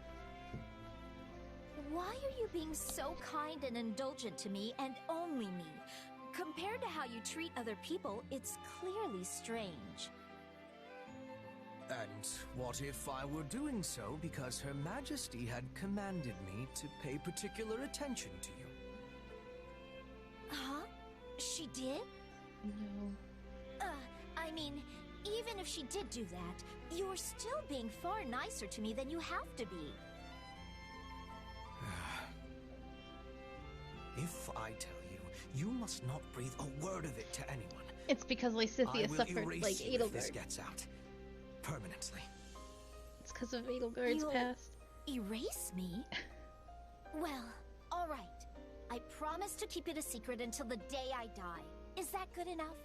Why are you being so kind and indulgent to me and only me? Compared to how you treat other people, it's clearly strange. And what if I were doing so because Her Majesty had commanded me to pay particular attention to you? Huh? She did? No. I mean, even if she did do that, you're still being far nicer to me than you have to be. If I tell you, you must not breathe a word of it to anyone. It's because Lysithia suffered like Edelgard. If this Edelgard. gets out permanently. It's because of Edelgard's You'll past. Erase me? Well, all right. I promise to keep it a secret until the day I die. Is that good enough?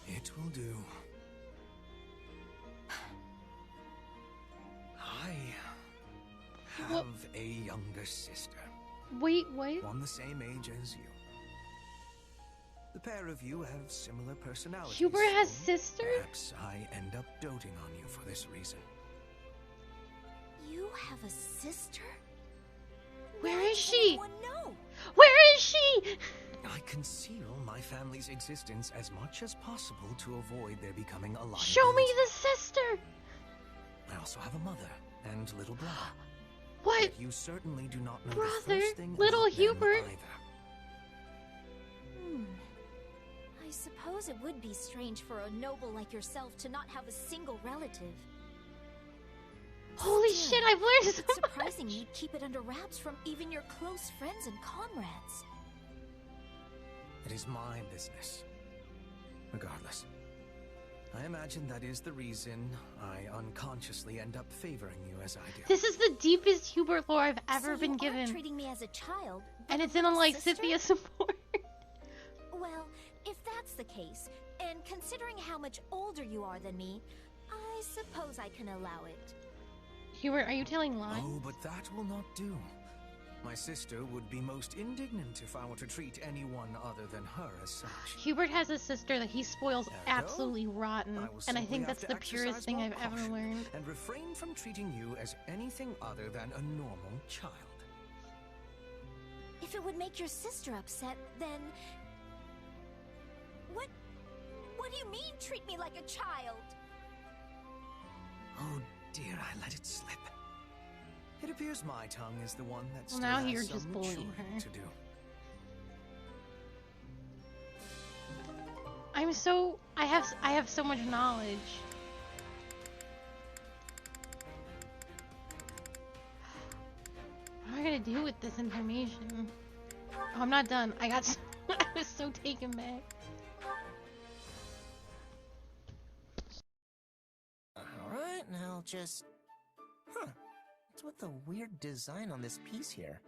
It will do. I have a younger sister. Wait, what? One the same age as you. The pair of you have similar personalities. Hubert has sisters? Perhaps I end up doting on you for this reason. You have a sister? Where is she? No. Where is she? I conceal my family's existence as much as possible to avoid their becoming a liability. Show me the sister! I also have a mother and little brother. What? But you certainly do not know Brother, the first thing little about them Hubert. either. I suppose it would be strange for a noble like yourself to not have a single relative. Holy Still, shit, I've learned so it's surprising you'd keep it under wraps from even your close friends and comrades. It is my business. Regardless, I imagine that is the reason I unconsciously end up favoring you as I do. This is the deepest Hubert lore I've ever been given. You are treating me as a child, and it's in a like Scythia support. Well, if that's the case, and considering how much older you are than me, I suppose I can allow it. Hubert, are you telling lies? Oh, but that will not do. My sister would be most indignant if I were to treat anyone other than her as such. Hubert has a sister that he spoils absolutely rotten, and I think that's the purest thing I've ever learned. And refrain from treating you as anything other than a normal child. If it would make your sister upset, then... What do you mean, treat me like a child? Oh dear, I let it slip. It appears my tongue is the one that still now has you're some just bullying maturing her. to do. I have so much knowledge. What am I gonna do with this information? Oh, I'm not done. I was so taken back. Alright, now just... What's with the weird design on this piece here?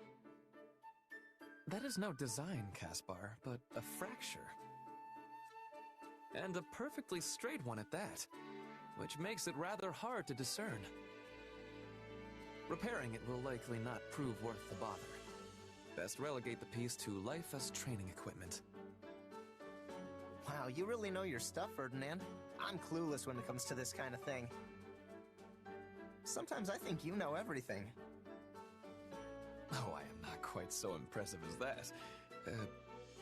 That is no design, Caspar, but a fracture. And a perfectly straight one at that, which makes it rather hard to discern. Repairing it will likely not prove worth the bother. Best relegate the piece to life as training equipment. Wow, you really know your stuff, Ferdinand. I'm clueless when it comes to this kind of thing. Sometimes I think you know everything. Oh, I am not quite so impressive as that.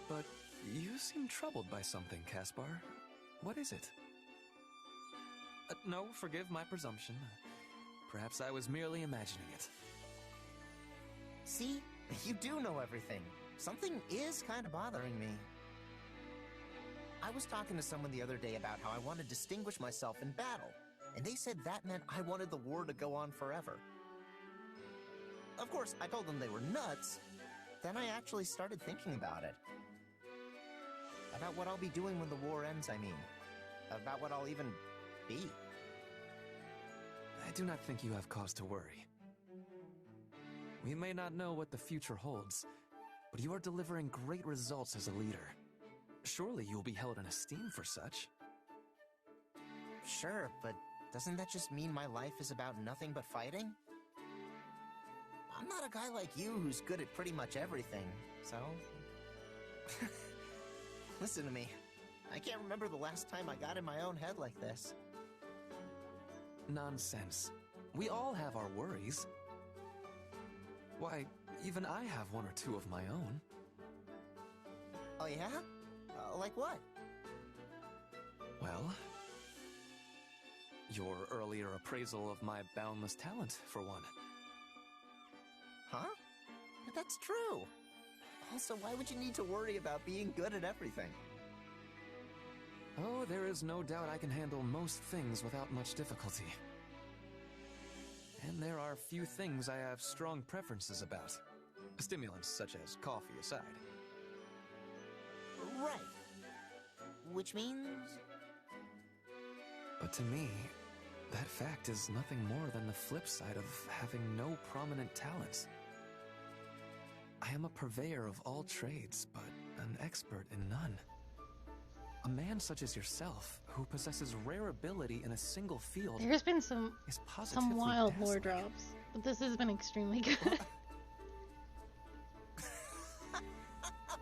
But you seem troubled by something, Caspar. What is it? No, forgive my presumption. Perhaps I was merely imagining it. See? You do know everything. Something is kind of bothering me. I was talking to someone the other day about how I want to distinguish myself in battle, and they said that meant I wanted the war to go on forever. Of course, I told them they were nuts. Then I actually started thinking about it. About what I'll be doing when the war ends, I mean. About what I'll even be. I do not think you have cause to worry. We may not know what the future holds, but you are delivering great results as a leader. Surely you will be held in esteem for such. Sure, but doesn't that just mean my life is about nothing but fighting? I'm not a guy like you who's good at pretty much everything, so... Listen to me. I can't remember the last time I got in my own head like this. Nonsense. We all have our worries. Why, even I have one or two of my own. Oh yeah? Like what? Well... your earlier appraisal of my boundless talent, for one. Huh? That's true. Also, why would you need to worry about being good at everything? Oh, there is no doubt I can handle most things without much difficulty. And there are few things I have strong preferences about. Stimulants such as coffee aside. Right. Which means... But to me, that fact is nothing more than the flip side of having no prominent talents. I am a purveyor of all trades, but an expert in none. A man such as yourself, who possesses rare ability in a single field, There's been some wild lore dazzling. drops, but this has been extremely good.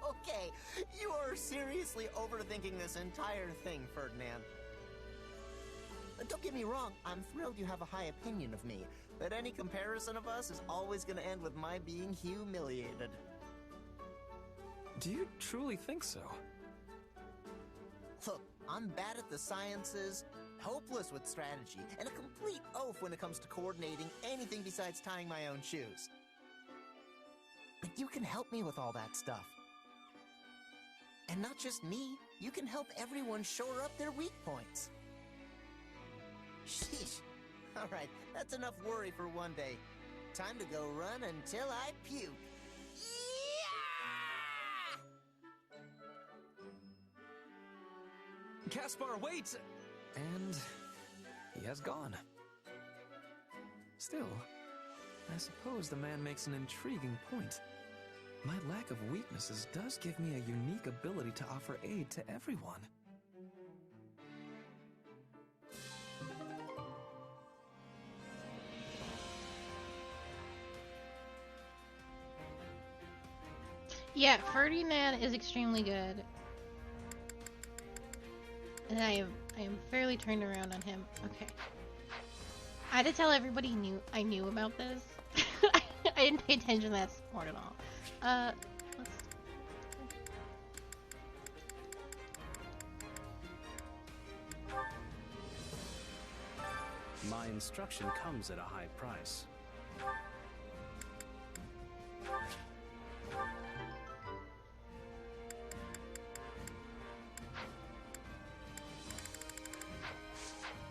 Okay, you are seriously overthinking this entire thing, Ferdinand. Don't get me wrong, I'm thrilled you have a high opinion of me, but any comparison of us is always going to end with my being humiliated. Do you truly think so? Look, I'm bad at the sciences, hopeless with strategy, and a complete oaf when it comes to coordinating anything besides tying my own shoes. But you can help me with all that stuff. And not just me, you can help everyone shore up their weak points. Sheesh. Alright, that's enough worry for one day. Time to go run until I puke. Caspar, wait! And he has gone. Still, I suppose the man makes an intriguing point. My lack of weaknesses does give me a unique ability to offer aid to everyone. Yeah, Ferdinand is extremely good. And I am fairly turned around on him. Okay. I had to tell everybody I knew about this. I didn't pay attention to that part at all. My instruction comes at a high price.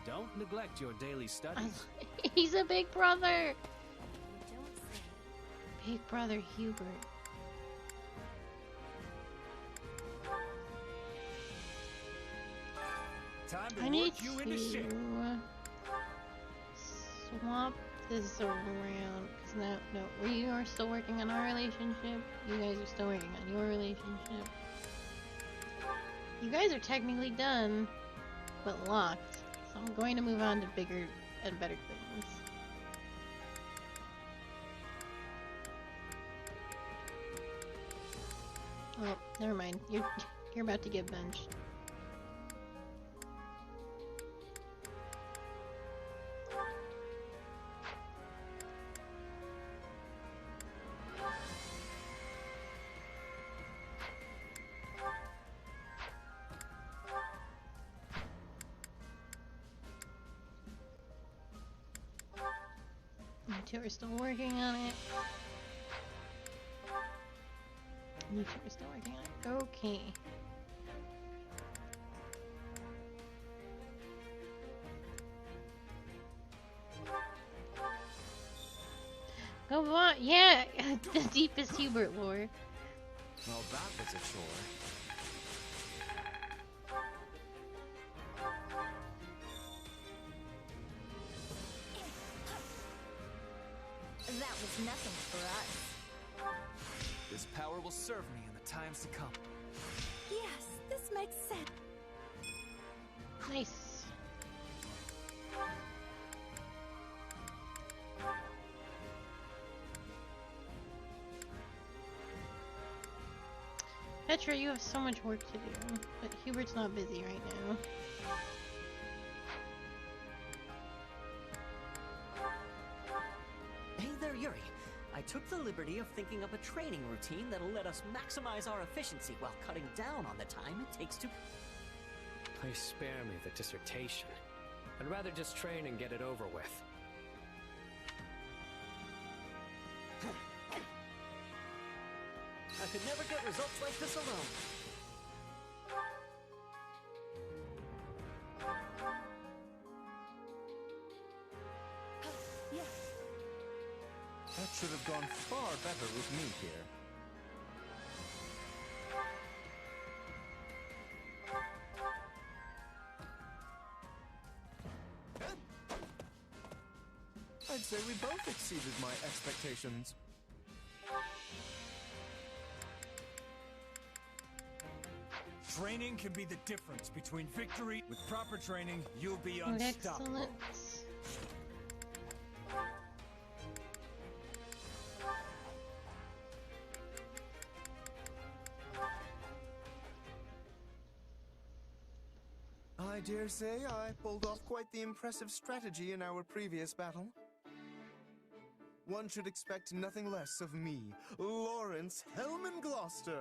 Don't neglect your daily studies. He's a big brother. Big brother Hubert. Time to I need work you into shape. Swap this around. No, we are still working on our relationship. You guys are still working on your relationship. You guys are technically done, but locked. So I'm going to move on to bigger and better things. Oh, never mind. You're about to get benched. You two are still working on it. You two are still working on it. Okay. Go on. Yeah, the deepest Hubert lore. Well, that was a chore. That was nothing for us. This power will serve me in the times to come. Yes, this makes sense. Nice. Petra, you have so much work to do, but Hubert's not busy right now. Hey there, Yuri. I took the liberty of thinking up a training routine that'll let us maximize our efficiency while cutting down on the time it takes to... Please spare me the dissertation. I'd rather just train and get it over with. I could never get results like this alone. That should have gone far better with me here. I'd say we both exceeded my expectations. Training can be the difference between victory. With proper training, you'll be unstoppable. Excellent. I dare say I pulled off quite the impressive strategy in our previous battle. One should expect nothing less of me, Lawrence Hellman Gloucester.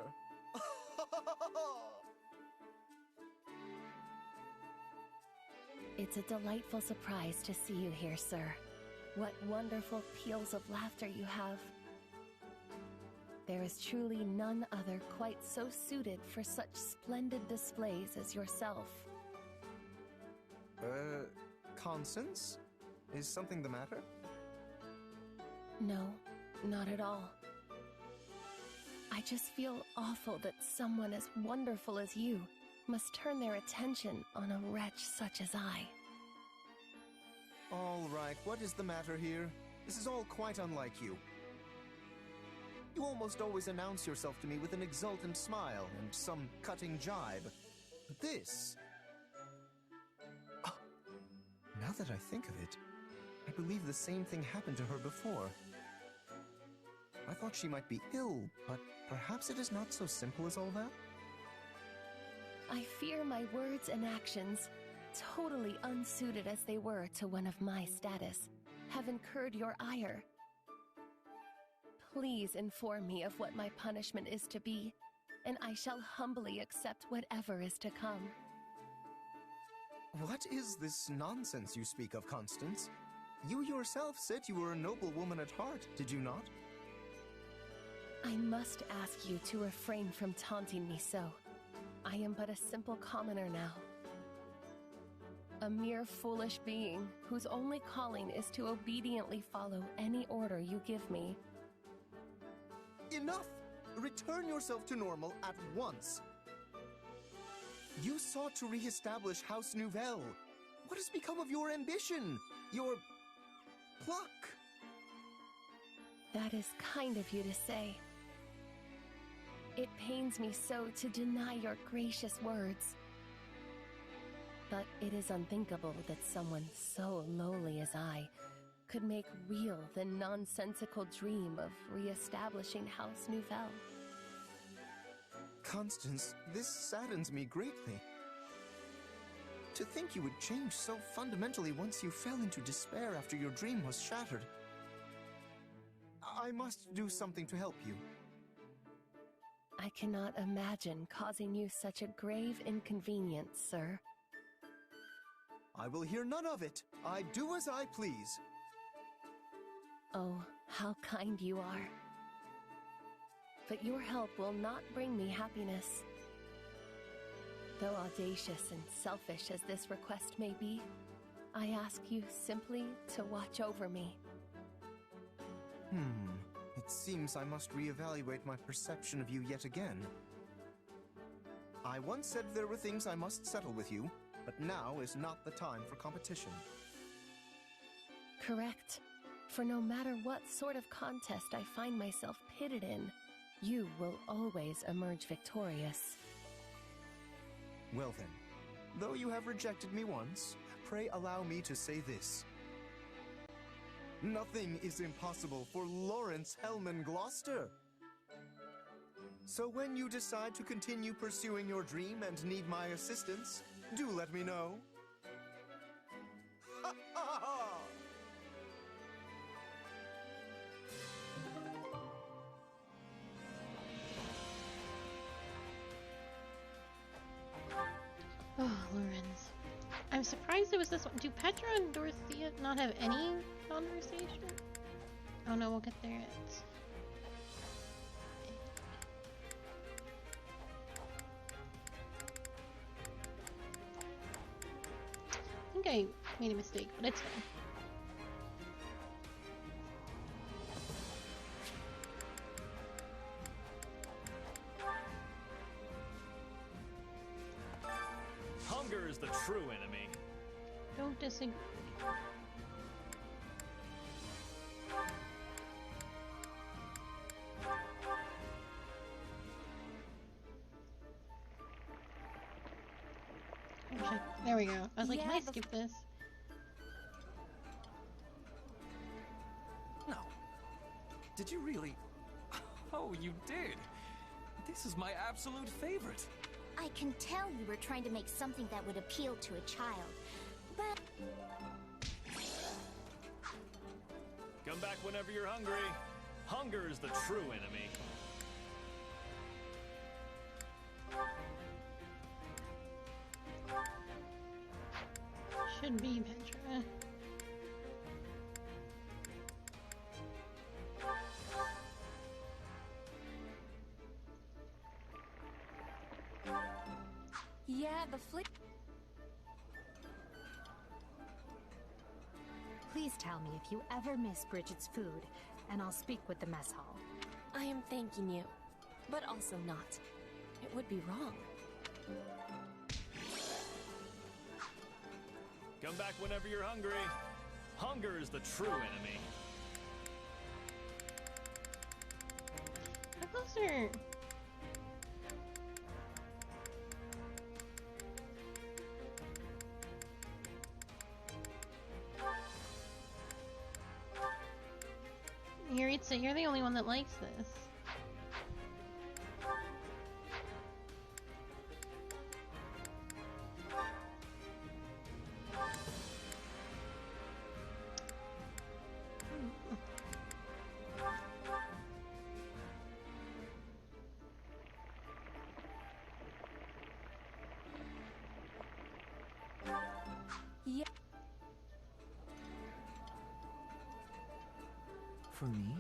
It's a delightful surprise to see you here, sir. What wonderful peals of laughter you have. There is truly none other quite so suited for such splendid displays as yourself. Constance? Is something the matter? No, not at all. I just feel awful that someone as wonderful as you must turn their attention on a wretch such as I. All right, what is the matter here? This is all quite unlike you. You almost always announce yourself to me with an exultant smile and some cutting jibe. But this... Oh, now that I think of it, I believe the same thing happened to her before. I thought she might be ill, but perhaps it is not so simple as all that? I fear my words and actions, totally unsuited as they were to one of my status, have incurred your ire. Please inform me of what my punishment is to be, and I shall humbly accept whatever is to come. What is this nonsense you speak of, Constance? You yourself said you were a noble woman at heart, did you not? I must ask you to refrain from taunting me so. I am but a simple commoner now. A mere foolish being whose only calling is to obediently follow any order you give me. Enough! Return yourself to normal at once. You sought to re-establish House Nouvelle. What has become of your ambition? Your... pluck? That is kind of you to say. It pains me so to deny your gracious words. But it is unthinkable that someone so lowly as I could make real the nonsensical dream of re-establishing House Nouvelle. Constance, this saddens me greatly. To think you would change so fundamentally once you fell into despair after your dream was shattered. I must do something to help you. I cannot imagine causing you such a grave inconvenience, sir. I will hear none of it. I do as I please. Oh, how kind you are. But your help will not bring me happiness. Though audacious and selfish as this request may be, I ask you simply to watch over me. It seems I must reevaluate my perception of you yet again. I once said there were things I must settle with you, but now is not the time for competition. Correct. For no matter what sort of contest I find myself pitted in, you will always emerge victorious. Well then, though you have rejected me once, pray allow me to say this. Nothing is impossible for Lawrence Hellman Gloucester. So when you decide to continue pursuing your dream and need my assistance, do let me know. Ha ha ha! Oh, Lorenz. I'm surprised it was this one. Do Petra and Dorothea not have any conversation? Oh no, we'll get there yet. I think I made a mistake, but it's fine. Hunger is the true enemy. Don't disagree. There we go. I was like, can I skip this? No. Did you really? Oh, you did. This is my absolute favorite. I can tell you were trying to make something that would appeal to a child, but... Come back whenever you're hungry. Hunger is the true enemy. Should be Petra. Yeah, the flick... Please tell me if you ever miss Bridget's food, and I'll speak with the mess hall. I am thanking you, but also not. It would be wrong. Come back whenever you're hungry. Hunger is the true enemy. How closer? Yuritsa, you're the only one that likes this. Yeah. For me?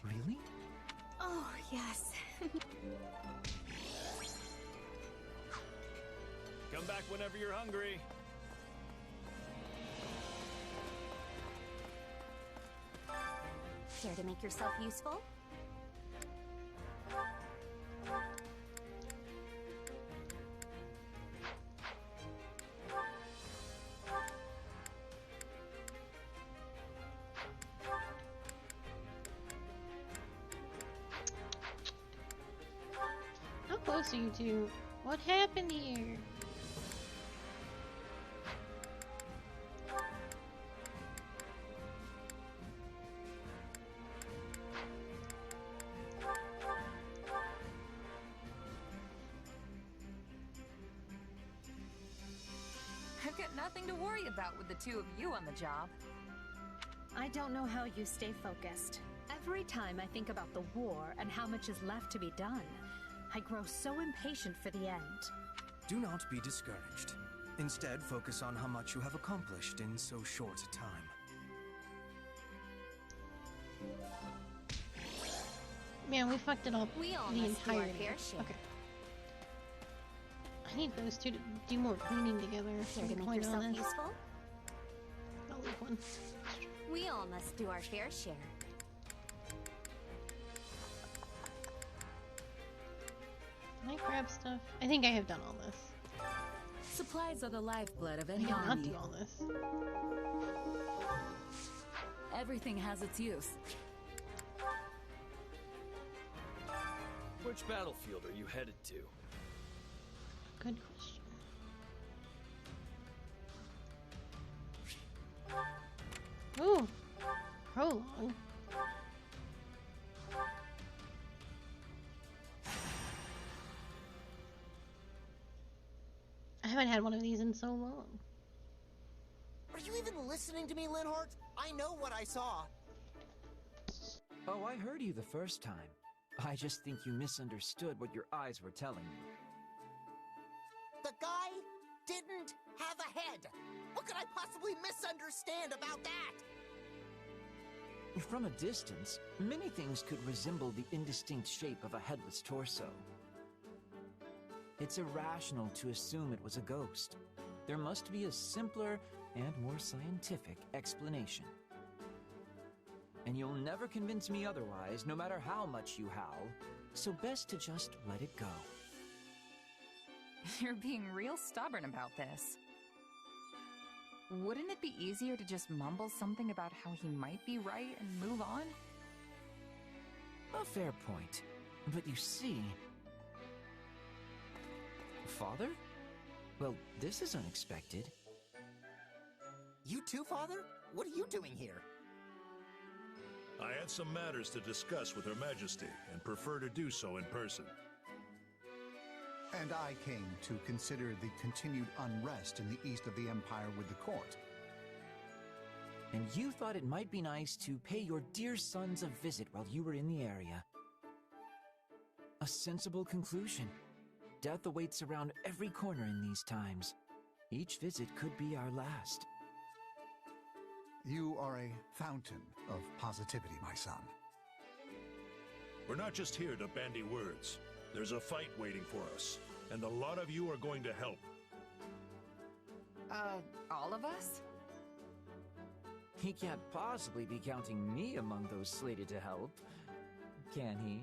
Really? Oh, yes. Come back whenever you're hungry. Care to make yourself useful? How close are you two? What happened here? I've got nothing to worry about with the two of you on the job. I don't know how you stay focused. Every time I think about the war and how much is left to be done, I grow so impatient for the end. Do not be discouraged. Instead, focus on how much you have accomplished in so short a time. Man, we fucked it up We all the must do our entire fair share. Okay. I need those two to do more cleaning together. Care to make Point on yourself this. useful? I'll leave one. We all must do our fair share. Can I grab stuff? I think I have done all this. Supplies are the lifeblood of I any did not army. do all this. Everything has its use. Which battlefield are you headed to? Good question. Ooh, prologue. I haven't had one of these in so long. Are you even listening to me, Linhart? I know what I saw. Oh, I heard you the first time. I just think you misunderstood what your eyes were telling you. The guy didn't have a head. What could I possibly misunderstand about that? From a distance, many things could resemble the indistinct shape of a headless torso. It's irrational to assume it was a ghost. There must be a simpler and more scientific explanation. And you'll never convince me otherwise, no matter how much you howl, so best to just let it go. You're being real stubborn about this. Wouldn't it be easier to just mumble something about how he might be right and move on? A fair point. But you see... Father? Well, this is unexpected. You too, Father? What are you doing here? I had some matters to discuss with Her Majesty and prefer to do so in person. And I came to consider the continued unrest in the east of the Empire with the court. And you thought it might be nice to pay your dear sons a visit while you were in the area. A sensible conclusion. Death awaits around every corner in these times. Each visit could be our last. You are a fountain of positivity, my son. We're not just here to bandy words. There's a fight waiting for us, and a lot of you are going to help. All of us? He can't possibly be counting me among those slated to help, can he?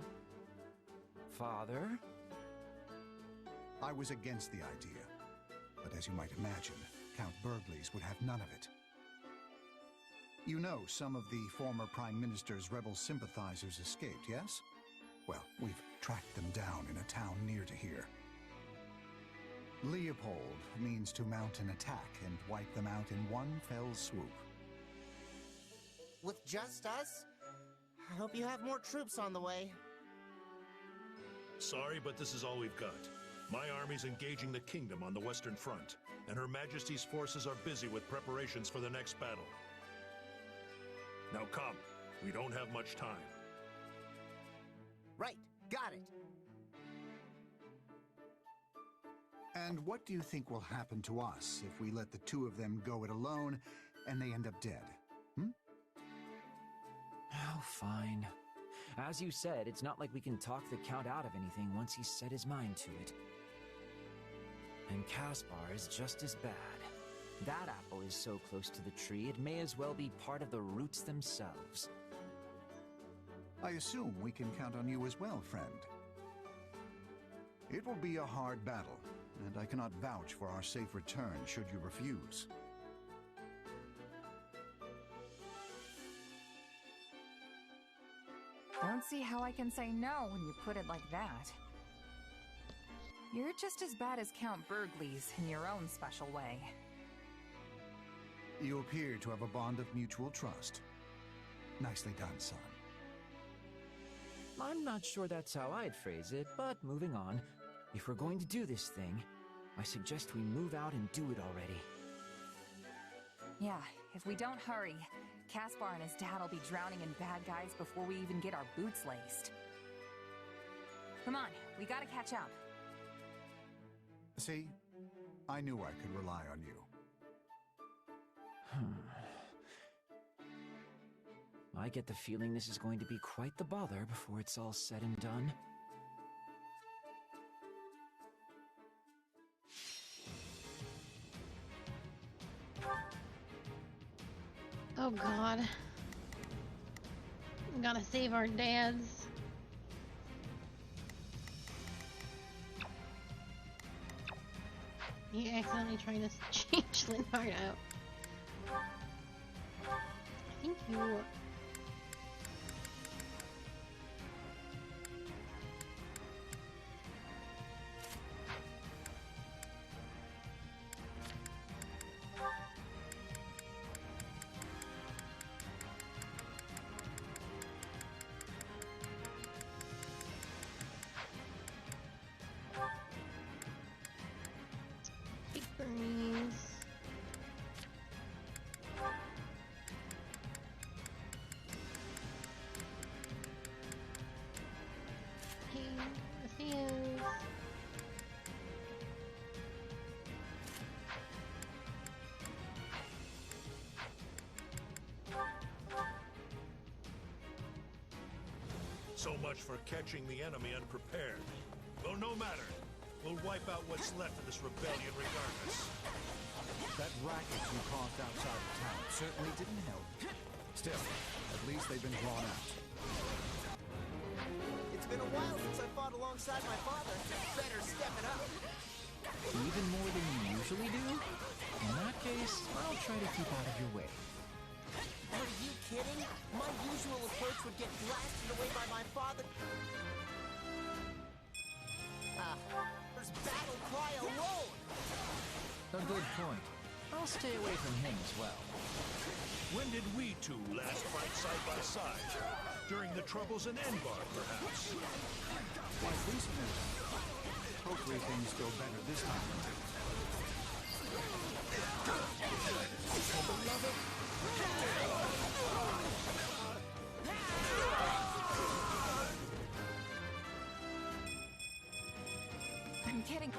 Father? I was against the idea, but as you might imagine, Count Burgleys would have none of it. You know some of the former Prime Minister's rebel sympathizers escaped, yes? Well, we've tracked them down in a town near to here. Leopold means to mount an attack and wipe them out in one fell swoop. With just us? I hope you have more troops on the way. Sorry, but this is all we've got. My army's engaging the kingdom on the Western Front, and Her Majesty's forces are busy with preparations for the next battle. Now come, we don't have much time. Right, got it. And what do you think will happen to us if we let the two of them go it alone and they end up dead? Oh, fine. As you said, it's not like we can talk the Count out of anything once he's set his mind to it. And Caspar is just as bad. That apple is so close to the tree, it may as well be part of the roots themselves. I assume we can count on you as well, friend. It will be a hard battle, and I cannot vouch for our safe return should you refuse. Don't see how I can say no when you put it like that. You're just as bad as Count Burgleys in your own special way. You appear to have a bond of mutual trust. Nicely done, son. I'm not sure that's how I'd phrase it, but moving on. If we're going to do this thing, I suggest we move out and do it already. Yeah, if we don't hurry, Caspar and his dad will be drowning in bad guys before we even get our boots laced. Come on, we gotta catch up. See? I knew I could rely on you. I get the feeling this is going to be quite the bother before it's all said and done. Oh god. We gotta save our dads. You accidentally trying to change Linhart out. I think you... So much for catching the enemy unprepared. Well, no matter. We'll wipe out what's left of this rebellion regardless. That racket you caused outside of town certainly didn't help. Still, at least they've been drawn out. It's been a while since I fought alongside my father. Better step it up. Even more than you usually do? In that case, I'll try to keep out of your way. Are you kidding? My usual approach would get blasted away by my father. There's battle cry alone. A good point. I'll stay away from him as well. When did we two last fight side by side? During the troubles in Enbar, perhaps? Quite recently. Hopefully things go better this time. Beloved. I'm kidding.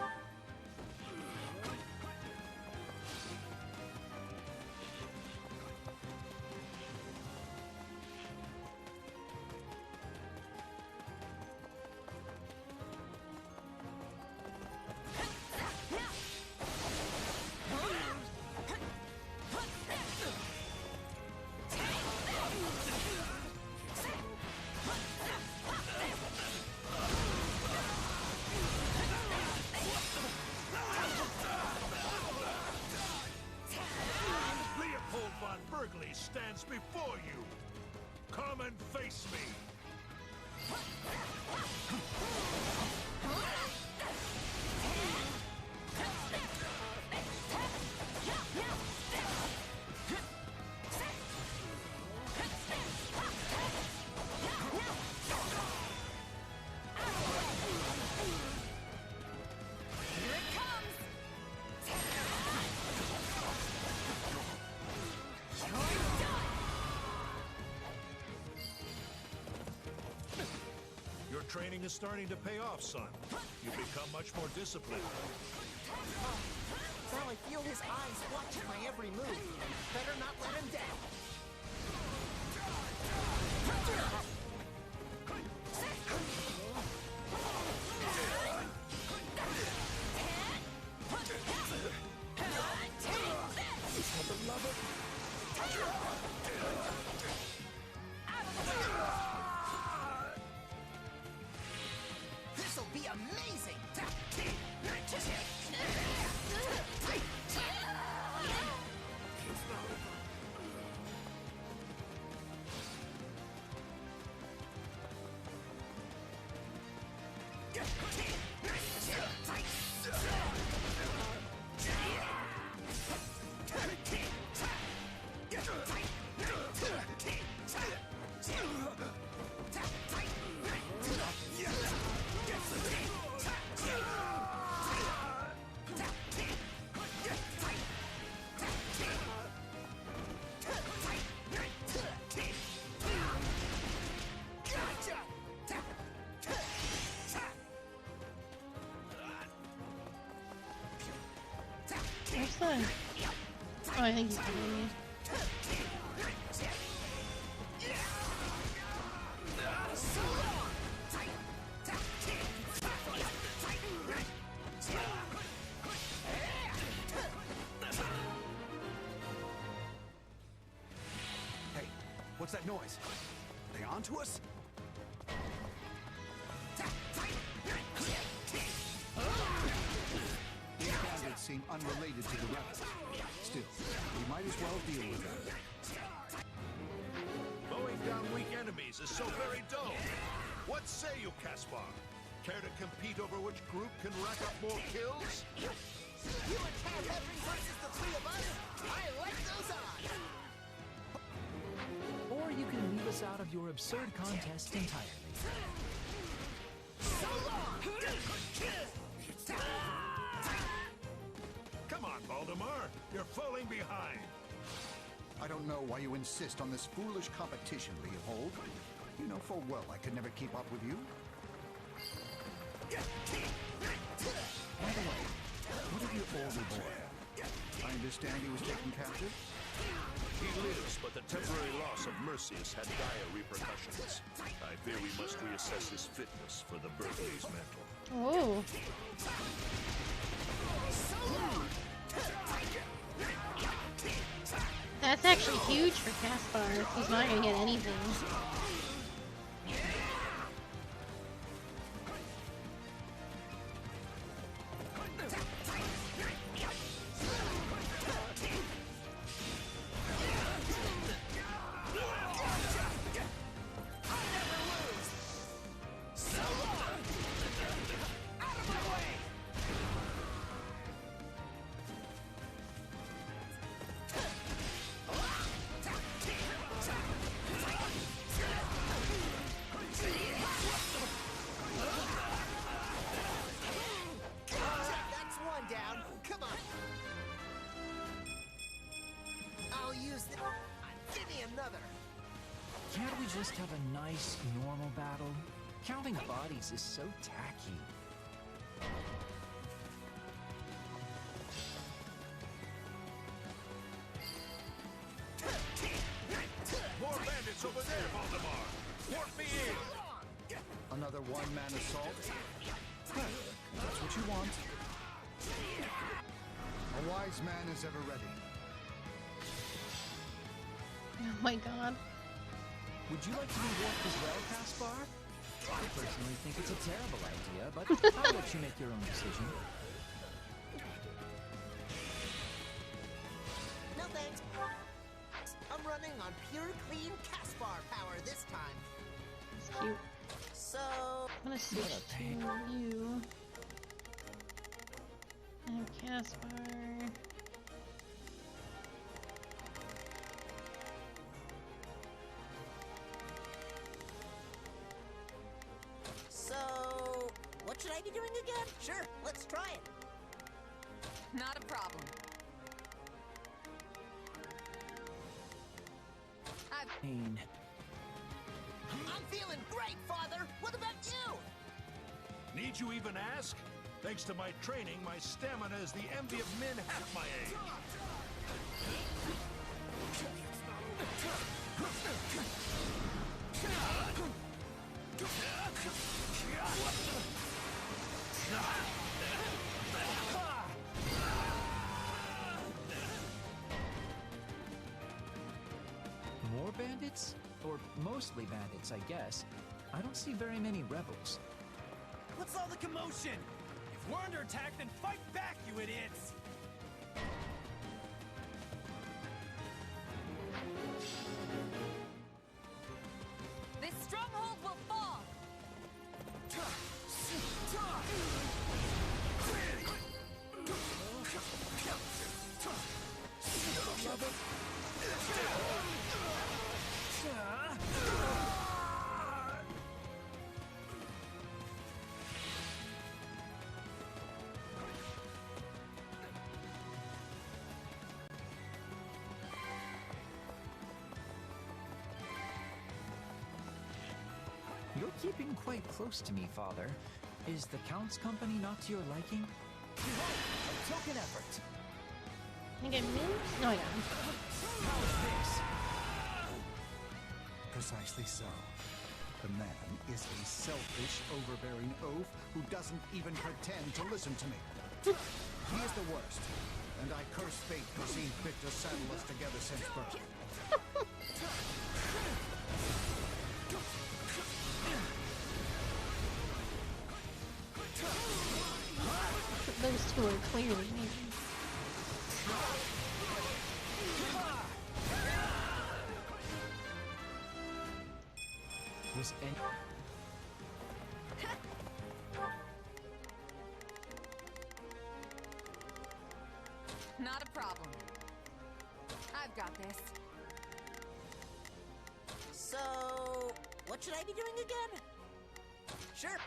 Face me! Your training is starting to pay off, son. You've become much more disciplined. Now I feel his eyes watching my every move. Better not let him down. This'll be amazing! Where's the... Oh, I think he's behind me. Hey, what's that noise? Are they onto us? These bandits seem unrelated to the rebels. Still, we might as well deal with them. Mowing down weak enemies is so very dull. What say you, Caspar? Care to compete over which group can rack up more kills? You and Cat Henry versus the three of us? I like those odds! Or you can leave us out of your absurd contest entirely. So long! Come on, Valdemar. You're falling behind. I don't know why you insist on this foolish competition, Leopold. You know full well I could never keep up with you. By the way, what of your older boy? I understand he was taken captive? He lives, but the temporary loss of Mercius had dire repercussions. I fear we must reassess his fitness for the Berkeley's mantle. Oh. That's actually huge for Caspar. He's not gonna get anything. That's one down. Come on. I'll use the... Give me another. Can't we just have a nice, normal battle? Counting bodies is so tacky. More bandits over there, Valdemar. Warp me in. Another one-man assault? Well, that's what you want. A wise man is ever ready. Oh my god. Would you like to be warped as well, Caspar? I personally think it's a terrible idea, but I'll let you make your own decision. No thanks. I'm running on pure, clean Caspar power this time. That's cute. So I'm gonna switch to you. And Caspar. So, what should I be doing again? Sure, let's try it. Not a problem. I'm feeling great, Father! What about you? Need you even ask? Thanks to my training, my stamina is the envy of men half my age. More bandits? Or mostly bandits, I guess. I don't see very many rebels. What's all the commotion? If we're under attack, then fight back, you idiots! This stronghold will fall! You're keeping quite close to me, Father. Is the Count's company not to your liking? Behold, a token effort! I get moves? No, I got him. How is this? Precisely so. The man is a selfish, overbearing oaf who doesn't even pretend to listen to me. He is the worst, and I curse fate for seeing fit to saddle us together since birth. Those two are clearly maybe. Was any... Not a problem. I've got this. So, what should I be doing again? Sure.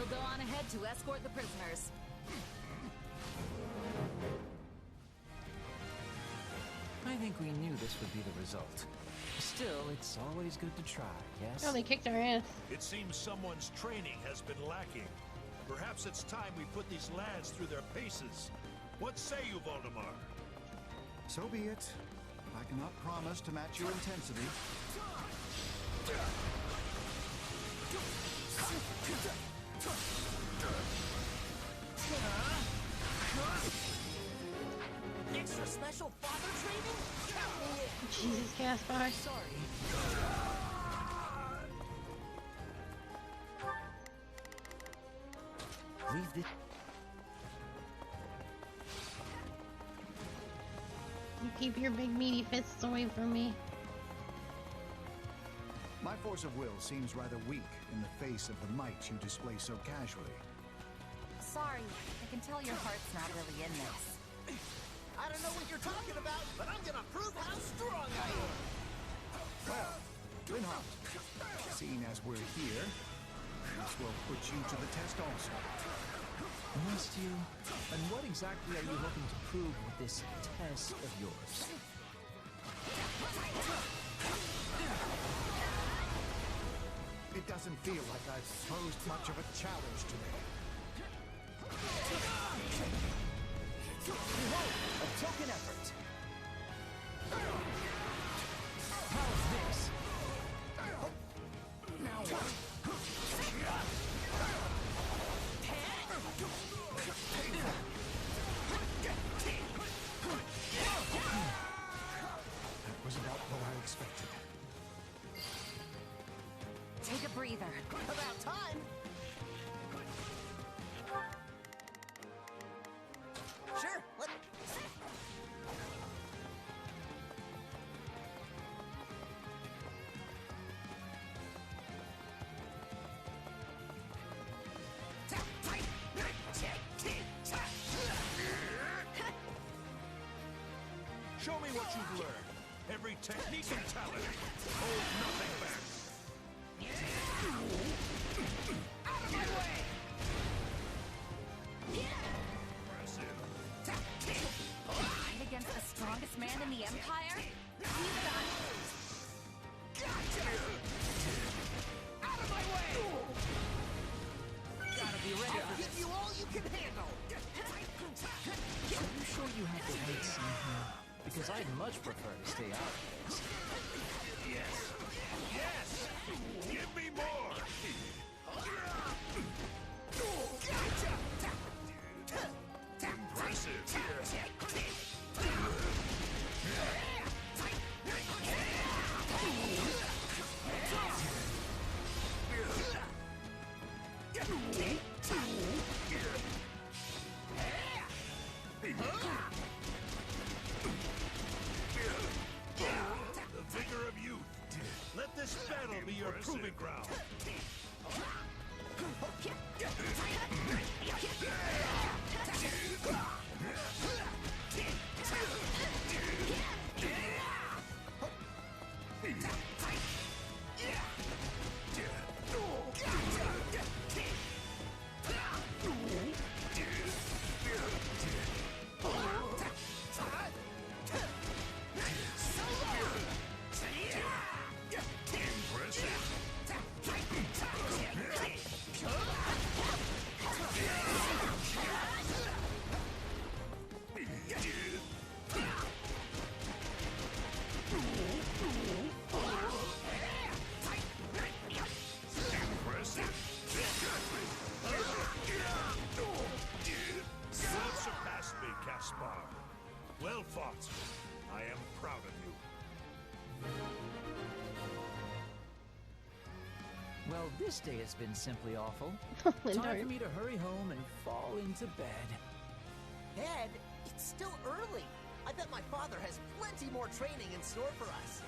go on ahead to escort the prisoners. I think we knew this would be the result. Still, it's always good to try, yes? Oh, they kicked our ass. It seems someone's training has been lacking. Perhaps it's time we put these lads through their paces. What say you, Voldemar? So be it. I cannot promise to match your intensity. Extra special father training? Jesus, Gaspar. Sorry. Leave this. You keep your big meaty fists away from me. My force of will seems rather weak in the face of the might you display so casually. Sorry, I can tell your heart's not really in this. I don't know what you're talking about, but I'm gonna prove how strong I am. Well, Linhardt, seeing as we're here, this will put you to the test also. Must you? And what exactly are you hoping to prove with this test of yours? It doesn't feel like I've posed much of a challenge today. Behold, a token effort. How's this? Now what? That was about what I expected. Take a breather. About time. Sure. Show me what you've learned. Every technique and talent. Hold nothing back. Out of my way! Fight against the strongest man in the Empire? You've got Gotcha! Out of my way! Gotta be ready I'll give you all you can handle! Are you sure you have the right scene here? Because I'd much prefer to stay out of this. Yes! Yes! Give me more! Gotcha! Impressive! The vigor of youth. Let this battle be your proving ground. Well fought. I am proud of you. Well, this day has been simply awful. Time for me to hurry home and fall into bed. Ed, it's still early. I bet my father has plenty more training in store for us.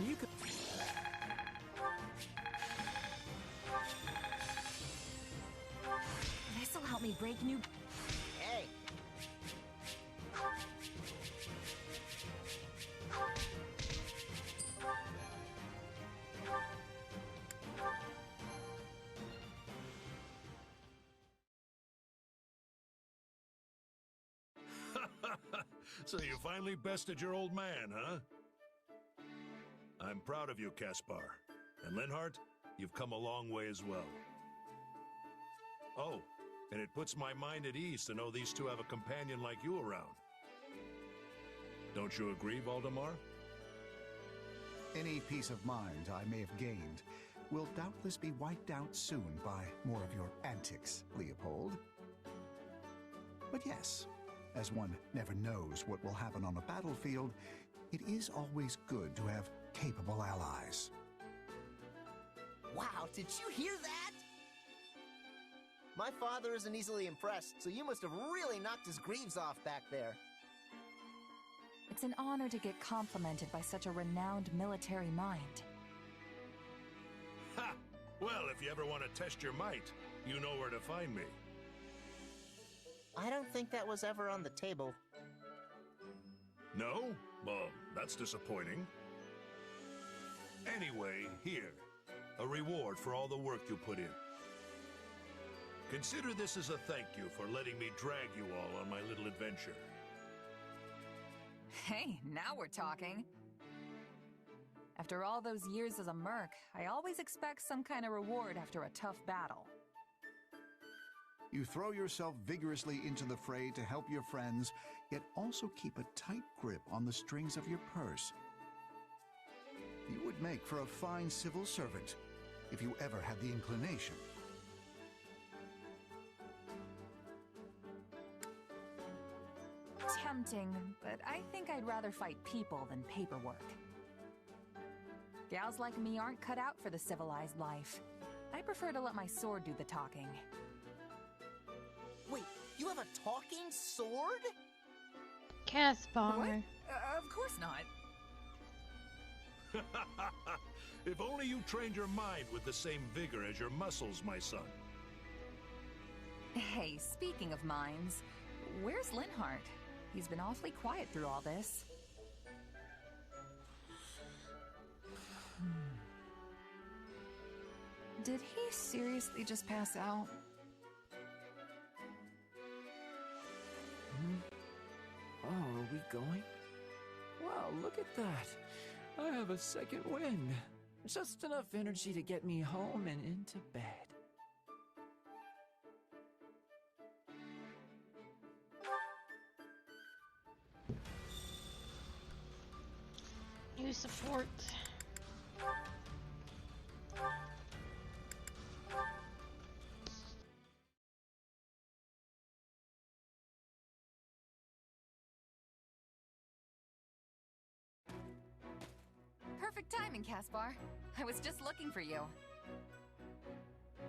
You could... This'll help me break new... Hey! So you finally bested your old man, huh? I'm proud of you, Caspar. And Linhardt, you've come a long way as well. Oh, and it puts my mind at ease to know these two have a companion like you around. Don't you agree, Valdemar? Any peace of mind I may have gained will doubtless be wiped out soon by more of your antics, Leopold. But yes, as one never knows what will happen on a battlefield, it is always good to have capable allies. Wow, did you hear that? My father isn't easily impressed, so you must have really knocked his greaves off back there. It's an honor to get complimented by such a renowned military mind. Ha! Well, if you ever want to test your might, you know where to find me. I don't think that was ever on the table. No? Well, that's disappointing. Anyway, here. A reward for all the work you put in. Consider this as a thank you for letting me drag you all on my little adventure. Hey, now we're talking. After all those years as a merc, I always expect some kind of reward after a tough battle. You throw yourself vigorously into the fray to help your friends, yet also keep a tight grip on the strings of your purse. You would make for a fine civil servant, if you ever had the inclination. Tempting, but I think I'd rather fight people than paperwork. Gals like me aren't cut out for the civilized life. I prefer to let my sword do the talking. Wait, you have a talking sword? Caspar. What? Of course not. If only you trained your mind with the same vigor as your muscles, my son. Hey, speaking of minds, where's Linhardt? He's been awfully quiet through all this. Did he seriously just pass out? Oh, are we going? Wow, look at that. I have a second wind. Just enough energy to get me home and into bed. New support. Perfect timing, Caspar. I was just looking for you.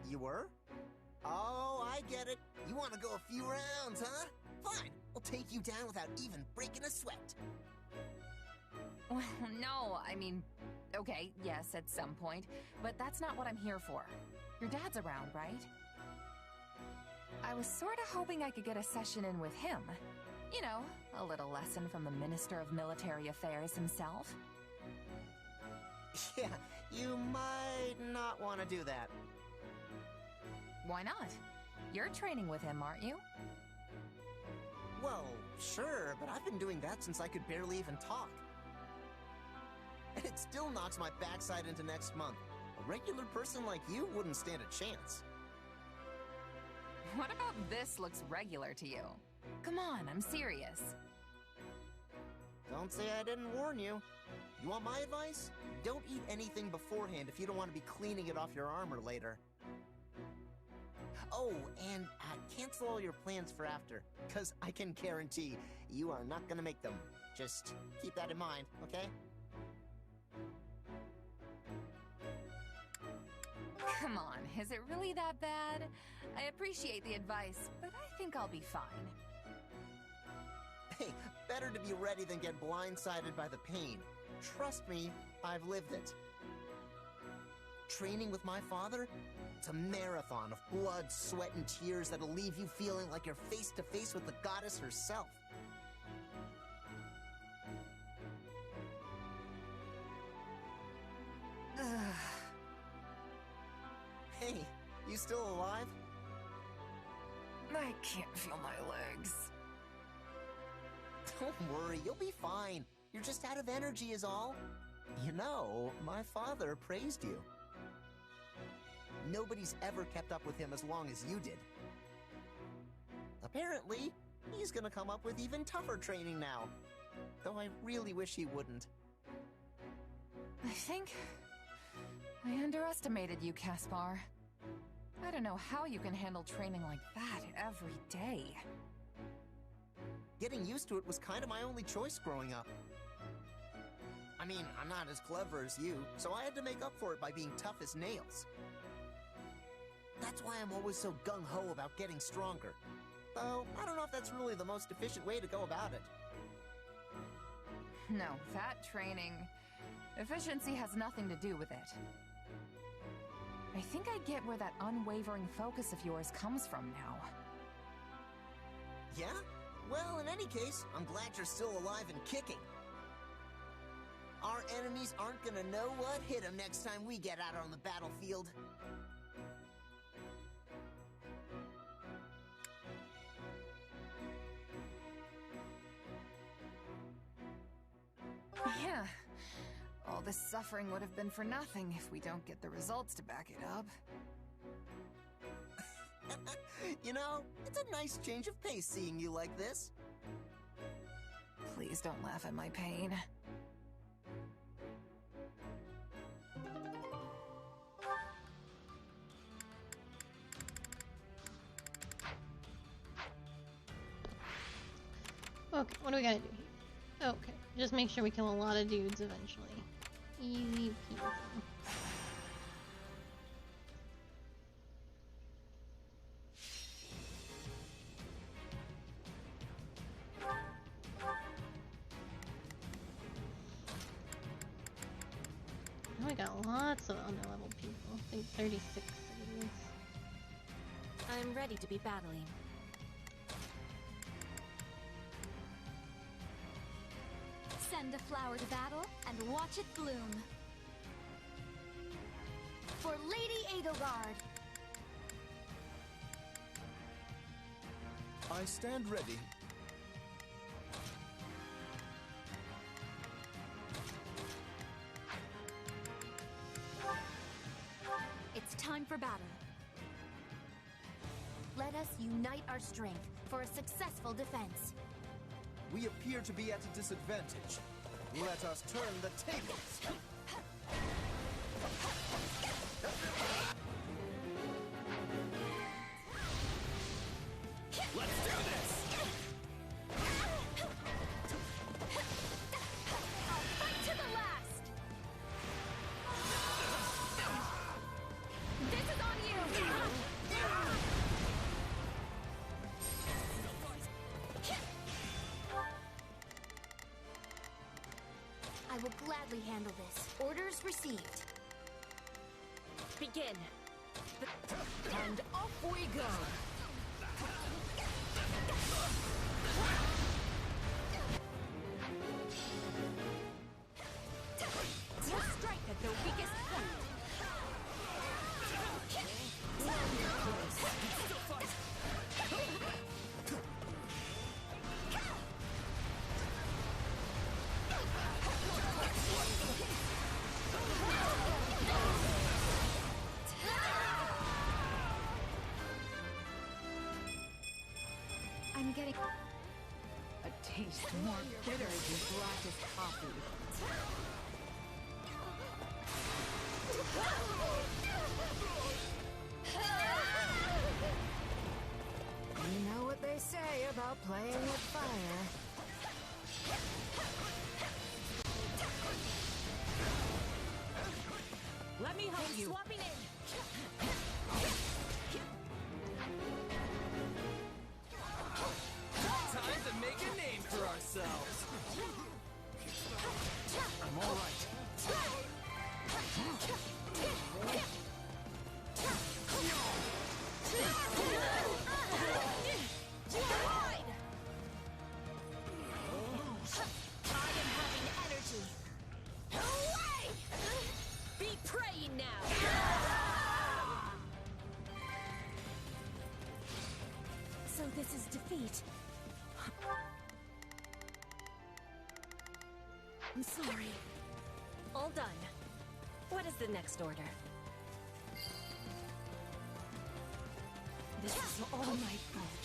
You were? Oh, I get it. You want to go a few rounds, huh? Fine, I'll take you down without even breaking a sweat. Well, no, I mean, okay, yes, at some point, but that's not what I'm here for. Your dad's around, right? I was sort of hoping I could get a session in with him. You know, a little lesson from the Minister of Military Affairs himself. Yeah, you might not want to do that. Why not? You're training with him, aren't you? Well, sure, but I've been doing that since I could barely even talk. And it still knocks my backside into next month. A regular person like you wouldn't stand a chance. What about this looks regular to you? Come on, I'm serious. Don't say I didn't warn you. You want my advice? Don't eat anything beforehand if you don't want to be cleaning it off your armor later. Oh, and cancel all your plans for after, because I can guarantee you are not going to make them. Just keep that in mind, okay? Come on, is it really that bad? I appreciate the advice, but I think I'll be fine. Hey, better to be ready than get blindsided by the pain. Trust me, I've lived it. training with my father? It's a marathon of blood, sweat, and tears that'll leave you feeling like you're face to face with the goddess herself. Hey, you still alive? I can't feel my legs. Don't worry, you'll be fine. You're just out of energy is all. You know, my father praised you. Nobody's ever kept up with him as long as you did. Apparently, he's gonna come up with even tougher training now. Though I really wish he wouldn't. I think I underestimated you, Caspar. I don't know how you can handle training like that every day. Getting used to it was kind of my only choice growing up. I mean, I'm not as clever as you, so I had to make up for it by being tough as nails. That's why I'm always so gung-ho about getting stronger. Though, I don't know if that's really the most efficient way to go about it. No, that training... efficiency has nothing to do with it. I think I get where that unwavering focus of yours comes from now. Yeah? Well, in any case, I'm glad you're still alive and kicking. Our enemies aren't gonna know what hit them next time we get out on the battlefield. Yeah. All this suffering would have been for nothing if we don't get the results to back it up. You know, it's a nice change of pace seeing you like this. Please don't laugh at my pain. Okay, what do we gotta do here? Okay, just make sure we kill a lot of dudes eventually. Easy peasy. Oh, we got lots of underleveled people. I think 36 cities. I'm ready to be battling. Send a flower to battle and watch it bloom. For Lady Edelgard. I stand ready. It's time for battle. Let us unite our strength for a successful defense. We appear to be at a disadvantage. Let us turn the tables. Let's do this! I'll fight to the last! This is on you! I will gladly handle this. Orders received. Begin. And off we go. We'll strike at the weakest point. I'm getting A taste more bitter than blackest coffee. You know what they say about playing with fire. Let me help you. Swapping in. Time to make a name for ourselves. I'm all right. So this is defeat. I'm sorry. All done. What is the next order? This is all my fault.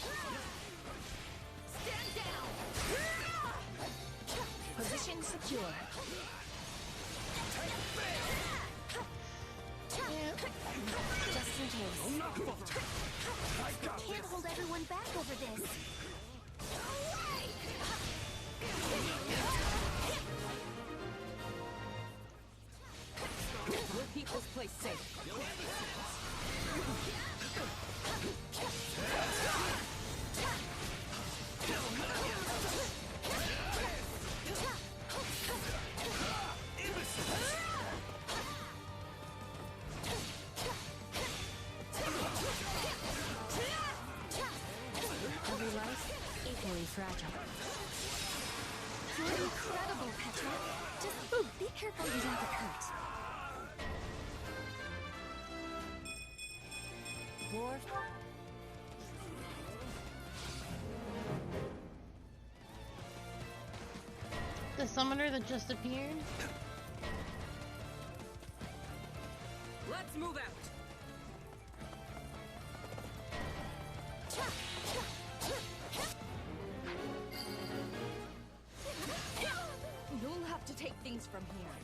Stand down! Position secure. Just in case. Can't hold everyone back over this. We'll keep this place safe. Every life, equally fragile. You're incredible, Petra. Just be careful you don't get hurt. Ward? The summoner that just appeared? Let's move out. You'll have to take things from here.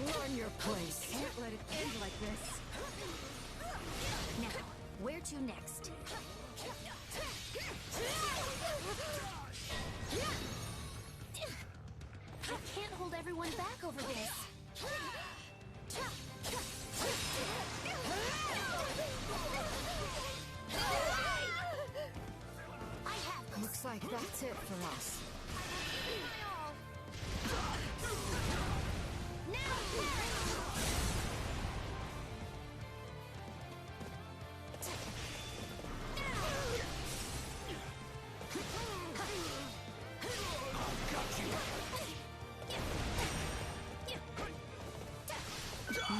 Learn your place. Can't let it end like this. Now, where to next? I can't hold everyone back over this. Looks like that's it for us.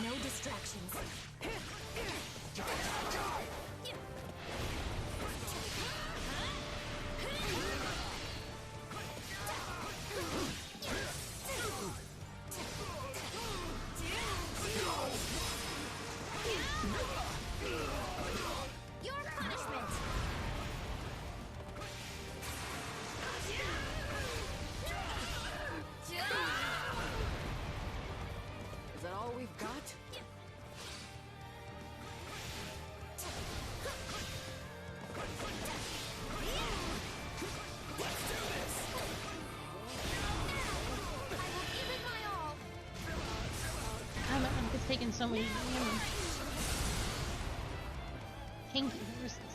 No distractions. Your punishment. Is that all we've got? I'm just taking so many damage. Thank you, versus.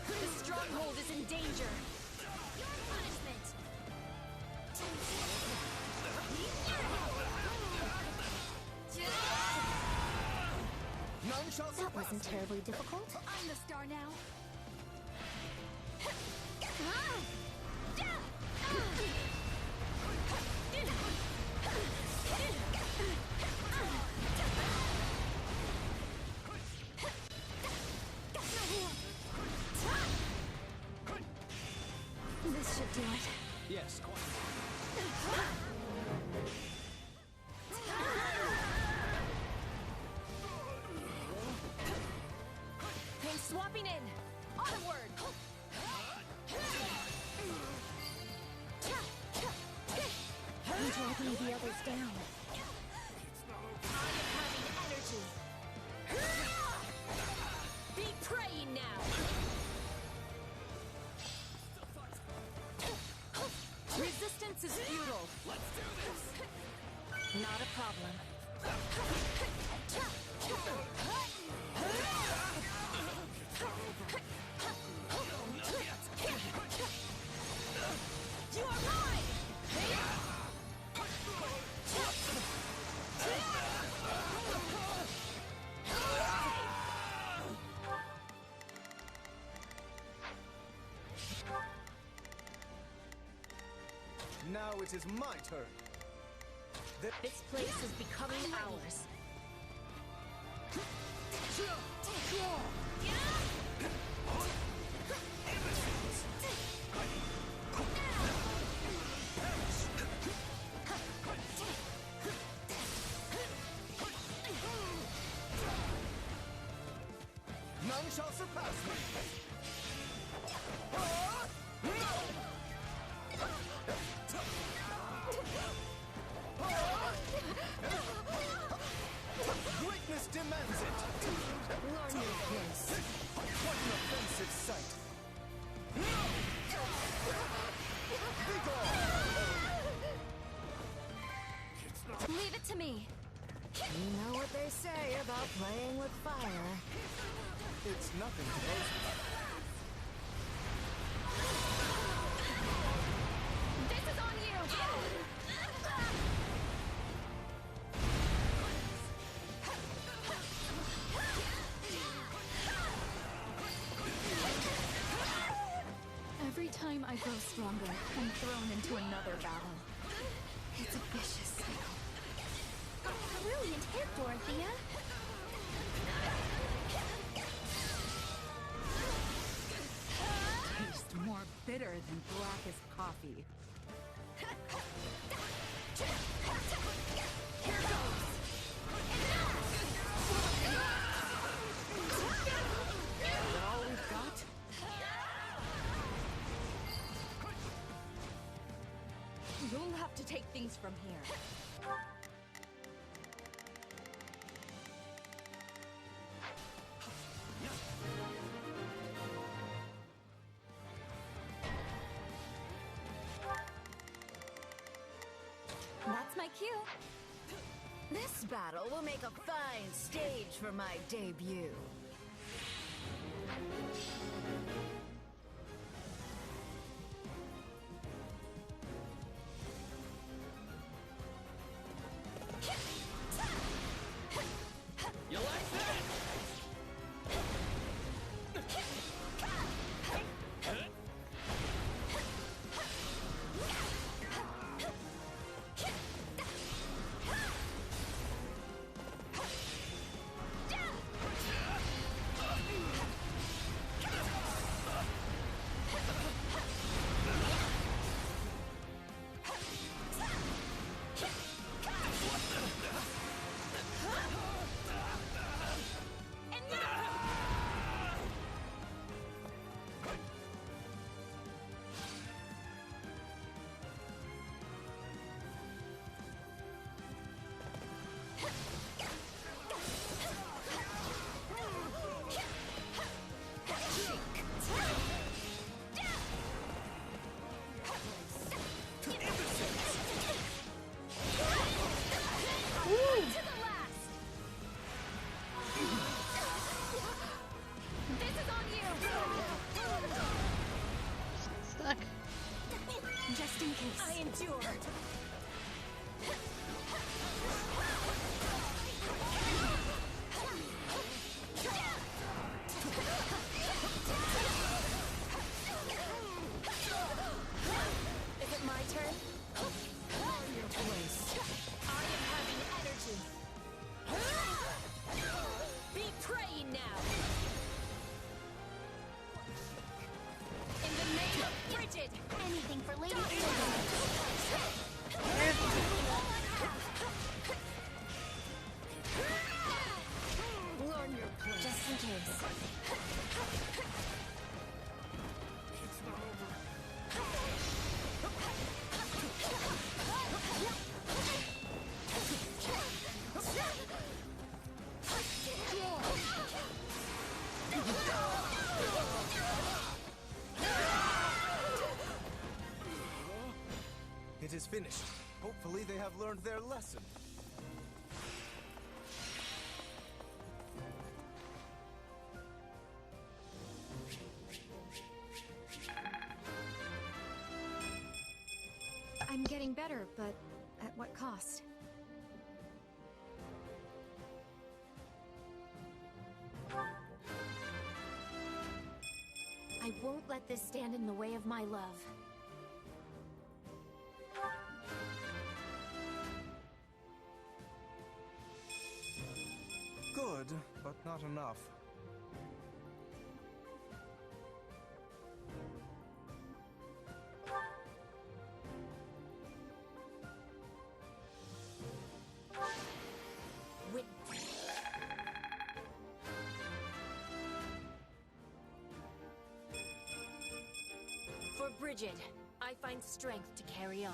The stronghold is in danger. Your punishment. That wasn't terribly difficult. I'm the star now. This should do it. Yes, quite. Hey, swapping in. Onward. I'm dragging the others down. I am having energy. Be praying now. Resistance is futile. Let's do this. Not a problem. Now it is my turn. This place is becoming ours. None shall surpass me! Greatness demands it! Learn your place. What an offensive sight! Leave it to me. You know what they say about playing with fire. It's nothing to boast about. This is on you! Every time I grow stronger, I'm thrown into another battle. It's a vicious cycle. A brilliant hit, Dorothea! Taste more bitter than blackest coffee. Here goes! Is that all we've got? You'll have to take things from here. That's my cue. This battle will make a fine stage for my debut. You like that? Just in case. I endured. Is it my turn? Learn your place. I am having energy. Be praying now. In the name of Bridget, anything for Lady Learn your place. Just in case. It's not over. It is finished. Hopefully they have learned their lesson. I'm getting better, but at what cost? I won't let this stand in the way of my love. Good, but not enough. For Bridget, I find strength to carry on.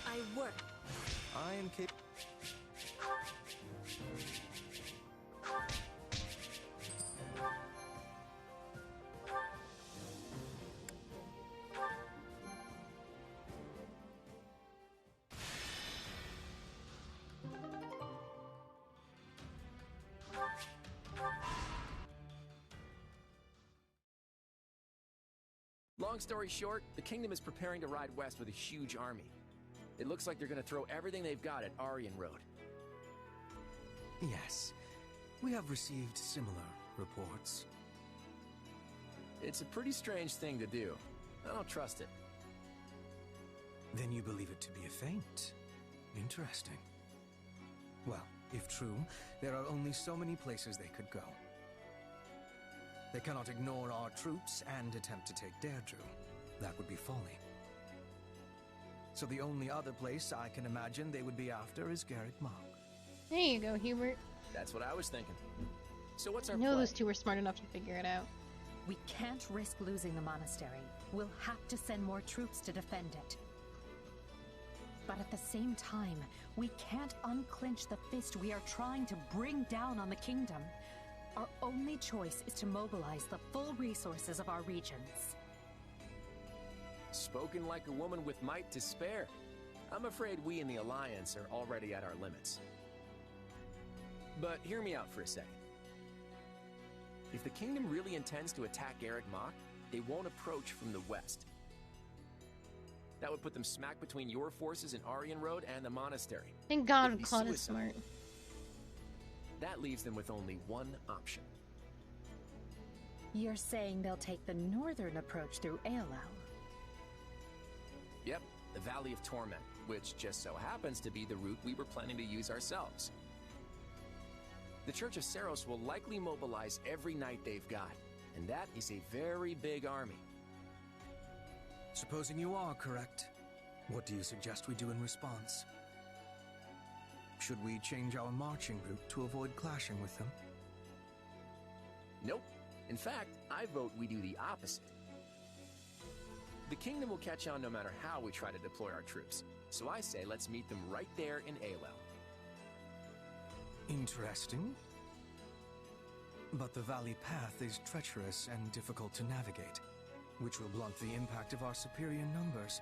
I work. I am capable. Long story short, the kingdom is preparing to ride west with a huge army. It looks like they're going to throw everything they've got at Aryan Road. Yes, we have received similar reports. It's a pretty strange thing to do. I don't trust it. Then you believe it to be a feint. Interesting. Well, if true, there are only so many places they could go. They cannot ignore our troops and attempt to take Deirdre. That would be folly. So the only other place I can imagine they would be after is Garrick Mach. There you go, Hubert. That's what I was thinking. So what's our I know play? those two were smart enough to figure it out. We can't risk losing the monastery. We'll have to send more troops to defend it. But at the same time, we can't unclench the fist we are trying to bring down on the kingdom. Our only choice is to mobilize the full resources of our regions. Spoken like a woman with might to spare. I'm afraid we in the Alliance are already at our limits. But hear me out for a second. If the kingdom really intends to attack Garrick Mach, they won't approach from the west. That would put them smack between your forces in Aryan Road and the monastery. Thank God Claude is smart. That leaves them with only one option. You're saying they'll take the northern approach through Aelel? Yep, the Valley of Torment, which just so happens to be the route we were planning to use ourselves. The Church of Seros will likely mobilize every knight they've got, and that is a very big army. Supposing you are correct, what do you suggest we do in response? Should we change our marching route to avoid clashing with them? Nope. In fact, I vote we do the opposite. The kingdom will catch on no matter how we try to deploy our troops, so I say let's meet them right there in Aelel. Interesting. But the valley path is treacherous and difficult to navigate, which will blunt the impact of our superior numbers.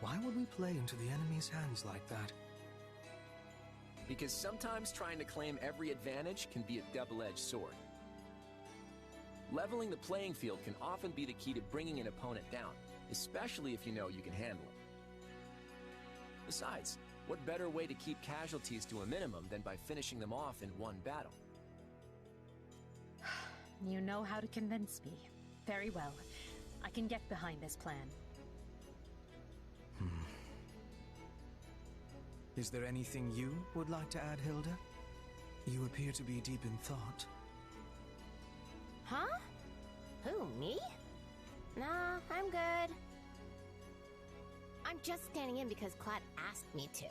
Why would we play into the enemy's hands like that? Because sometimes trying to claim every advantage can be a double-edged sword. Leveling the playing field can often be the key to bringing an opponent down, especially if you know you can handle it. Besides, what better way to keep casualties to a minimum than by finishing them off in one battle? You know how to convince me. Very well. I can get behind this plan. Is there anything you would like to add, Hilda? You appear to be deep in thought. Huh? Who, me? Nah, I'm good. I'm just standing in because Claude asked me to.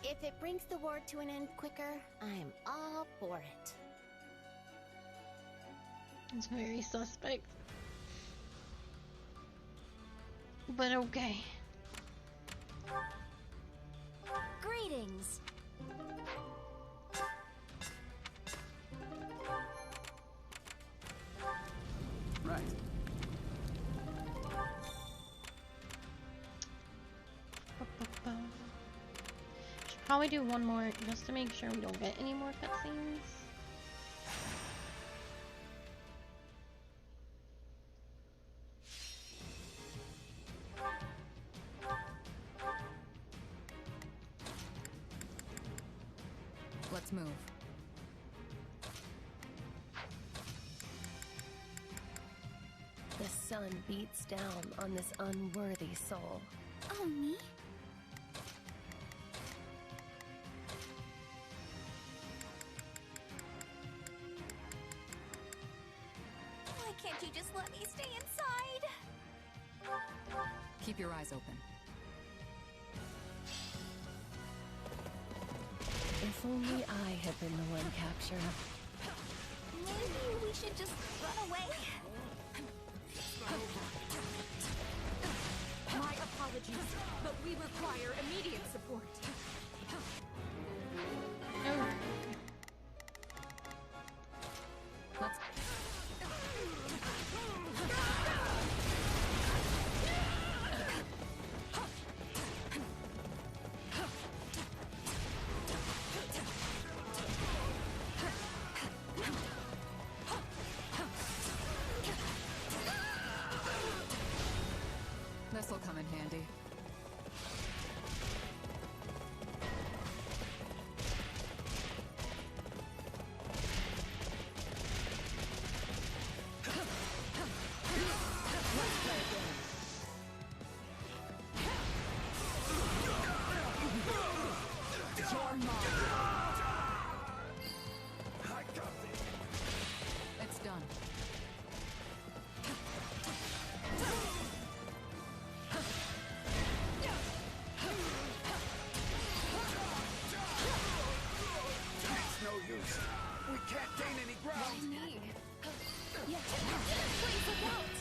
If it brings the war to an end quicker, I'm all for it. It's very suspect. But okay. Greetings. Right. Should probably do one more just to make sure we don't get any more cutscenes. Let's move. The sun beats down on this unworthy soul. Oh, me? Why can't you just let me stay inside? Keep your eyes open. If only I had been the one captured. Maybe we should just run away? My apologies, but we require immediate support. Let's... This'll come in handy. It's done. It's no use. We can't gain any ground. Why me? Yeah. Please look out!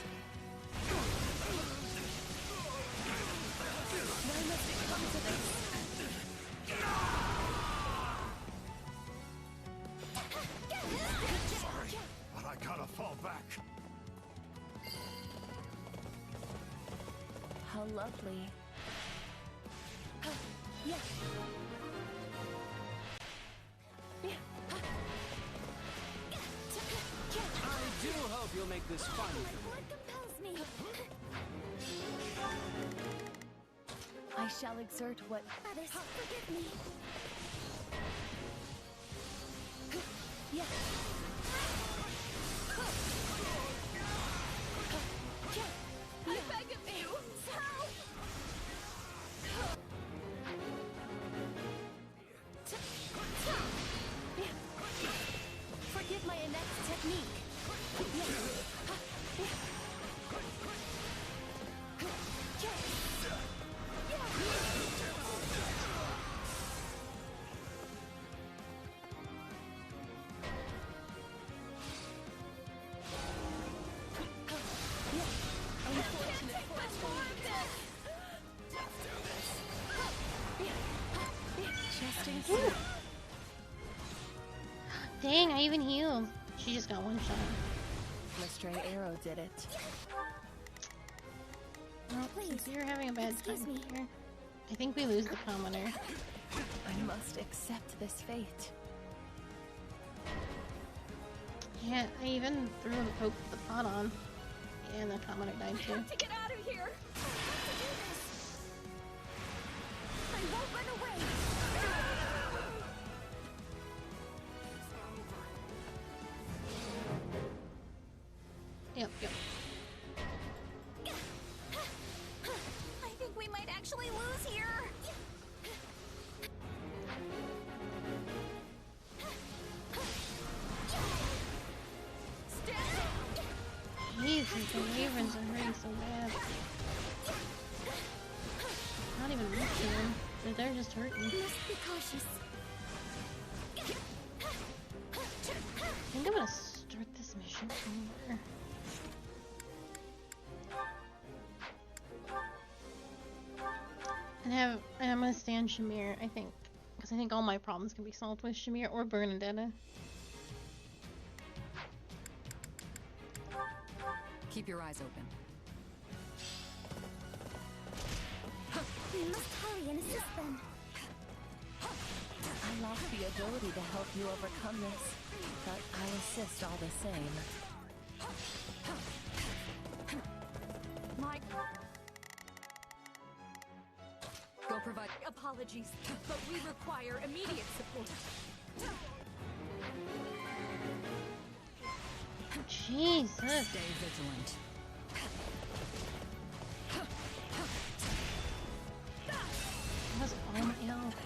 Why must it come to this? Sorry, but I gotta fall back. How lovely. Yeah. I do hope you'll make this fun. Blood compels me. I shall exert what... Others, forgive me. Yeah. I beg of you! Help! Forgive my inept technique. Dang, I even healed. She just got one shot. The stray arrow did it. Well, since you're having a bad time here, I think we lose the commoner. I must accept this fate. Yeah, I even threw the pot on. Yeah, and the commoner died too. To get out of here! I won't run away! Yep. I think we might actually lose here! Jesus, the ravens are hurting so bad. Not even reaching them. They're just hurting. Must be cautious. I think I'm gonna start this mission somewhere. And I'm gonna stay on Shamir, I think. Because I think all my problems can be solved with Shamir or Bernadetta. Keep your eyes open. We must hurry and assist them. I lack the ability to help you overcome this, but I'll assist all the same. Go provide apologies, but we require immediate support. Jesus. Stay vigilant. That was all my health.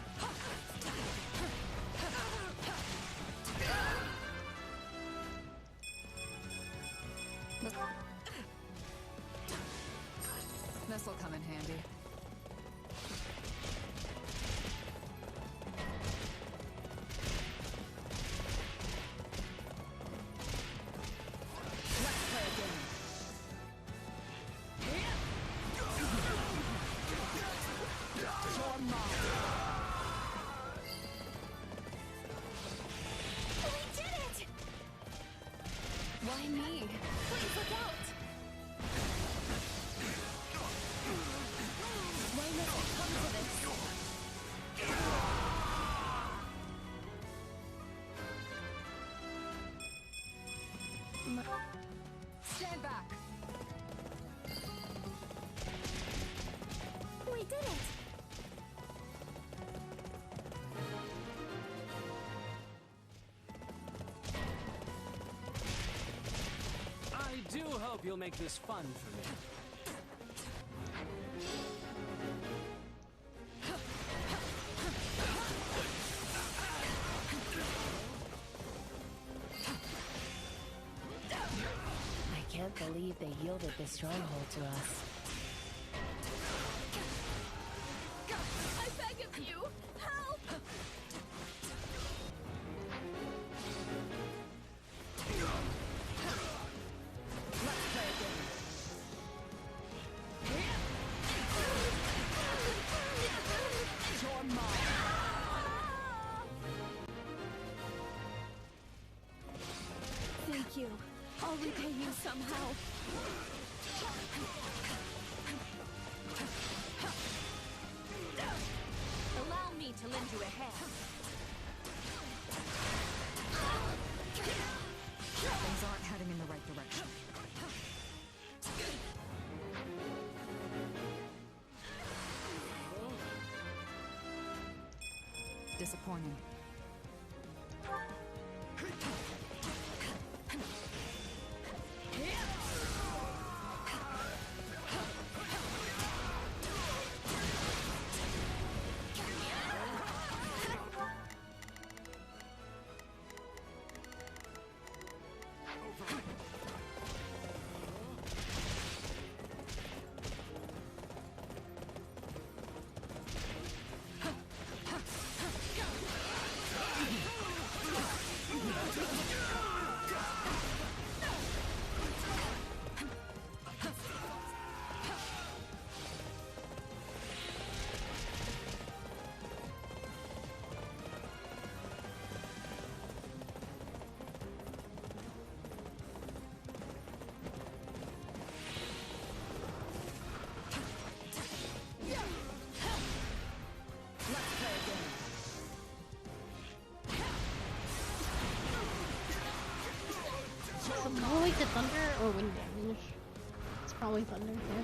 This'll come in handy. Why me? Please look out! Why must it come to this? Stand back! We did it! I do hope you'll make this fun for me. I can't believe they yielded this stronghold to us. I beg of you, help! Thank you. I'll repay you somehow. Allow me to lend you a hand. Things aren't heading in the right direction. Disappointing. More like the thunder or wind damage. It's probably thunder here.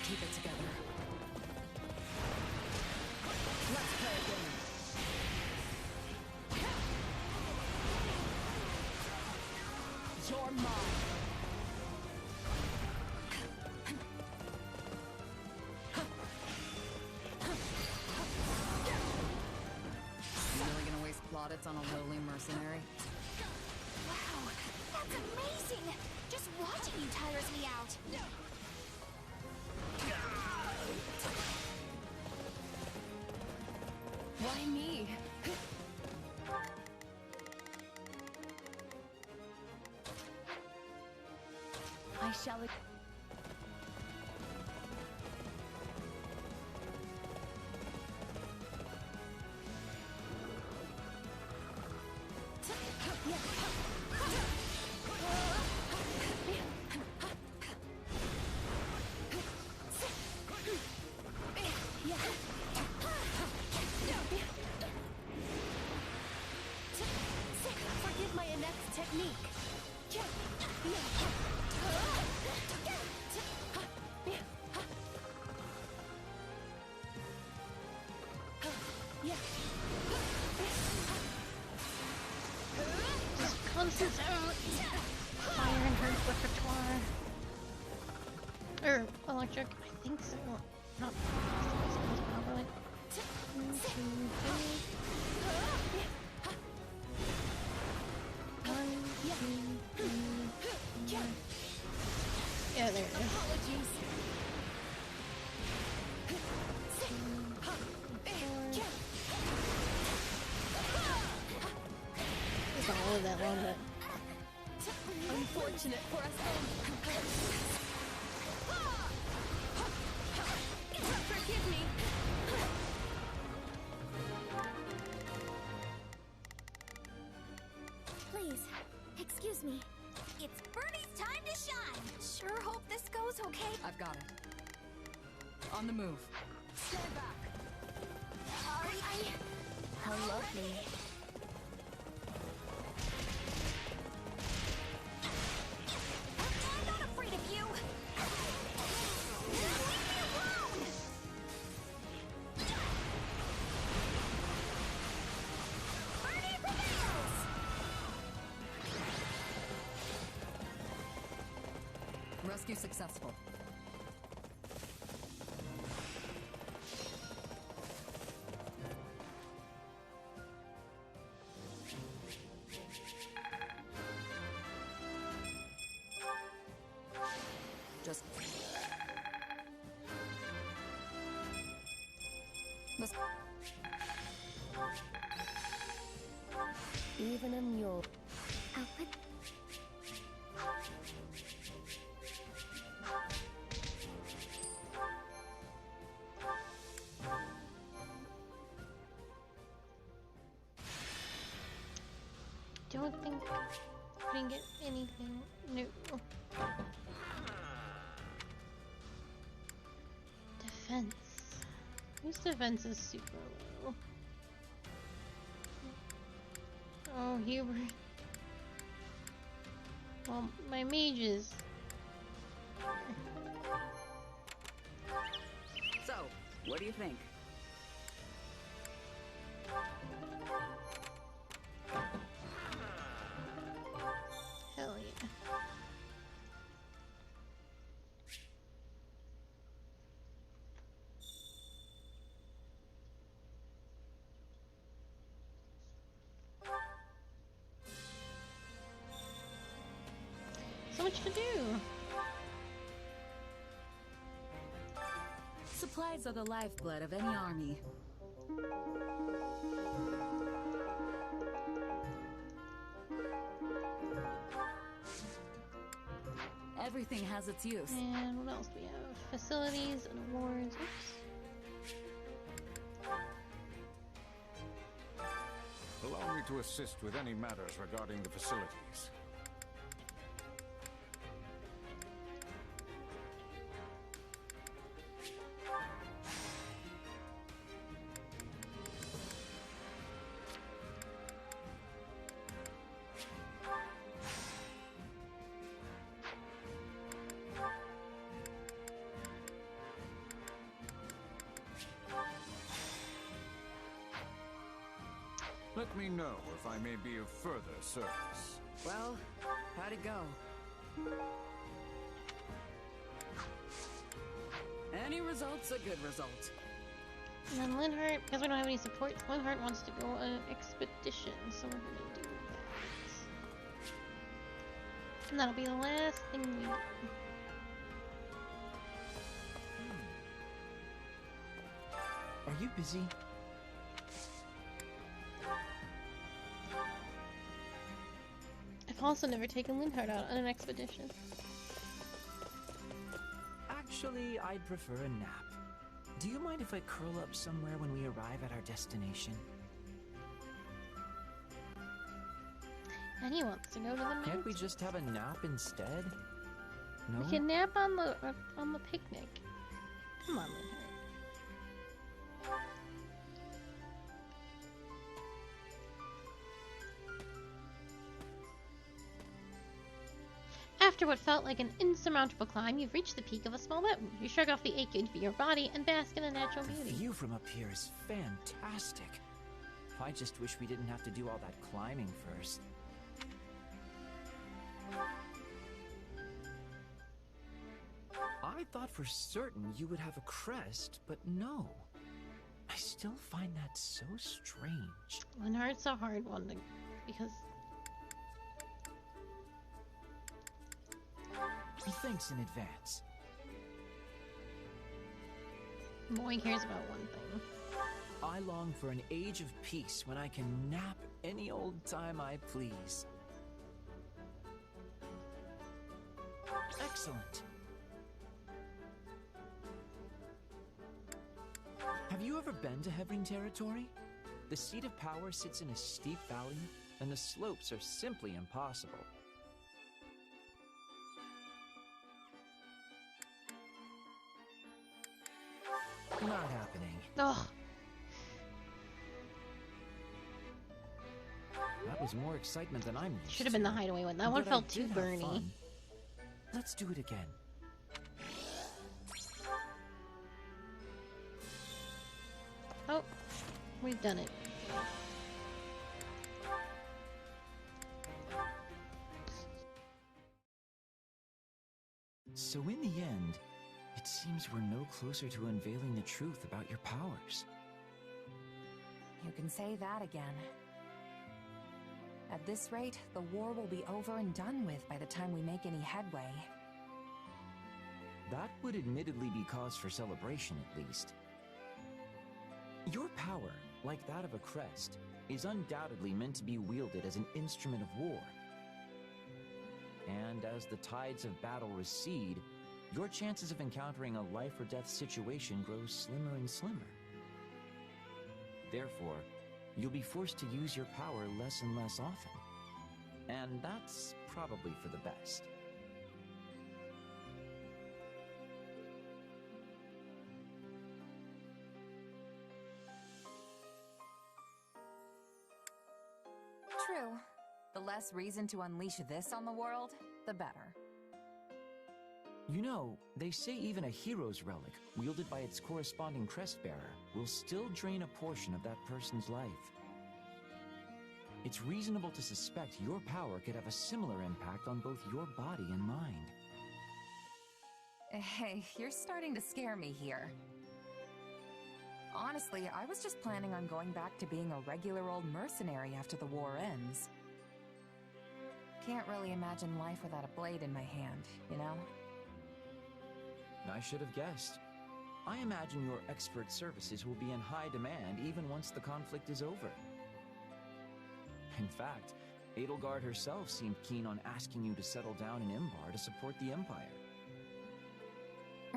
Keep it together. Let's play a game. You're mine. Really gonna waste plaudits on a lowly mercenary? Wow, that's amazing! Just watching you tires me out. Why me? I shall... Forgive my inept technique. balances out fire in her repertoire. Or electric, I think so. Not probably. Yeah, there it is. Apologies. It's all of that long, but unfortunate for us all. Forgive me. Please, excuse me. It's Bernie's time to shine. Sure hope this goes okay. I've got it. On the move. Stand back. How lovely. I'm not afraid of you. Leave me alone. Bernie prevails. Rescue successful. Just... Even a mule. I'll put... don't think I can get anything new. Defense. Whose defense is super low? Oh, Hubert. Well, my mages. So, what do you think? Hell yeah. So much to do. Supplies are the lifeblood of any army. Everything has its use. And what else do we have? Facilities and awards. Oops. Allow me to assist with any matters regarding the facilities. Let me know if I may be of further service. Well, how'd it go? Any result's a good result. And then Linhart, because we don't have any support, Linhart wants to go on an expedition, so we're gonna do that. And that'll be the last thing we do. Are you busy? I've also never taken Linhart out on an expedition. Actually, I'd prefer a nap. Do you mind if I curl up somewhere when we arrive at our destination? And he wants to go to the mountain. Can't we just have a nap instead? No? We can nap on the picnic. Come on, Linhart. After what felt like an insurmountable climb, you've reached the peak of a small mountain. You shrug off the aching for your body and bask in the natural beauty. The view from up here is fantastic. I just wish we didn't have to do all that climbing first. I thought for certain you would have a crest, but no. I still find that so strange. Linhardt's a hard one to, because... Thanks in advance. Boy cares about one thing. I long for an age of peace when I can nap any old time I please. Excellent. Have you ever been to Hevring territory? The seat of power sits in a steep valley, and the slopes are simply impossible. Not happening. Ugh. That was more excitement than I'm used Should have been the to. hideaway one. That one But felt I too did have burny. fun. Let's do it again. Oh, we've done it. So in the end, it seems we're no closer to unveiling the truth about your powers. You can say that again. At this rate, the war will be over and done with by the time we make any headway. That would admittedly be cause for celebration, at least. Your power, like that of a crest, is undoubtedly meant to be wielded as an instrument of war. And as the tides of battle recede, your chances of encountering a life-or-death situation grow slimmer and slimmer. Therefore, you'll be forced to use your power less and less often. And that's probably for the best. True. The less reason to unleash this on the world, the better. You know, they say even a hero's relic, wielded by its corresponding crest bearer, will still drain a portion of that person's life. It's reasonable to suspect your power could have a similar impact on both your body and mind. Hey, you're starting to scare me here. Honestly, I was just planning on going back to being a regular old mercenary after the war ends. Can't really imagine life without a blade in my hand, you know? I should have guessed. I imagine your expert services will be in high demand even once the conflict is over. In fact, Edelgard herself seemed keen on asking you to settle down in Imbar to support the Empire.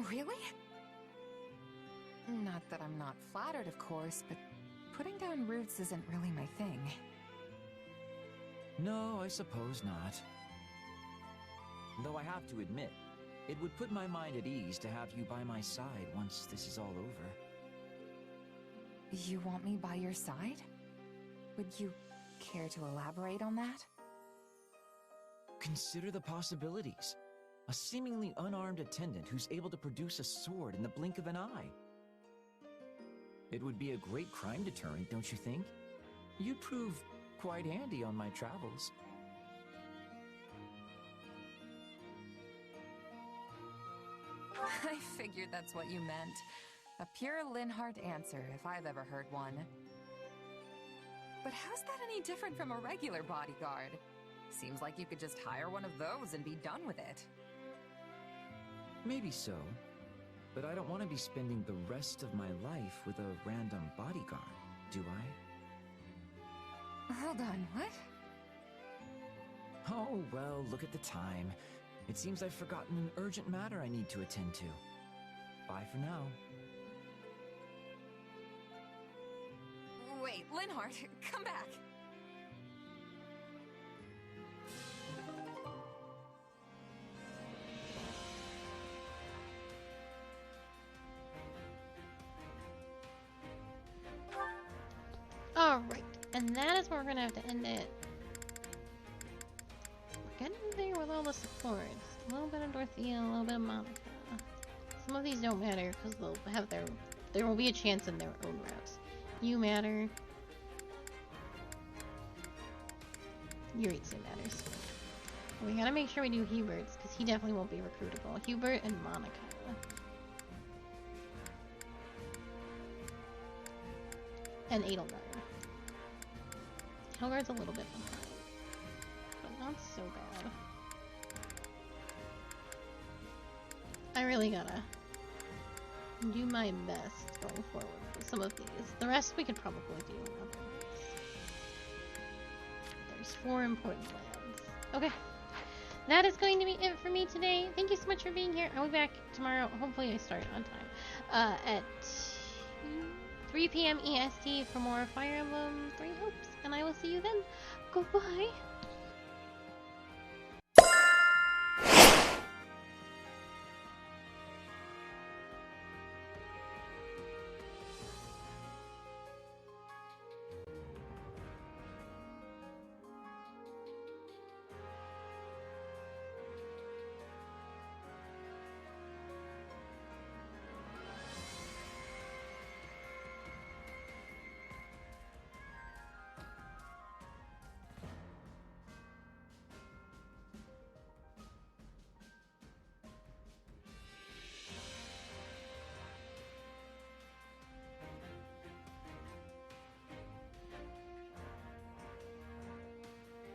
Really? Not that I'm not flattered, of course, but putting down roots isn't really my thing. No, I suppose not. Though I have to admit, it would put my mind at ease to have you by my side once this is all over. You want me by your side? Would you care to elaborate on that? Consider the possibilities. A seemingly unarmed attendant who's able to produce a sword in the blink of an eye. It would be a great crime deterrent, don't you think? You'd prove quite handy on my travels. I figured that's what you meant. A pure Linhardt answer, if I've ever heard one. But how's that any different from a regular bodyguard? Seems like you could just hire one of those and be done with it. Maybe so, but I don't want to be spending the rest of my life with a random bodyguard, do I? Hold on, what? Oh, well, look at the time. It seems I've forgotten an urgent matter I need to attend to. Bye for now. Wait, Linhardt, come back! Alright, and that is where we're gonna have to end it. We're getting there with all the supports. A little bit of Dorothea, a little bit of Monica. Some of these don't matter because they'll have there will be a chance in their own routes. You matter. Eurytsia matters. We gotta make sure we do Hubert's, because he definitely won't be recruitable. Hubert and Monica. And Edelgard. Edelgard's a little bit behind, but not so bad. I really gotta do my best going forward with some of these. The rest we could probably do otherwise. There's 4 important lands. Okay. That is going to be it for me today. Thank you so much for being here. I'll be back tomorrow. Hopefully I start on time. At 3 p.m. EST for more Fire Emblem 3 Hopes. And I will see you then. Goodbye.